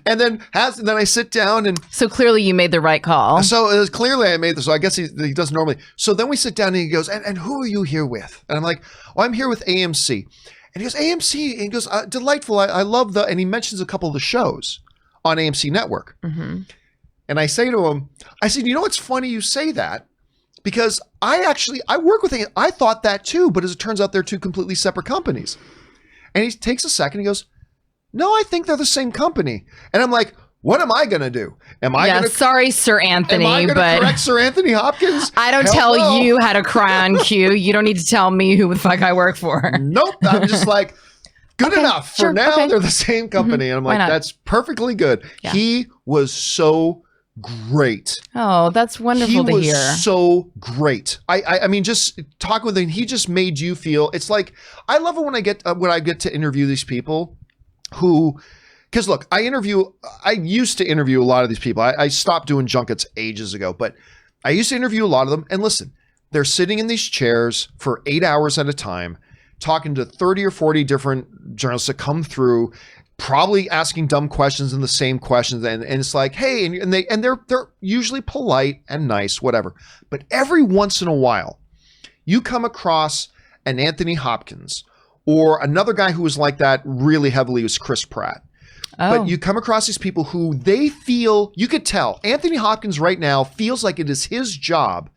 and then I sit down. And so clearly you made the right call. So it was clearly I made this. So I guess he doesn't normally. So then we sit down and he goes, and who are you here with? And I'm like, oh, I'm here with AMC. And he goes, AMC? And he goes, delightful. I love and he mentions a couple of the shows on AMC Network. Mm-hmm. And I say to him, I said, it's funny you say that, because I work with I thought that too, but as it turns out, they're two completely separate companies. And he takes a second, he goes, no, I think they're the same company. And I'm like, what am I going to do? Sorry, Sir Anthony, am I going to correct Sir Anthony Hopkins? I don't tell you how to cry on cue. You don't need to tell me who the fuck I work for. Nope. I'm just like, good enough. For now, they're the same company. Mm-hmm. And I'm like, that's perfectly good. Yeah. He was so great. Oh, that's wonderful to hear. He was so great. I mean, just talking with him, he just made you feel. It's like, I love it when I get to interview these people who, because look, I used to interview a lot of these people. I stopped doing junkets ages ago, but I used to interview a lot of them. And listen, they're sitting in these chairs for 8 hours at a time, talking to 30 or 40 different journalists that come through, probably asking dumb questions and the same questions. And it's like, hey, and they're usually polite and nice, whatever. But every once in a while, you come across an Anthony Hopkins, or another guy who was like that really heavily was Chris Pratt. Oh. But you come across these people who they feel, you could tell, Anthony Hopkins right now feels like it is his job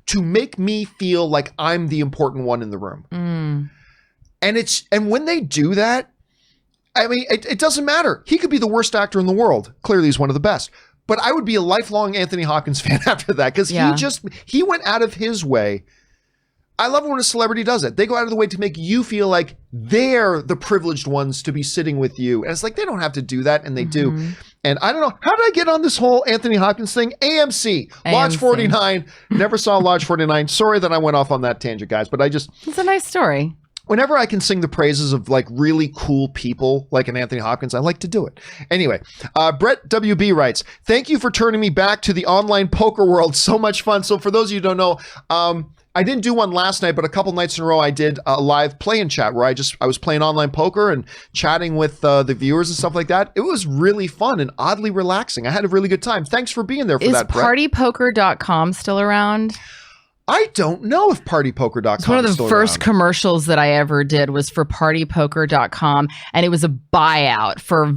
to make me feel like I'm the important one in the room. Mm. And when they do that, I mean, it doesn't matter. He could be the worst actor in the world. Clearly, he's one of the best. But I would be a lifelong Anthony Hopkins fan after that, because he went out of his way I love when a celebrity does it. They go out of the way to make you feel like they're the privileged ones to be sitting with you. And it's like, they don't have to do that. And they do. And I don't know, how did I get on this whole Anthony Hopkins thing? AMC. Lodge 49. Never saw Lodge 49. Sorry that I went off on that tangent, guys. But it's a nice story. Whenever I can sing the praises of like really cool people like an Anthony Hopkins, I like to do it. Anyway, Brett WB writes, thank you for turning me back to the online poker world. So much fun. So for those of you who don't know, I didn't do one last night, but a couple nights in a row I did a live play and chat where I was playing online poker and chatting with the viewers and stuff like that. It was really fun and oddly relaxing. I had a really good time. Thanks for being there for that, Brett. Is partypoker.com still around? I don't know if partypoker.com is still around. One of the first commercials that I ever did was for partypoker.com, and it was a buyout for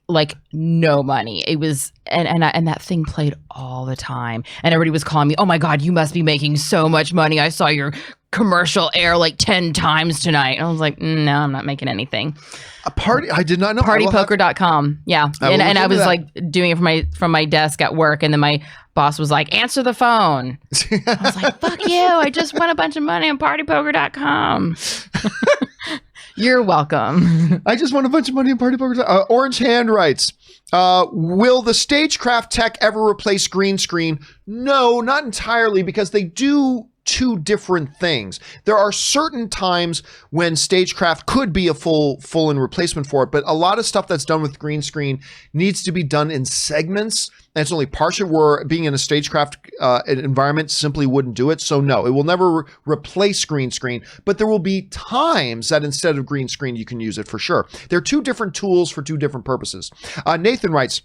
like no money. It was, and that thing played all the time, and everybody was calling me, oh my God, you must be making so much money. I saw your commercial air like 10 times tonight. And I was like, no, I'm not making anything. I did not know. Partypoker.com. Yeah. And I was like doing it from my desk at work, and then my boss was like, answer the phone. I was like, fuck you. I just won a bunch of money on partypoker.com. You're welcome. I just won a bunch of money on partypoker. Orange Hand writes, will the stagecraft tech ever replace green screen? No, not entirely, because they do two different things. There are certain times when stagecraft could be a full in replacement for it, but a lot of stuff that's done with green screen needs to be done in segments, and it's only partial, where being in a stagecraft environment simply wouldn't do it. So no, it will never replace green screen, but there will be times that instead of green screen, you can use it for sure. They're two different tools for two different purposes. Nathan writes,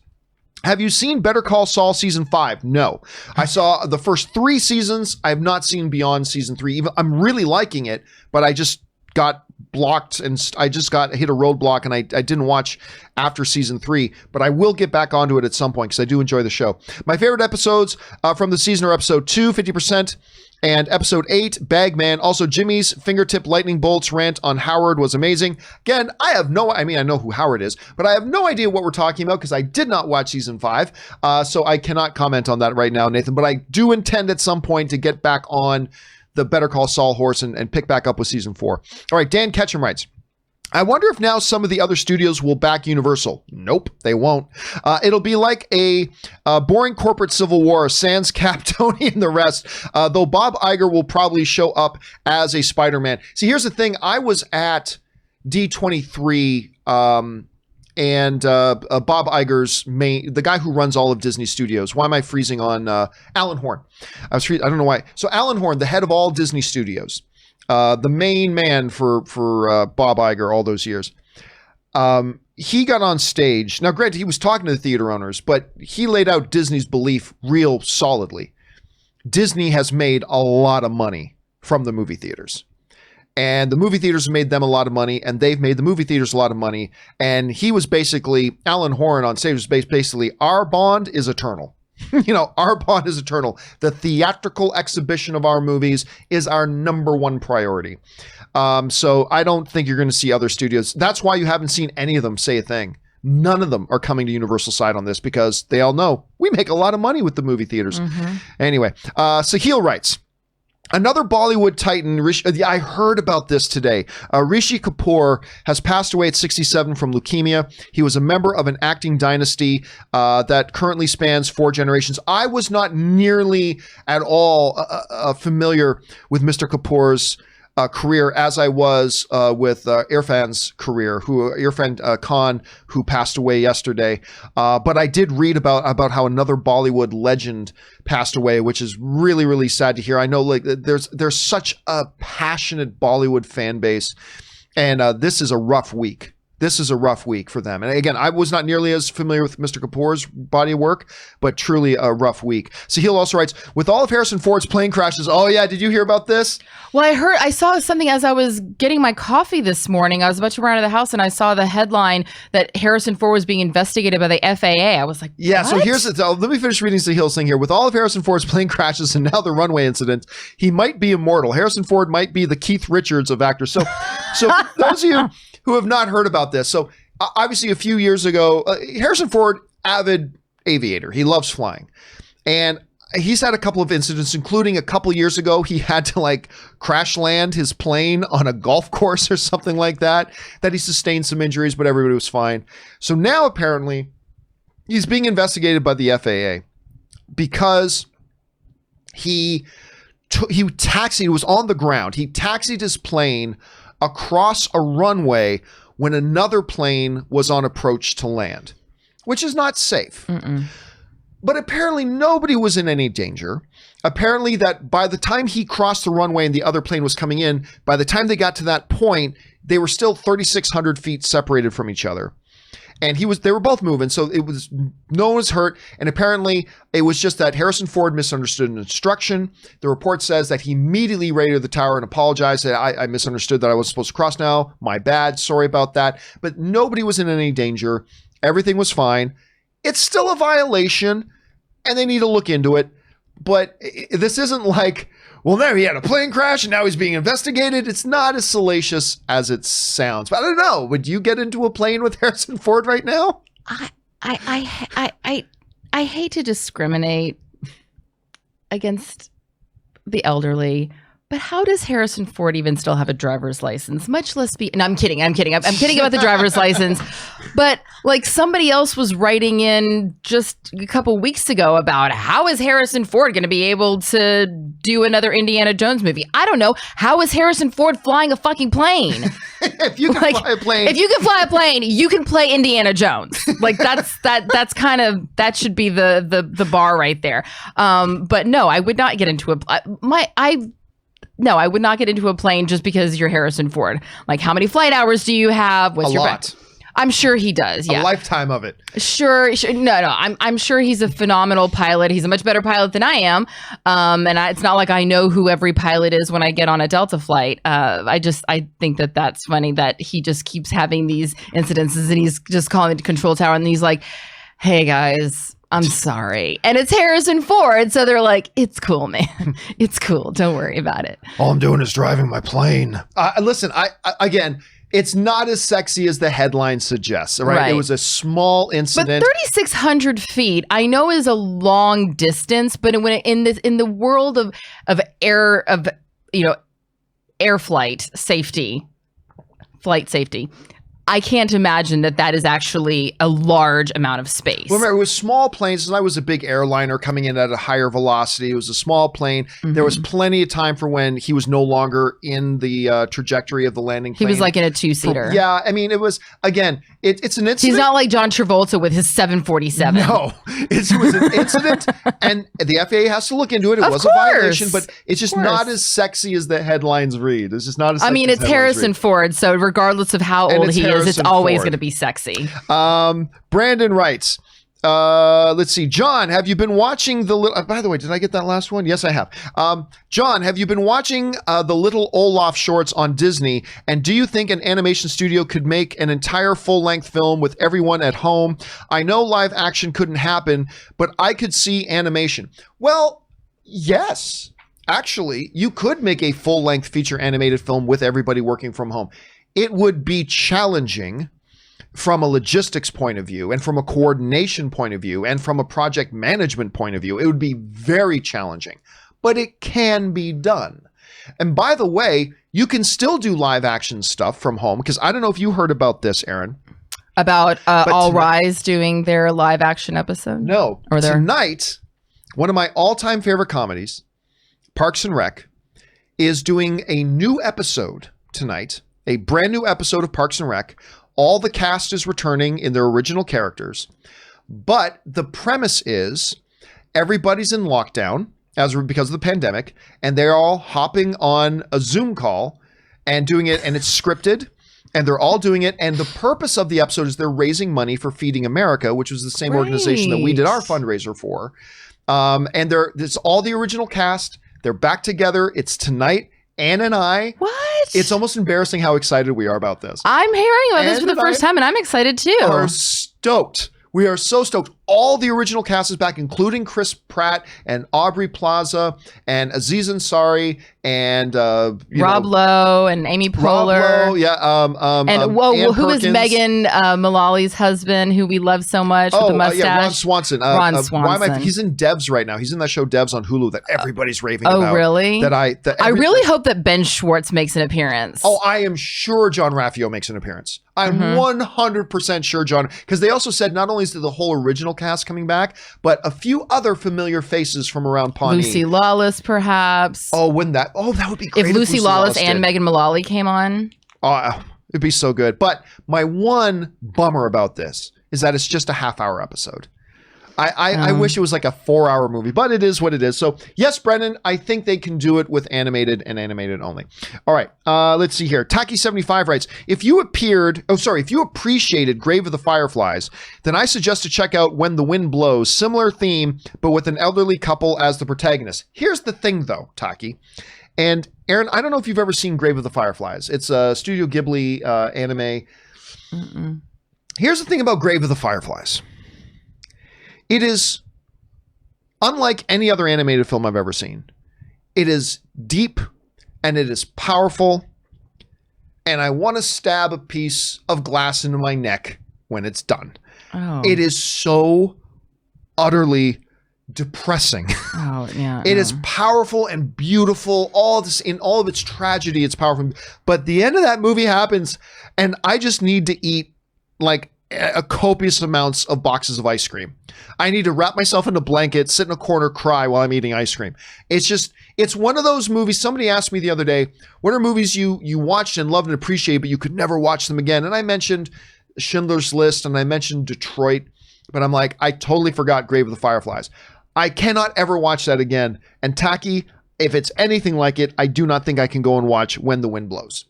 have you seen Better Call Saul season 5? No. I saw the first 3 seasons. I have not seen beyond season 3. Even I'm really liking it, but I just got blocked and I just got hit a roadblock, and I didn't watch after season 3, but I will get back onto it at some point because I do enjoy the show. My favorite episodes from the season are episode 2, 50%, and episode 8, Bagman. Also, Jimmy's fingertip lightning bolts rant on Howard was amazing. Again, I know who Howard is, but I have no idea what we're talking about because I did not watch season 5. So I cannot comment on that right now, Nathan, but I do intend at some point to get back on the Better Call Saul horse and pick back up with season 4. All right, Dan Ketchum writes, I wonder if now some of the other studios will back Universal. Nope, they won't. It'll be like a boring corporate civil war, sans Cap, Tony, and the rest, though Bob Iger will probably show up as a Spider-Man. See, here's the thing. I was at D23, and Bob Iger's the guy who runs all of Disney Studios. Why am I freezing on Alan Horn? I don't know why. So Alan Horn, the head of all Disney Studios, the main man for Bob Iger all those years. He got on stage. Now, granted, he was talking to the theater owners, but he laid out Disney's belief real solidly. Disney has made a lot of money from the movie theaters. And the movie theaters have made them a lot of money, and they've made the movie theaters a lot of money. And he was basically, Alan Horn on stage was basically, our bond is eternal. Our bond is eternal. The theatrical exhibition of our movies is our number one priority. So I don't think you're going to see other studios. That's why you haven't seen any of them say a thing. None of them are coming to Universal side on this because they all know we make a lot of money with the movie theaters. Mm-hmm. Anyway, Sahil writes, another Bollywood titan, I heard about this today. Rishi Kapoor has passed away at 67 from leukemia. He was a member of an acting dynasty that currently spans 4 generations. I was not nearly at all familiar with Mr. Kapoor's career as I was with Irfan's career, Irfan Khan, who passed away yesterday. But I did read about how another Bollywood legend passed away, which is really, really sad to hear. I know there's such a passionate Bollywood fan base, and this is a rough week. This is a rough week for them. And again, I was not nearly as familiar with Mr. Kapoor's body of work, but truly a rough week. Sahil also writes, with all of Harrison Ford's plane crashes, oh yeah, did you hear about this? Well, I saw something as I was getting my coffee this morning. I was about to run out of the house and I saw the headline that Harrison Ford was being investigated by the FAA. I was like, yeah, what? So here's let me finish reading Sahil's thing here. With all of Harrison Ford's plane crashes and now the runway incident, he might be immortal. Harrison Ford might be the Keith Richards of actors. So for those of you who have not heard about this. So obviously a few years ago, Harrison Ford, avid aviator. He loves flying. And he's had a couple of incidents, including a couple years ago, he had to like crash land his plane on a golf course or something like that he sustained some injuries, but everybody was fine. So now apparently he's being investigated by the FAA because he taxied, he was on the ground. He taxied his plane across a runway when another plane was on approach to land, which is not safe. Mm-mm. But apparently nobody was in any danger. Apparently that by the time he crossed the runway and the other plane was coming in, by the time they got to that point, they were still 3,600 feet separated from each other. And they were both moving, so no one was hurt. And apparently it was just that Harrison Ford misunderstood an instruction. The report says that he immediately radioed the tower and apologized, said, I misunderstood that I was supposed to cross now. My bad, sorry about that. But nobody was in any danger. Everything was fine. It's still a violation, and they need to look into it. But this isn't like, well, now he had a plane crash and now he's being investigated. It's not as salacious as it sounds. But I don't know. Would you get into a plane with Harrison Ford right now? I hate to discriminate against the elderly, but how does Harrison Ford even still have a driver's license? Much less be. No, I'm kidding. I'm kidding about the driver's license. But like somebody else was writing in just a couple weeks ago about how is Harrison Ford going to be able to do another Indiana Jones movie? I don't know. How is Harrison Ford flying a fucking plane? If you can fly a plane. If you can fly a plane, you can play Indiana Jones. Like that's kind of, that should be the bar right there. But no, I would not get into I would not get into a plane just because you're Harrison Ford. Like, how many flight hours do you have? What's your lot. I'm sure he does. Yeah, a lifetime of it. Sure. No. I'm sure he's a phenomenal pilot. He's a much better pilot than I am. It's not like I know who every pilot is when I get on a Delta flight. I think that's funny that he just keeps having these incidences and he's just calling the control tower and he's like, "Hey guys, I'm sorry." And it's Harrison Ford. So they're like, "It's cool, man. It's cool. Don't worry about it." All I'm doing is driving my plane. Listen, again, it's not as sexy as the headline suggests. Right? It was a small incident. But 3,600 feet, I know, is a long distance. But in the world of flight safety, I can't imagine that is actually a large amount of space. Remember, it was small planes, and I was a big airliner coming in at a higher velocity. It was a small plane. Mm-hmm. There was plenty of time for when he was no longer in the trajectory of the landing plane. He was like in a two-seater. Yeah, I mean, it was, again, it's an incident. He's not like John Travolta with his 747. No, it was an incident, and the FAA has to look into it. It was a violation, but it's just not as sexy as the headlines read. It's just not as sexy. I mean, it's Harrison Ford, so regardless of how old he is, it's always going to be sexy. Brandon writes, let's see. John, have you been watching the little... by the way, did I get that last one? Yes, I have. John, have you been watching the Little Olaf shorts on Disney? And do you think an animation studio could make an entire full-length film with everyone at home? I know live action couldn't happen, but I could see animation. Well, yes. Actually, you could make a full-length feature animated film with everybody working from home. It would be challenging from a logistics point of view and from a coordination point of view and from a project management point of view. It would be very challenging, but it can be done. And by the way, you can still do live action stuff from home, because I don't know if you heard about this, Aaron. About All Rise doing their live action episode? No. Tonight, one of my all-time favorite comedies, Parks and Rec, is doing a new episode tonight. A brand new episode of Parks and Rec. All the cast is returning in their original characters. But the premise is everybody's in lockdown because of the pandemic, and they're all hopping on a Zoom call and doing it, and it's scripted, and they're all doing it. And the purpose of the episode is they're raising money for Feeding America, which was the same organization that we did our fundraiser for. And it's all the original cast. They're back together. It's tonight. Ann and I. What? It's almost embarrassing how excited we are about this. I'm hearing about this for the first time, and I'm excited too. We are stoked. We are so stoked. all the original cast is back, including Chris Pratt and Aubrey Plaza and Aziz Ansari and Rob Lowe and Amy Poehler. Rob Lowe, and who is Perkins. Megan Mullally's husband, who we love so much with the mustache? Ron Swanson. Ron Swanson. He's in Devs right now. He's in that show Devs on Hulu that everybody's raving about. Oh, really? I really hope that Ben Schwartz makes an appearance. Oh, I am sure John Raffaello makes an appearance. I'm 100% sure John, because they also said not only is the whole original cast coming back, but a few other familiar faces from around Pawnee. Lucy Lawless, perhaps. Oh, that would be great. If Lucy Lawless and Megan Mullally came on. Oh, it'd be so good. But my one bummer about this is that it's just a half-hour episode. I wish it was like a 4-hour movie, but it is what it is. So yes, Brennan, I think they can do it with animated and animated only. All right, let's see here. Taki75 writes, if you appreciated Grave of the Fireflies, then I suggest to check out When the Wind Blows. Similar theme, but with an elderly couple as the protagonist. Here's the thing though, Taki. And Aaron, I don't know if you've ever seen Grave of the Fireflies. It's a Studio Ghibli anime. Mm-mm. Here's the thing about Grave of the Fireflies. It is unlike any other animated film I've ever seen. It is deep and it is powerful. And I want to stab a piece of glass into my neck when it's done. Oh. It is so utterly depressing. Oh, yeah. It is powerful and beautiful. All this, in all of its tragedy, it's powerful. But the end of that movie happens, and I just need to eat like a copious amounts of boxes of ice cream. I need to wrap myself in a blanket, sit in a corner, cry while I'm eating ice cream. It's one of those movies. Somebody asked me the other day, what are movies you watched and loved and appreciated, but you could never watch them again? And I mentioned Schindler's List and I mentioned Detroit, but I'm like, I totally forgot Grave of the Fireflies. I cannot ever watch that again. And Taki, if it's anything like it, I do not think I can go and watch When the Wind Blows.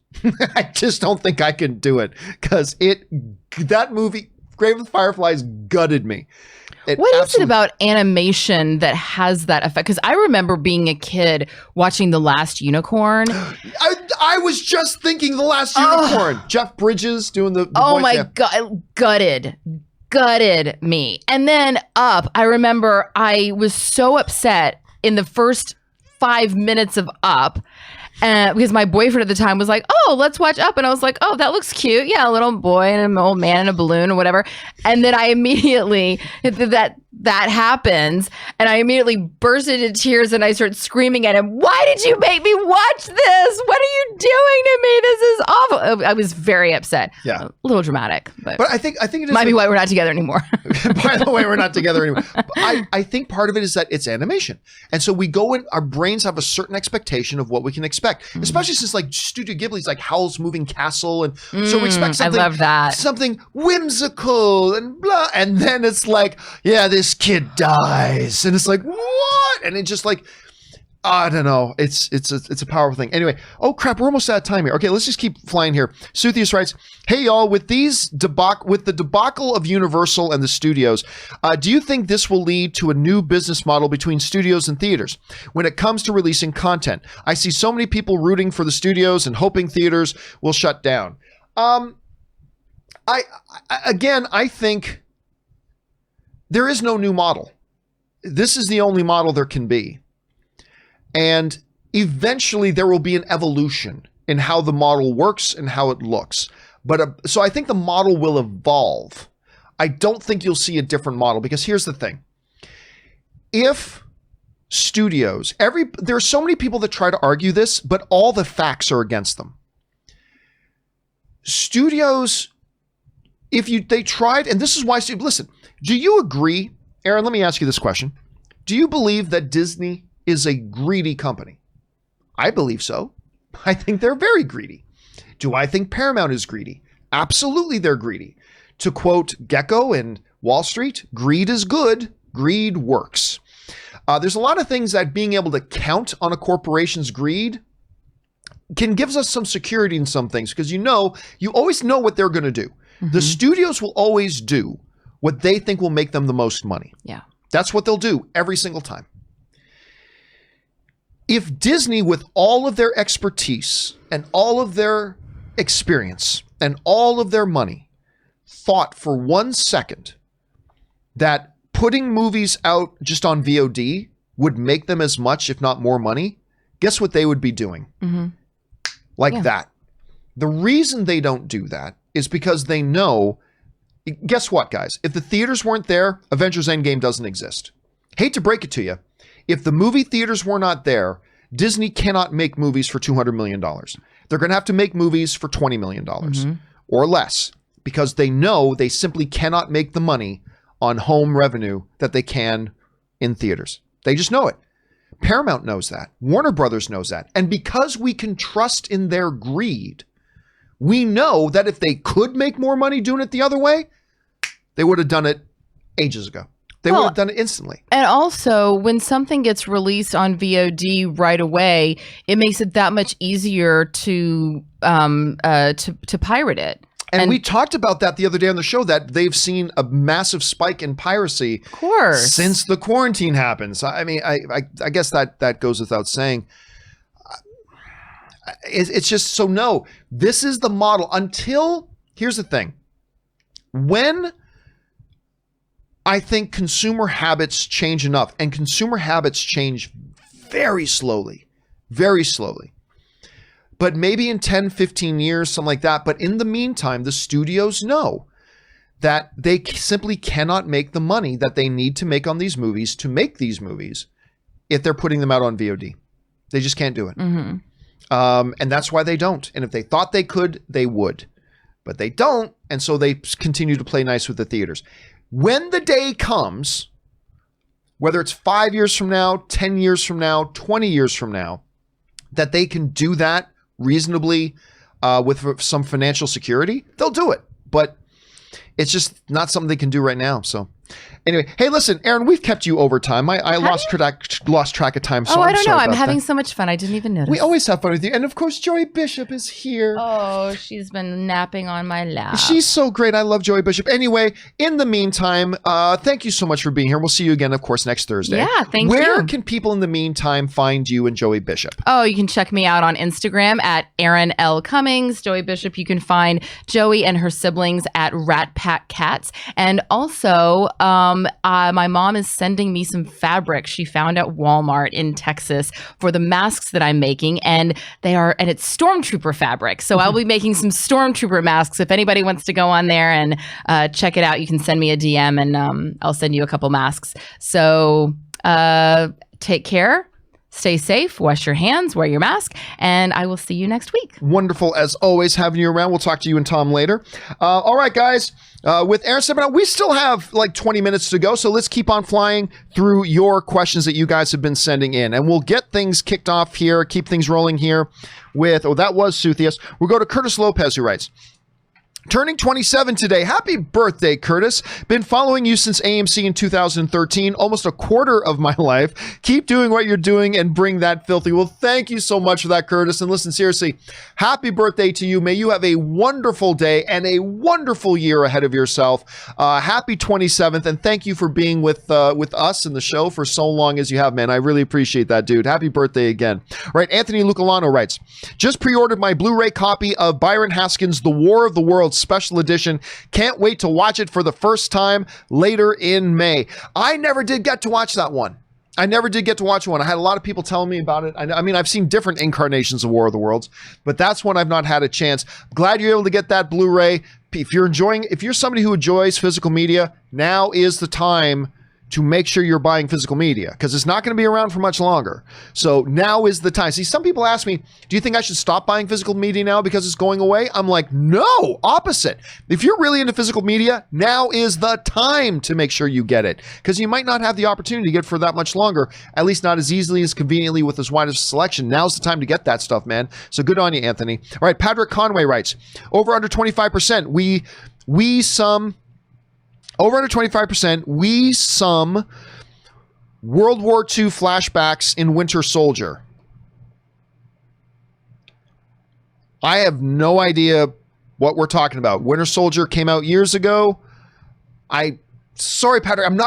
I just don't think I can do it, because that movie, Grave of the Fireflies, gutted me. What is it about animation that has that effect? Because I remember being a kid watching The Last Unicorn. I was just thinking The Last Unicorn. Jeff Bridges doing the oh my God, gutted me. And then Up, I remember I was so upset in the first 5 minutes of Up, because my boyfriend at the time was like, oh, let's watch Up. And I was like, oh, that looks cute. Yeah, a little boy and an old man in a balloon or whatever. And then I immediately, that happens, and I immediately burst into tears and I start screaming at him, why did you make me watch this? What are you doing to me? This is awful. I was very upset. Yeah. A little dramatic. But I think it is. Might be why we're not together anymore. By the way, we're not together anymore. I think part of it is that it's animation. And so we go in, our brains have a certain expectation of what we can expect, especially since like Studio Ghibli's like Howl's Moving Castle. And so we expect something, I love that. Something whimsical and blah. And then it's like, yeah, this kid dies. And it's like, what? And it's just like, I don't know. It's a powerful thing. Anyway, oh crap, we're almost out of time here. Okay, let's just keep flying here. Suthius writes, hey y'all, with the debacle of Universal and the studios, do you think this will lead to a new business model between studios and theaters when it comes to releasing content? I see so many people rooting for the studios and hoping theaters will shut down. I think there is no new model. This is the only model there can be. And eventually there will be an evolution in how the model works and how it looks. But so I think the model will evolve. I don't think you'll see a different model, because here's the thing. If studios, there are so many people that try to argue this, but all the facts are against them. Studios, they tried, and this is why, listen, do you agree, Aaron, let me ask you this question. Do you believe that Disney is a greedy company? I believe so. I think they're very greedy. Do I think Paramount is greedy? Absolutely, they're greedy. To quote Gecko in Wall Street, greed is good, greed works. There's a lot of things that being able to count on a corporation's greed gives us some security in some things, because you always know what they're going to do. Mm-hmm. The studios will always do what they think will make them the most money. Yeah. That's what they'll do every single time. If Disney, with all of their expertise and all of their experience and all of their money, thought for 1 second that putting movies out just on VOD would make them as much, if not more money, guess what they would be doing? Like that. The reason they don't do that is because they know, guess what, guys? If the theaters weren't there, Avengers Endgame doesn't exist. Hate to break it to you. If the movie theaters were not there, Disney cannot make movies for $200 million. They're going to have to make movies for $20 million or less because they know they simply cannot make the money on home revenue that they can in theaters. They just know it. Paramount knows that. Warner Brothers knows that. And because we can trust in their greed, we know that if they could make more money doing it the other way, they would have done it ages ago. They would have done it instantly. And also, when something gets released on VOD right away, it makes it that much easier to pirate it. And we talked about that the other day on the show, that they've seen a massive spike in piracy since the quarantine happens. I mean, I guess that goes without saying. It's just so no, this is the model until, here's the thing. When I think consumer habits change enough, and consumer habits change very slowly, but maybe in 10, 15 years, something like that. But in the meantime, the studios know that they simply cannot make the money that they need to make on these movies to make these movies if they're putting them out on VOD. They just can't do it. And that's why they don't. And if they thought they could, they would. But they don't. And so they continue to play nice with the theaters. When the day comes, whether it's 5 years from now, 10 years from now, 20 years from now, that they can do that reasonably with some financial security, they'll do it. But it's just not something they can do right now. So anyway, hey, listen, Aaron, we've kept you over time. I lost track of time. So I don't know. I'm having so much fun. I didn't even notice. We always have fun with you. And of course, Joey Bishop is here. Oh, she's been napping on my lap. She's so great. I love Joey Bishop. Anyway, in the meantime, thank you so much for being here. We'll see you again, of course, next Thursday. Yeah, thank you. Where can people in the meantime find you and Joey Bishop? Oh, you can check me out on Instagram at Aaron L. Cummings. Joey Bishop, you can find Joey and her siblings at Rat Pack Cats. And also, my mom is sending me some fabric she found at Walmart in Texas for the masks that I'm making, and it's Stormtrooper fabric. So I'll be making some Stormtrooper masks. If anybody wants to go on there and check it out, you can send me a DM, and I'll send you a couple masks. So take care. Stay safe, wash your hands, wear your mask, and I will see you next week. Wonderful, as always, having you around. We'll talk to you and Tom later. All right, guys. With Aaron stepping out, we still have like 20 minutes to go, so let's keep on flying through your questions that you guys have been sending in, and we'll get things kicked off here, keep things rolling here with, that was Suthius. We'll go to Curtis Lopez, who writes, turning 27 today. Happy birthday, Curtis. Been following you since AMC in 2013, almost a quarter of my life. Keep doing what you're doing and bring that filthy. Well, thank you so much for that, Curtis. And listen, seriously, happy birthday to you. May you have a wonderful day and a wonderful year ahead of yourself. Happy 27th, and thank you for being with us in the show for so long as you have, man. I really appreciate that, dude. Happy birthday again. All right, Anthony Lucalano writes, just pre-ordered my Blu-ray copy of Byron Haskins' The War of the Worlds Special Edition. Can't wait to watch it for the first time later in May. I never did get to watch that one. I never did get to watch one. I had a lot of people telling me about it. I mean, I've seen different incarnations of War of the Worlds, but that's one I've not had a chance. Glad you're able to get that Blu-ray. If you're somebody who enjoys physical media, now is the time to make sure you're buying physical media, because it's not going to be around for much longer. So now is the time. See, some people ask me, do you think I should stop buying physical media now because it's going away? I'm like, no, opposite. If you're really into physical media, now is the time to make sure you get it, because you might not have the opportunity to get it for that much longer, at least not as easily, as conveniently, with as wide a selection. Now's the time to get that stuff, man. So good on you, Anthony. All right, Patrick Conway writes, over under 25%. Over under 25%, we sum World War II flashbacks in Winter Soldier. I have no idea what we're talking about. Winter Soldier came out years ago. Sorry, Patrick, I'm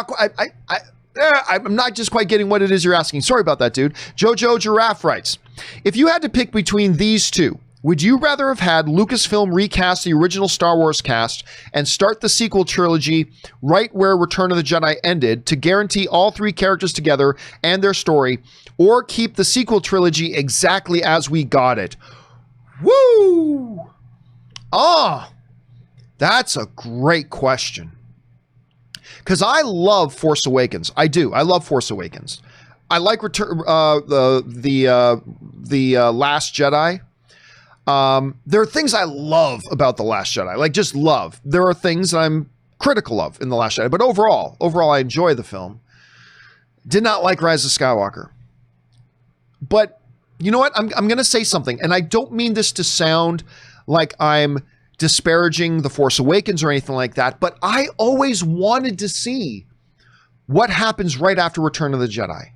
not just quite getting what it is you're asking. Sorry about that, dude. Jojo Giraffe writes, if you had to pick between these two, Would you rather have had Lucasfilm recast the original Star Wars cast and start the sequel trilogy right where Return of the Jedi ended to guarantee all three characters together and their story, or keep the sequel trilogy exactly as we got it? Woo! That's a great question. Because I love Force Awakens. I do. I love Force Awakens. I like the Last Jedi. There are things I love about The Last Jedi, like just love. There are things I'm critical of in The Last Jedi, but overall, I enjoy the film. Did not like Rise of Skywalker. But you know what? I'm going to say something, and I don't mean this to sound like I'm disparaging The Force Awakens or anything like that, but I always wanted to see what happens right after Return of the Jedi.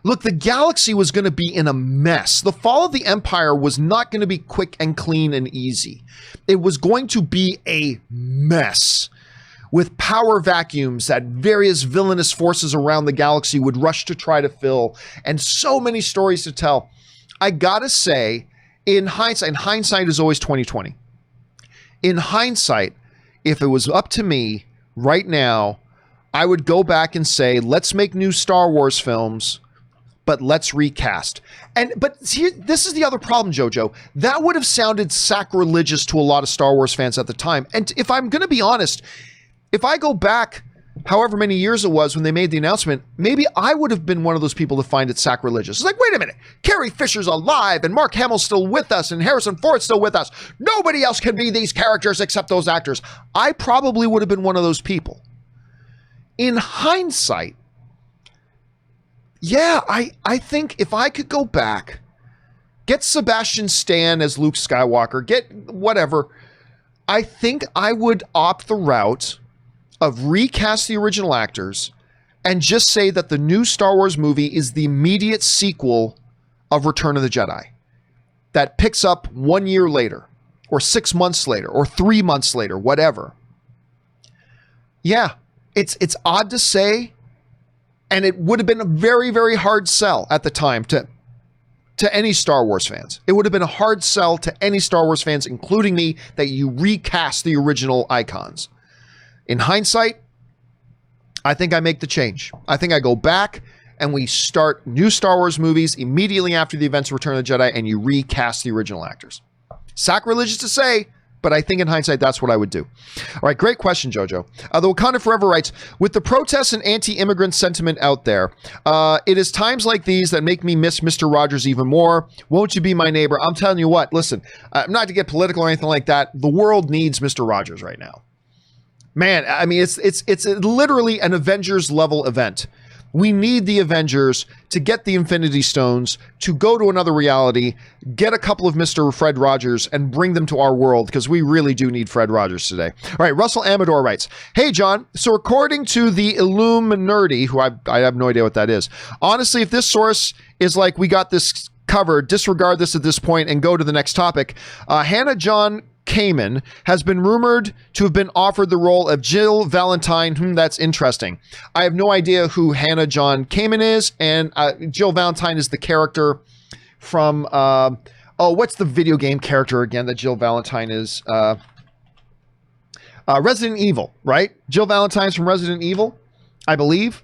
Look, the galaxy was going to be in a mess. The fall of the Empire was not going to be quick and clean and easy. It was going to be a mess with power vacuums that various villainous forces around the galaxy would rush to try to fill, and so many stories to tell. I gotta say, in hindsight is always 20/20. In hindsight, if it was up to me right now, I would go back and say, let's make new Star Wars films, but let's recast. But here, this is the other problem, Jojo. That would have sounded sacrilegious to a lot of Star Wars fans at the time. And if I'm going to be honest, if I go back however many years it was when they made the announcement, maybe I would have been one of those people to find it sacrilegious. It's like, wait a minute, Carrie Fisher's alive and Mark Hamill's still with us and Harrison Ford's still with us. Nobody else can be these characters except those actors. I probably would have been one of those people. In hindsight, yeah, I think if I could go back, get Sebastian Stan as Luke Skywalker, get whatever, I think I would opt the route of recast the original actors and just say that the new Star Wars movie is the immediate sequel of Return of the Jedi that picks up 1 year later or 6 months later or 3 months later, whatever. Yeah, it's odd to say, and it would have been a very, very hard sell at the time to any Star Wars fans. It would have been a hard sell to any Star Wars fans, including me, that you recast the original icons. In hindsight, I think I make the change. I think I go back and we start new Star Wars movies immediately after the events of Return of the Jedi and you recast the original actors. Sacrilegious to say, but I think in hindsight, that's what I would do. All right, great question, Jojo. The Wakanda Forever writes, with the protests and anti-immigrant sentiment out there, it is times like these that make me miss Mr. Rogers even more. Won't you be my neighbor? I'm telling you what, listen, not to get political or anything like that. The world needs Mr. Rogers right now. Man, I mean, it's literally an Avengers level event. We need the Avengers to get the Infinity Stones, to go to another reality, get a couple of Mr. Fred Rogers, and bring them to our world, because we really do need Fred Rogers today. All right, Russell Amador writes, hey, John, so according to the Illuminati, who I have no idea what that is, honestly, if this source is like, we got this covered, disregard this at this point and go to the next topic. Hannah John Kamen has been rumored to have been offered the role of Jill Valentine. That's interesting. I have no idea who Hannah John Kamen is, and Jill Valentine is the character from what's the video game character again that Jill Valentine is? Resident Evil, right? Jill Valentine's from Resident Evil, I believe.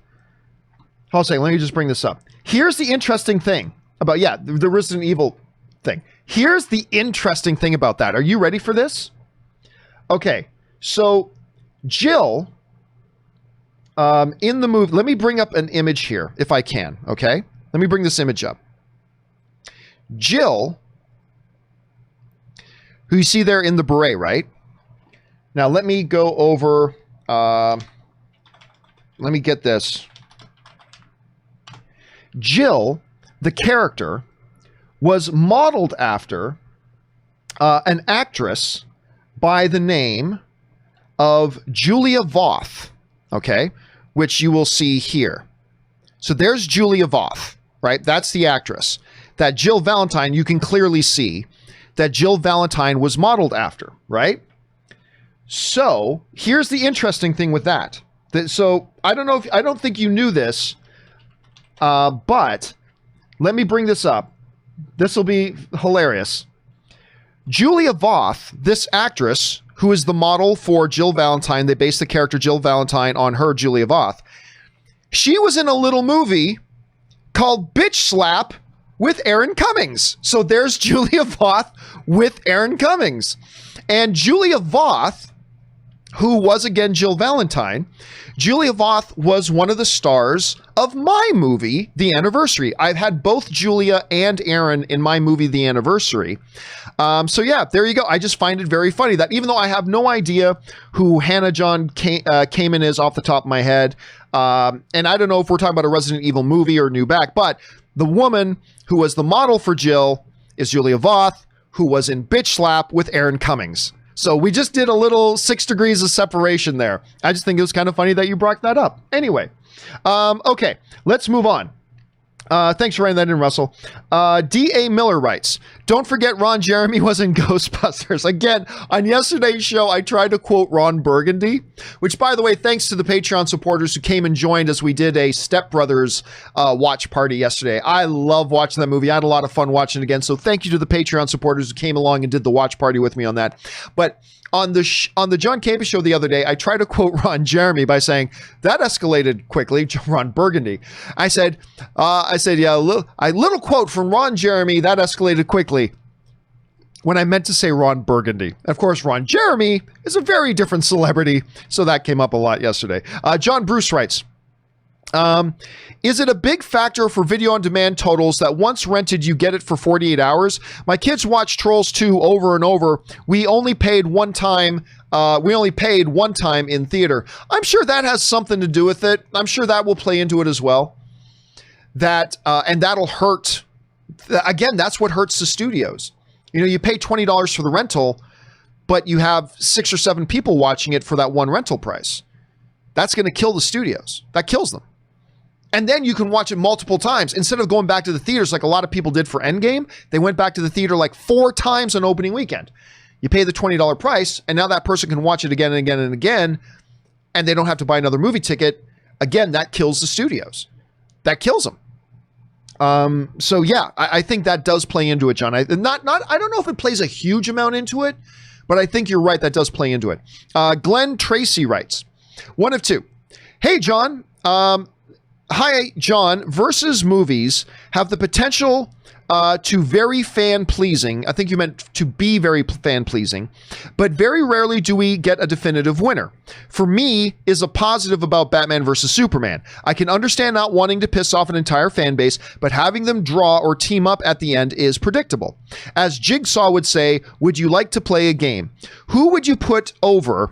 Hold on a second, let me just bring this up. Here's the interesting thing about, the Resident Evil thing. Here's the interesting thing about that. Are you ready for this? Okay, so Jill, in the movie, let me bring up an image here, if I can, okay? Let me bring this image up. Jill, who you see there in the beret, right? Now, let me go over, let me get this. Jill, the character, was modeled after an actress by the name of Julia Voth, okay, which you will see here. So there's Julia Voth, right? That's the actress. That Jill Valentine, you can clearly see that Jill Valentine was modeled after, right? So here's the interesting thing with that. So I don't think you knew this, but let me bring this up. This will be hilarious. Julia Voth, this actress, who is the model for Jill Valentine, they based the character Jill Valentine on her, Julia Voth. She was in a little movie called Bitch Slap with Aaron Cummings. So there's Julia Voth with Aaron Cummings. And Julia Voth, who was again Jill Valentine, Julia Voth was one of the stars of my movie, The Anniversary. I've had both Julia and Aaron in my movie, The Anniversary. So yeah, there you go. I just find it very funny that even though I have no idea who Hannah John Kamen is off the top of my head, and I don't know if we're talking about a Resident Evil movie or New Back, but the woman who was the model for Jill is Julia Voth, who was in Bitch Slap with Aaron Cummings. So we just did a little 6 degrees of separation there. I just think it was kind of funny that you brought that up. Anyway, okay, let's move on. Thanks for writing that in, Russell. D.A. Miller writes, don't forget Ron Jeremy was in Ghostbusters. Again, on yesterday's show, I tried to quote Ron Burgundy, which, by the way, thanks to the Patreon supporters who came and joined as we did a Step Brothers watch party yesterday. I love watching that movie. I had a lot of fun watching it again. So thank you to the Patreon supporters who came along and did the watch party with me on that. But on the John Campea Show the other day, I tried to quote Ron Jeremy by saying, that escalated quickly, Ron Burgundy. I said, yeah, a little quote from Ron Jeremy, that escalated quickly, when I meant to say Ron Burgundy. Of course, Ron Jeremy is a very different celebrity, so that came up a lot yesterday. John Bruce writes, is it a big factor for video on demand totals that once rented, you get it for 48 hours? My kids watch Trolls 2 over and over. We only paid one time in theater. I'm sure that has something to do with it. I'm sure that will play into it as well. And that'll hurt. Again, that's what hurts the studios. You know, you pay $20 for the rental, but you have 6 or 7 people watching it for that one rental price. That's going to kill the studios. That kills them. And then you can watch it multiple times. Instead of going back to the theaters like a lot of people did for Endgame, they went back to the theater like 4 times on opening weekend. You pay the $20 price, and now that person can watch it again and again and again, and they don't have to buy another movie ticket. Again, that kills the studios. That kills them. So yeah, I think that does play into it, John. I don't know if it plays a huge amount into it, but I think you're right. That does play into it. Glenn Tracy writes, one of two. Hey, John. Hi, John. Versus movies have the potential to very fan-pleasing. I think you meant to be very fan-pleasing, but very rarely do we get a definitive winner. For me, is a positive about Batman versus Superman. I can understand not wanting to piss off an entire fan base, but having them draw or team up at the end is predictable. As Jigsaw would say, would you like to play a game? Who would you put over,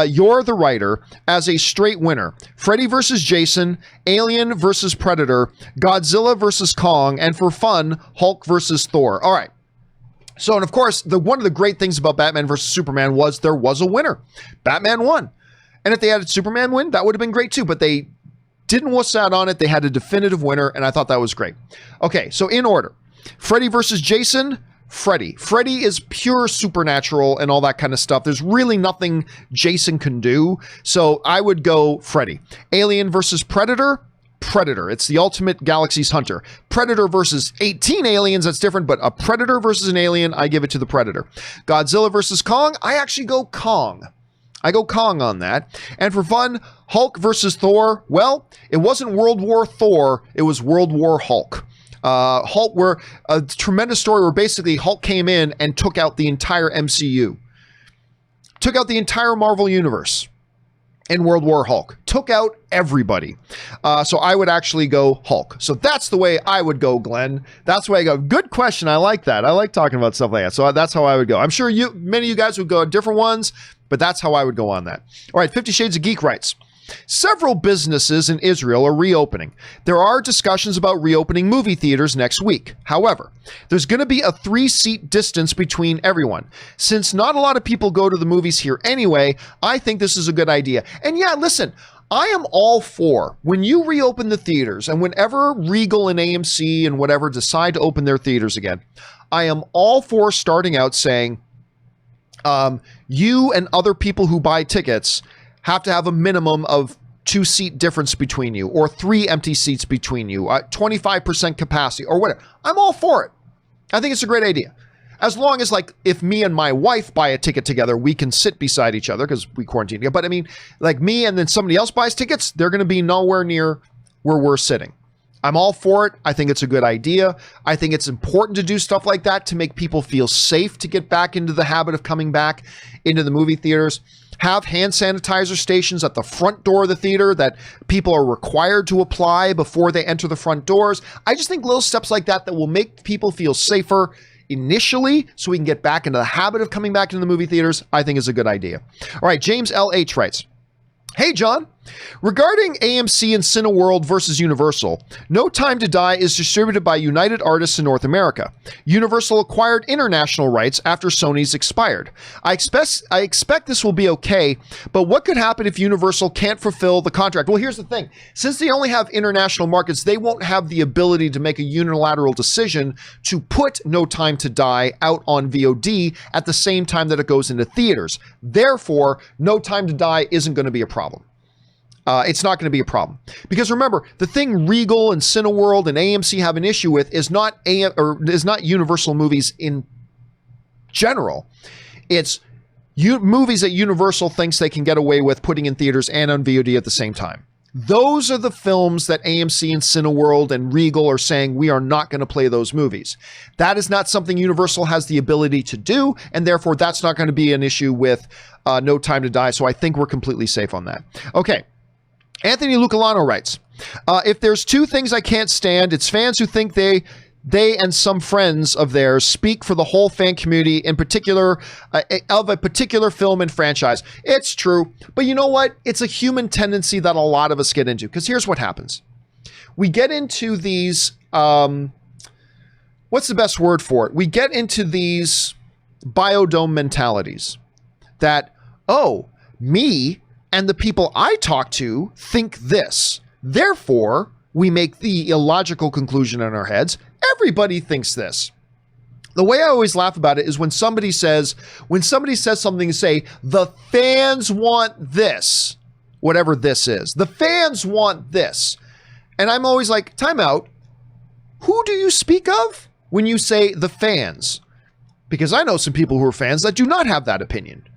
you're the writer, as a straight winner? Freddy versus Jason, Alien versus Predator, Godzilla versus Kong, and for fun, Hulk versus Thor. All right. So, and of course, one of the great things about Batman versus Superman was there was a winner. Batman won. And if they had Superman win, that would have been great too. But they didn't wuss out on it. They had a definitive winner, and I thought that was great. Okay, so in order. Freddy versus Jason, Freddy. Freddy is pure supernatural and all that kind of stuff. There's really nothing Jason can do. So I would go Freddy. Alien versus Predator, Predator. It's the ultimate galaxy's hunter. Predator versus 18 aliens, that's different, but a Predator versus an alien, I give it to the Predator. Godzilla versus Kong, I actually go Kong. I go Kong on that. And for fun, Hulk versus Thor, well, it wasn't World War Thor, it was World War Hulk. Hulk were a tremendous story where basically Hulk came in and took out the entire MCU. Took out the entire Marvel Universe in World War Hulk. Took out everybody. So I would actually go Hulk. So that's the way I would go, Glenn. That's the way I go. Good question. I like that. I like talking about stuff like that. So that's how I would go. I'm sure many of you guys would go different ones, but that's how I would go on that. All right, 50 Shades of Geek writes, several businesses in Israel are reopening. There are discussions about reopening movie theaters next week. However, there's going to be a 3-seat distance between everyone. Since not a lot of people go to the movies here anyway, I think this is a good idea. And yeah, listen, I am all for when you reopen the theaters and whenever Regal and AMC and whatever decide to open their theaters again, I am all for starting out saying, you and other people who buy tickets have to have a minimum of 2-seat difference between you or 3 empty seats between you, 25% capacity or whatever. I'm all for it. I think it's a great idea. As long as, like, if me and my wife buy a ticket together, we can sit beside each other because we quarantine together. But I mean, like me and then somebody else buys tickets, they're going to be nowhere near where we're sitting. I'm all for it. I think it's a good idea. I think it's important to do stuff like that to make people feel safe to get back into the habit of coming back into the movie theaters. Have hand sanitizer stations at the front door of the theater that people are required to apply before they enter the front doors. I just think little steps like that will make people feel safer initially so we can get back into the habit of coming back into the movie theaters, I think is a good idea. All right, James L.H. writes, "Hey, John, regarding AMC and Cineworld versus Universal, No Time to Die is distributed by United Artists in North America. Universal acquired international rights after Sony's expired. I expect this will be okay, but what could happen if Universal can't fulfill the contract?" Well, here's the thing. Since they only have international markets, they won't have the ability to make a unilateral decision to put No Time to Die out on VOD at the same time that it goes into theaters. Therefore, No Time to Die isn't going to be a problem. It's not going to be a problem because remember, the thing Regal and Cineworld and AMC have an issue with is not Universal movies in general. It's movies that Universal thinks they can get away with putting in theaters and on VOD at the same time. Those are the films that AMC and Cineworld and Regal are saying we are not going to play those movies. That is not something Universal has the ability to do, and therefore that's not going to be an issue with No Time to Die. So I think we're completely safe on that. Okay. Anthony Lucalano writes, "If there's two things I can't stand, it's fans who think they and some friends of theirs speak for the whole fan community, in particular of a particular film and franchise." It's true, but you know what? It's a human tendency that a lot of us get into, because here's what happens. We get into these, what's the best word for it? We get into these biodome mentalities that, oh, me and the people I talk to think this. Therefore, we make the illogical conclusion in our heads. Everybody thinks this. The way I always laugh about it is when somebody says something, say, the fans want this, whatever this is. The fans want this. And I'm always like, time out. Who do you speak of when you say the fans? Because I know some people who are fans that do not have that opinion.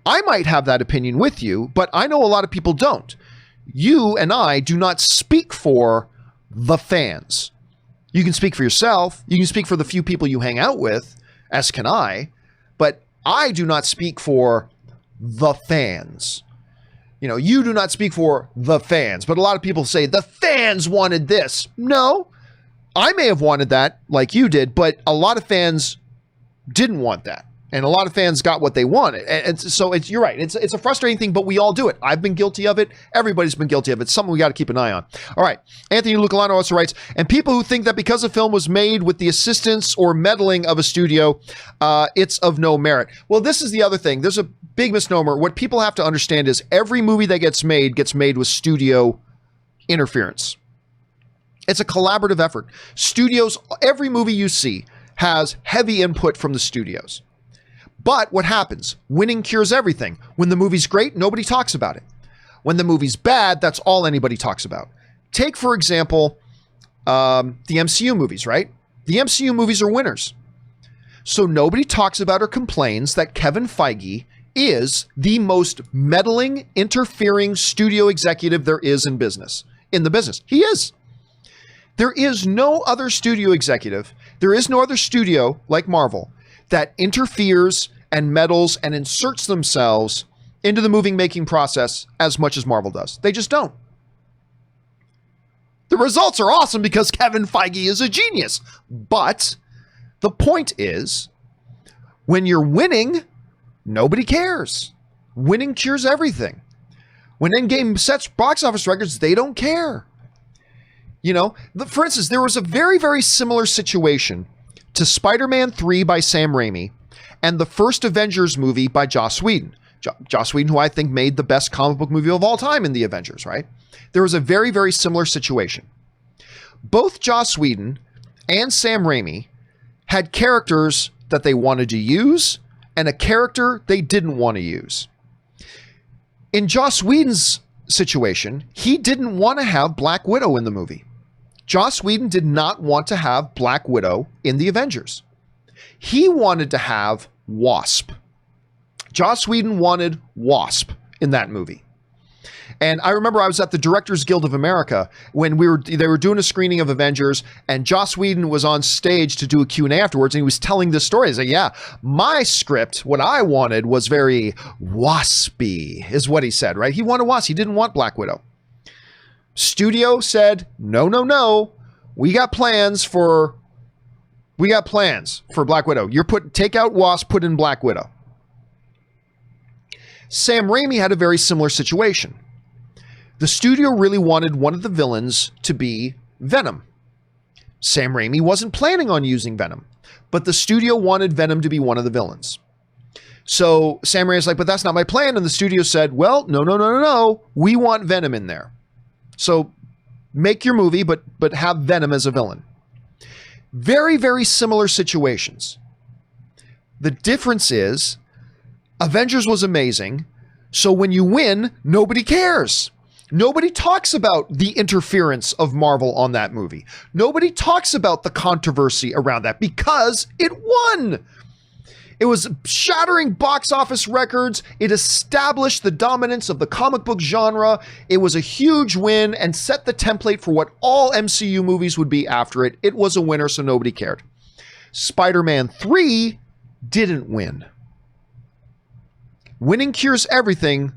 I might have that opinion with you, but I know a lot of people don't. You and I do not speak for the fans. You can speak for yourself. You can speak for the few people you hang out with, as can I, but I do not speak for the fans. You know, you do not speak for the fans, but a lot of people say the fans wanted this. No, I may have wanted that like you did, but a lot of fans didn't want that. And a lot of fans got what they wanted. And so you're right. It's a frustrating thing, but we all do it. I've been guilty of it. Everybody's been guilty of it. It's something we got to keep an eye on. All right. Anthony Lucalano also writes, "And people who think that because a film was made with the assistance or meddling of a studio, it's of no merit." Well, this is the other thing. There's a big misnomer. What people have to understand is every movie that gets made with studio interference. It's a collaborative effort. Studios, every movie you see has heavy input from the studios. But what happens? Winning cures everything. When the movie's great, nobody talks about it. When the movie's bad, that's all anybody talks about. Take, for example, the MCU movies, right? The MCU movies are winners. So nobody talks about or complains that Kevin Feige is the most meddling, interfering studio executive there is in the business. He is. There is no other studio executive. There is no other studio like Marvel that interferes and meddles and inserts themselves into the movie-making process as much as Marvel does. They just don't. The results are awesome because Kevin Feige is a genius. But the point is, when you're winning, nobody cares. Winning cures everything. When Endgame sets box office records, they don't care. You know, for instance, there was a very, very similar situation to Spider-Man 3 by Sam Raimi and the first Avengers movie by Joss Whedon. Joss Whedon, who I think made the best comic book movie of all time in the Avengers, right? There was a very, very similar situation. Both Joss Whedon and Sam Raimi had characters that they wanted to use and a character they didn't want to use. In Joss Whedon's situation, he didn't want to have Black Widow in the movie. Joss Whedon did not want to have Black Widow in the Avengers. He wanted to have Wasp. Joss Whedon wanted Wasp in that movie. And I remember I was at the Directors Guild of America when they were doing a screening of Avengers, and Joss Whedon was on stage to do a Q&A afterwards, and he was telling this story. He's like, yeah, my script, what I wanted was very waspy, is what he said, right? He wanted Wasp. He didn't want Black Widow. Studio said, no. We got plans for Black Widow. Take out Wasp, put in Black Widow. Sam Raimi had a very similar situation. The studio really wanted one of the villains to be Venom. Sam Raimi wasn't planning on using Venom, but the studio wanted Venom to be one of the villains. So Sam Raimi's like, but that's not my plan. And the studio said, well, no. We want Venom in there. So make your movie, but have Venom as a villain. Very, very similar situations. The difference is Avengers was amazing. So when you win, nobody cares. Nobody talks about the interference of Marvel on that movie. Nobody talks about the controversy around that because it won. It was shattering box office records. It established the dominance of the comic book genre. It was a huge win and set the template for what all MCU movies would be after it. It was a winner, so nobody cared. Spider-Man 3 didn't win. Winning cures everything.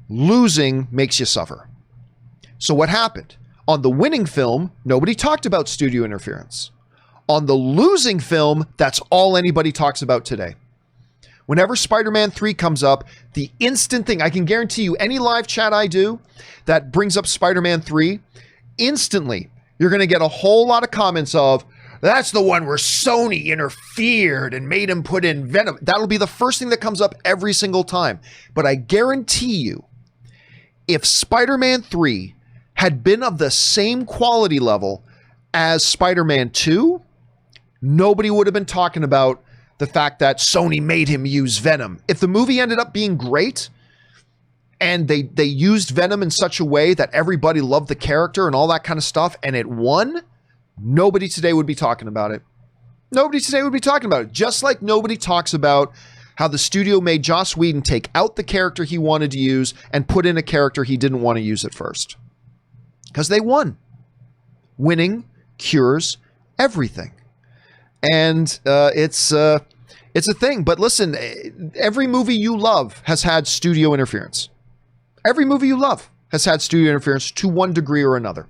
Losing makes you suffer. So what happened? On the winning film, nobody talked about studio interference. On the losing film, that's all anybody talks about today. Whenever Spider-Man 3 comes up, the instant thing, I can guarantee you, any live chat I do that brings up Spider-Man 3, instantly, you're going to get a whole lot of comments of, that's the one where Sony interfered and made him put in Venom. That'll be the first thing that comes up every single time. But I guarantee you, if Spider-Man 3 had been of the same quality level as Spider-Man 2, nobody would have been talking about the fact that Sony made him use Venom. If the movie ended up being great and they used Venom in such a way that everybody loved the character and all that kind of stuff, and it won, nobody today would be talking about it. Nobody today would be talking about it. Just like nobody talks about how the studio made Joss Whedon take out the character he wanted to use and put in a character he didn't want to use at first. Because they won. Winning cures everything. And it's a thing. But listen, every movie you love has had studio interference. Every movie you love has had studio interference to one degree or another.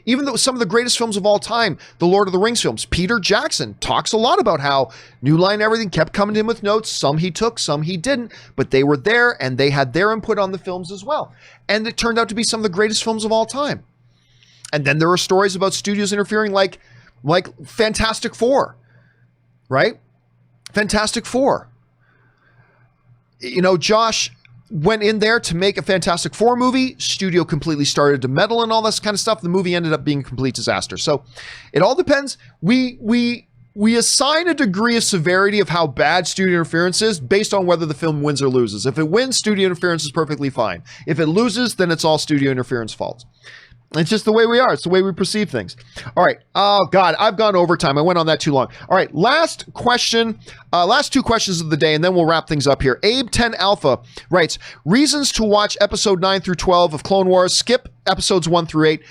Even though some of the greatest films of all time, the Lord of the Rings films, Peter Jackson talks a lot about how New Line Everything kept coming to him with notes. Some he took, some he didn't, but they were there and they had their input on the films as well. And it turned out to be some of the greatest films of all time. And then there are stories about studios interfering like Fantastic Four, right? Fantastic Four. You know, Josh went in there to make a Fantastic Four movie. Studio completely started to meddle and all this kind of stuff. The movie ended up being a complete disaster. So it all depends. We assign a degree of severity of how bad studio interference is based on whether the film wins or loses. If it wins, studio interference is perfectly fine. If it loses, then it's all studio interference fault. It's just the way we are. It's the way we perceive things. All right. Oh, God, I've gone overtime. I went on that too long. All right. Last question. Last two questions of the day, and then we'll wrap things up here. Abe10 Alpha writes, reasons to watch episode 9 through 12 of Clone Wars. Skip episodes 1 through 8.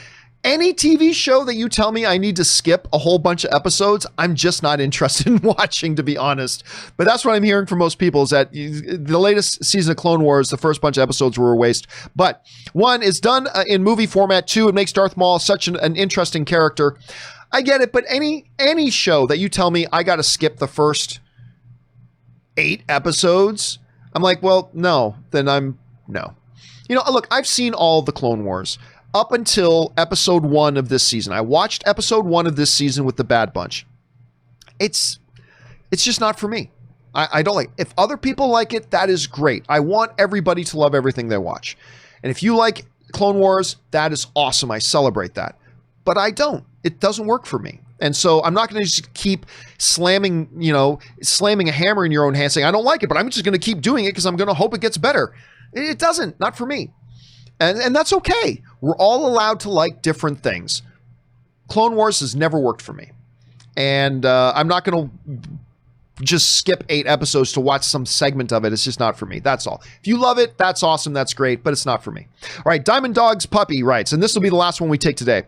Any TV show that you tell me I need to skip a whole bunch of episodes, I'm just not interested in watching, to be honest. But that's what I'm hearing from most people is that the latest season of Clone Wars, the first bunch of episodes were a waste. But 1 is done in movie format. 2, it makes Darth Maul such an interesting character. I get it, but any show that you tell me I got to skip the first 8 episodes, I'm like, well, no, then no. You know, look, I've seen all the Clone Wars up until episode 1 of this season. I watched episode 1 of this season with the Bad Bunch. It's just not for me. I don't like it. If other people like it, that is great. I want everybody to love everything they watch. And if you like Clone Wars, that is awesome. I celebrate that. But I don't. It doesn't work for me. And so I'm not going to just keep slamming a hammer in your own hand saying, I don't like it, but I'm just going to keep doing it because I'm going to hope it gets better. It doesn't. Not for me. And that's okay. We're all allowed to like different things. Clone Wars has never worked for me. And I'm not going to just skip 8 episodes to watch some segment of it. It's just not for me. That's all. If you love it, that's awesome. That's great, but it's not for me. All right, Diamond Dog's Puppy writes, and this will be the last one we take today.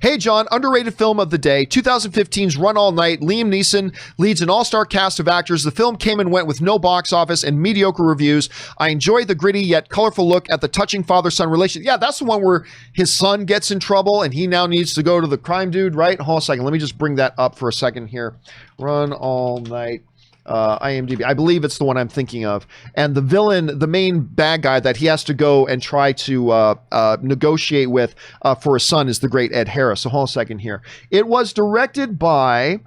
Hey John, underrated film of the day, 2015's Run All Night. Liam Neeson leads an all-star cast of actors. The film came and went with no box office and mediocre reviews. I enjoyed the gritty yet colorful look at the touching father-son relationship. Yeah, that's the one where his son gets in trouble and he now needs to go to the crime dude, right? Hold on a second. Let me just bring that up for a second here. Run All Night. IMDb. I believe it's the one I'm thinking of. And the villain, the main bad guy that he has to go and try to negotiate with for his son is the great Ed Harris. So hold on a second here. It was directed by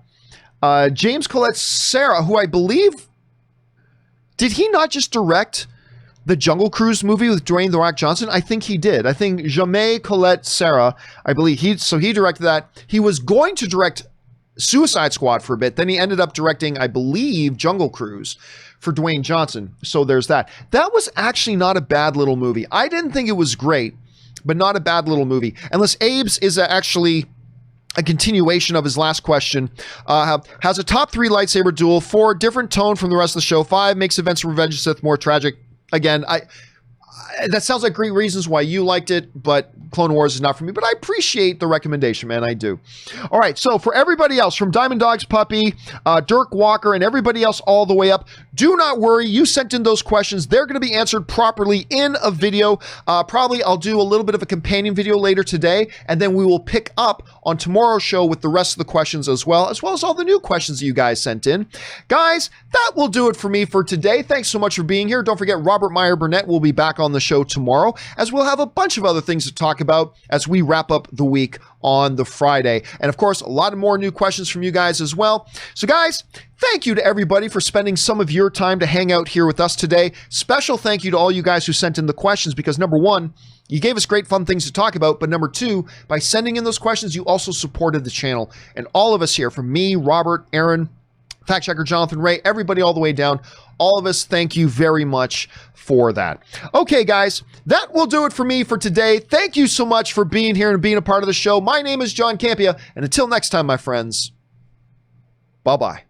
James Colette Serra, who I believe, did he not just direct the Jungle Cruise movie with Dwayne "The Rock" Johnson? I think he did. I think Jaime Colette Serra, I believe he directed that. He was going to direct Suicide Squad for a bit. Then he ended up directing, I believe, Jungle Cruise for Dwayne Johnson. So there's that. That was actually not a bad little movie. I didn't think it was great, but not a bad little movie. Unless Abe's is actually a continuation of his last question. Has a top 3 lightsaber duel, 4 different tone from the rest of the show, 5 makes Events of Revenge of the Sith more tragic. Again, that sounds like great reasons why you liked it, but Clone Wars is not for me. But I appreciate the recommendation, man. I do. All right. So for everybody else, from Diamond Dog's Puppy, Dirk Walker, and everybody else all the way up, do not worry. You sent in those questions. They're going to be answered properly in a video. Probably I'll do a little bit of a companion video later today, and then we will pick up on tomorrow's show with the rest of the questions as well as all the new questions that you guys sent in. Guys, that will do it for me for today. Thanks so much for being here. Don't forget, Robert Meyer Burnett will be back on the show tomorrow, as we'll have a bunch of other things to talk about as we wrap up the week on the Friday. And of course, a lot of more new questions from you guys as well. So guys, thank you to everybody for spending some of your time to hang out here with us today. Special thank you to all you guys who sent in the questions, because number one, you gave us great fun things to talk about, but number two, by sending in those questions, you also supported the channel. And all of us here, from me, Robert, Aaron, Fact Checker Jonathan Ray, everybody all the way down, all of us, thank you very much for that. Okay, guys, that will do it for me for today. Thank you so much for being here and being a part of the show. My name is John Campea, and until next time, my friends, bye-bye.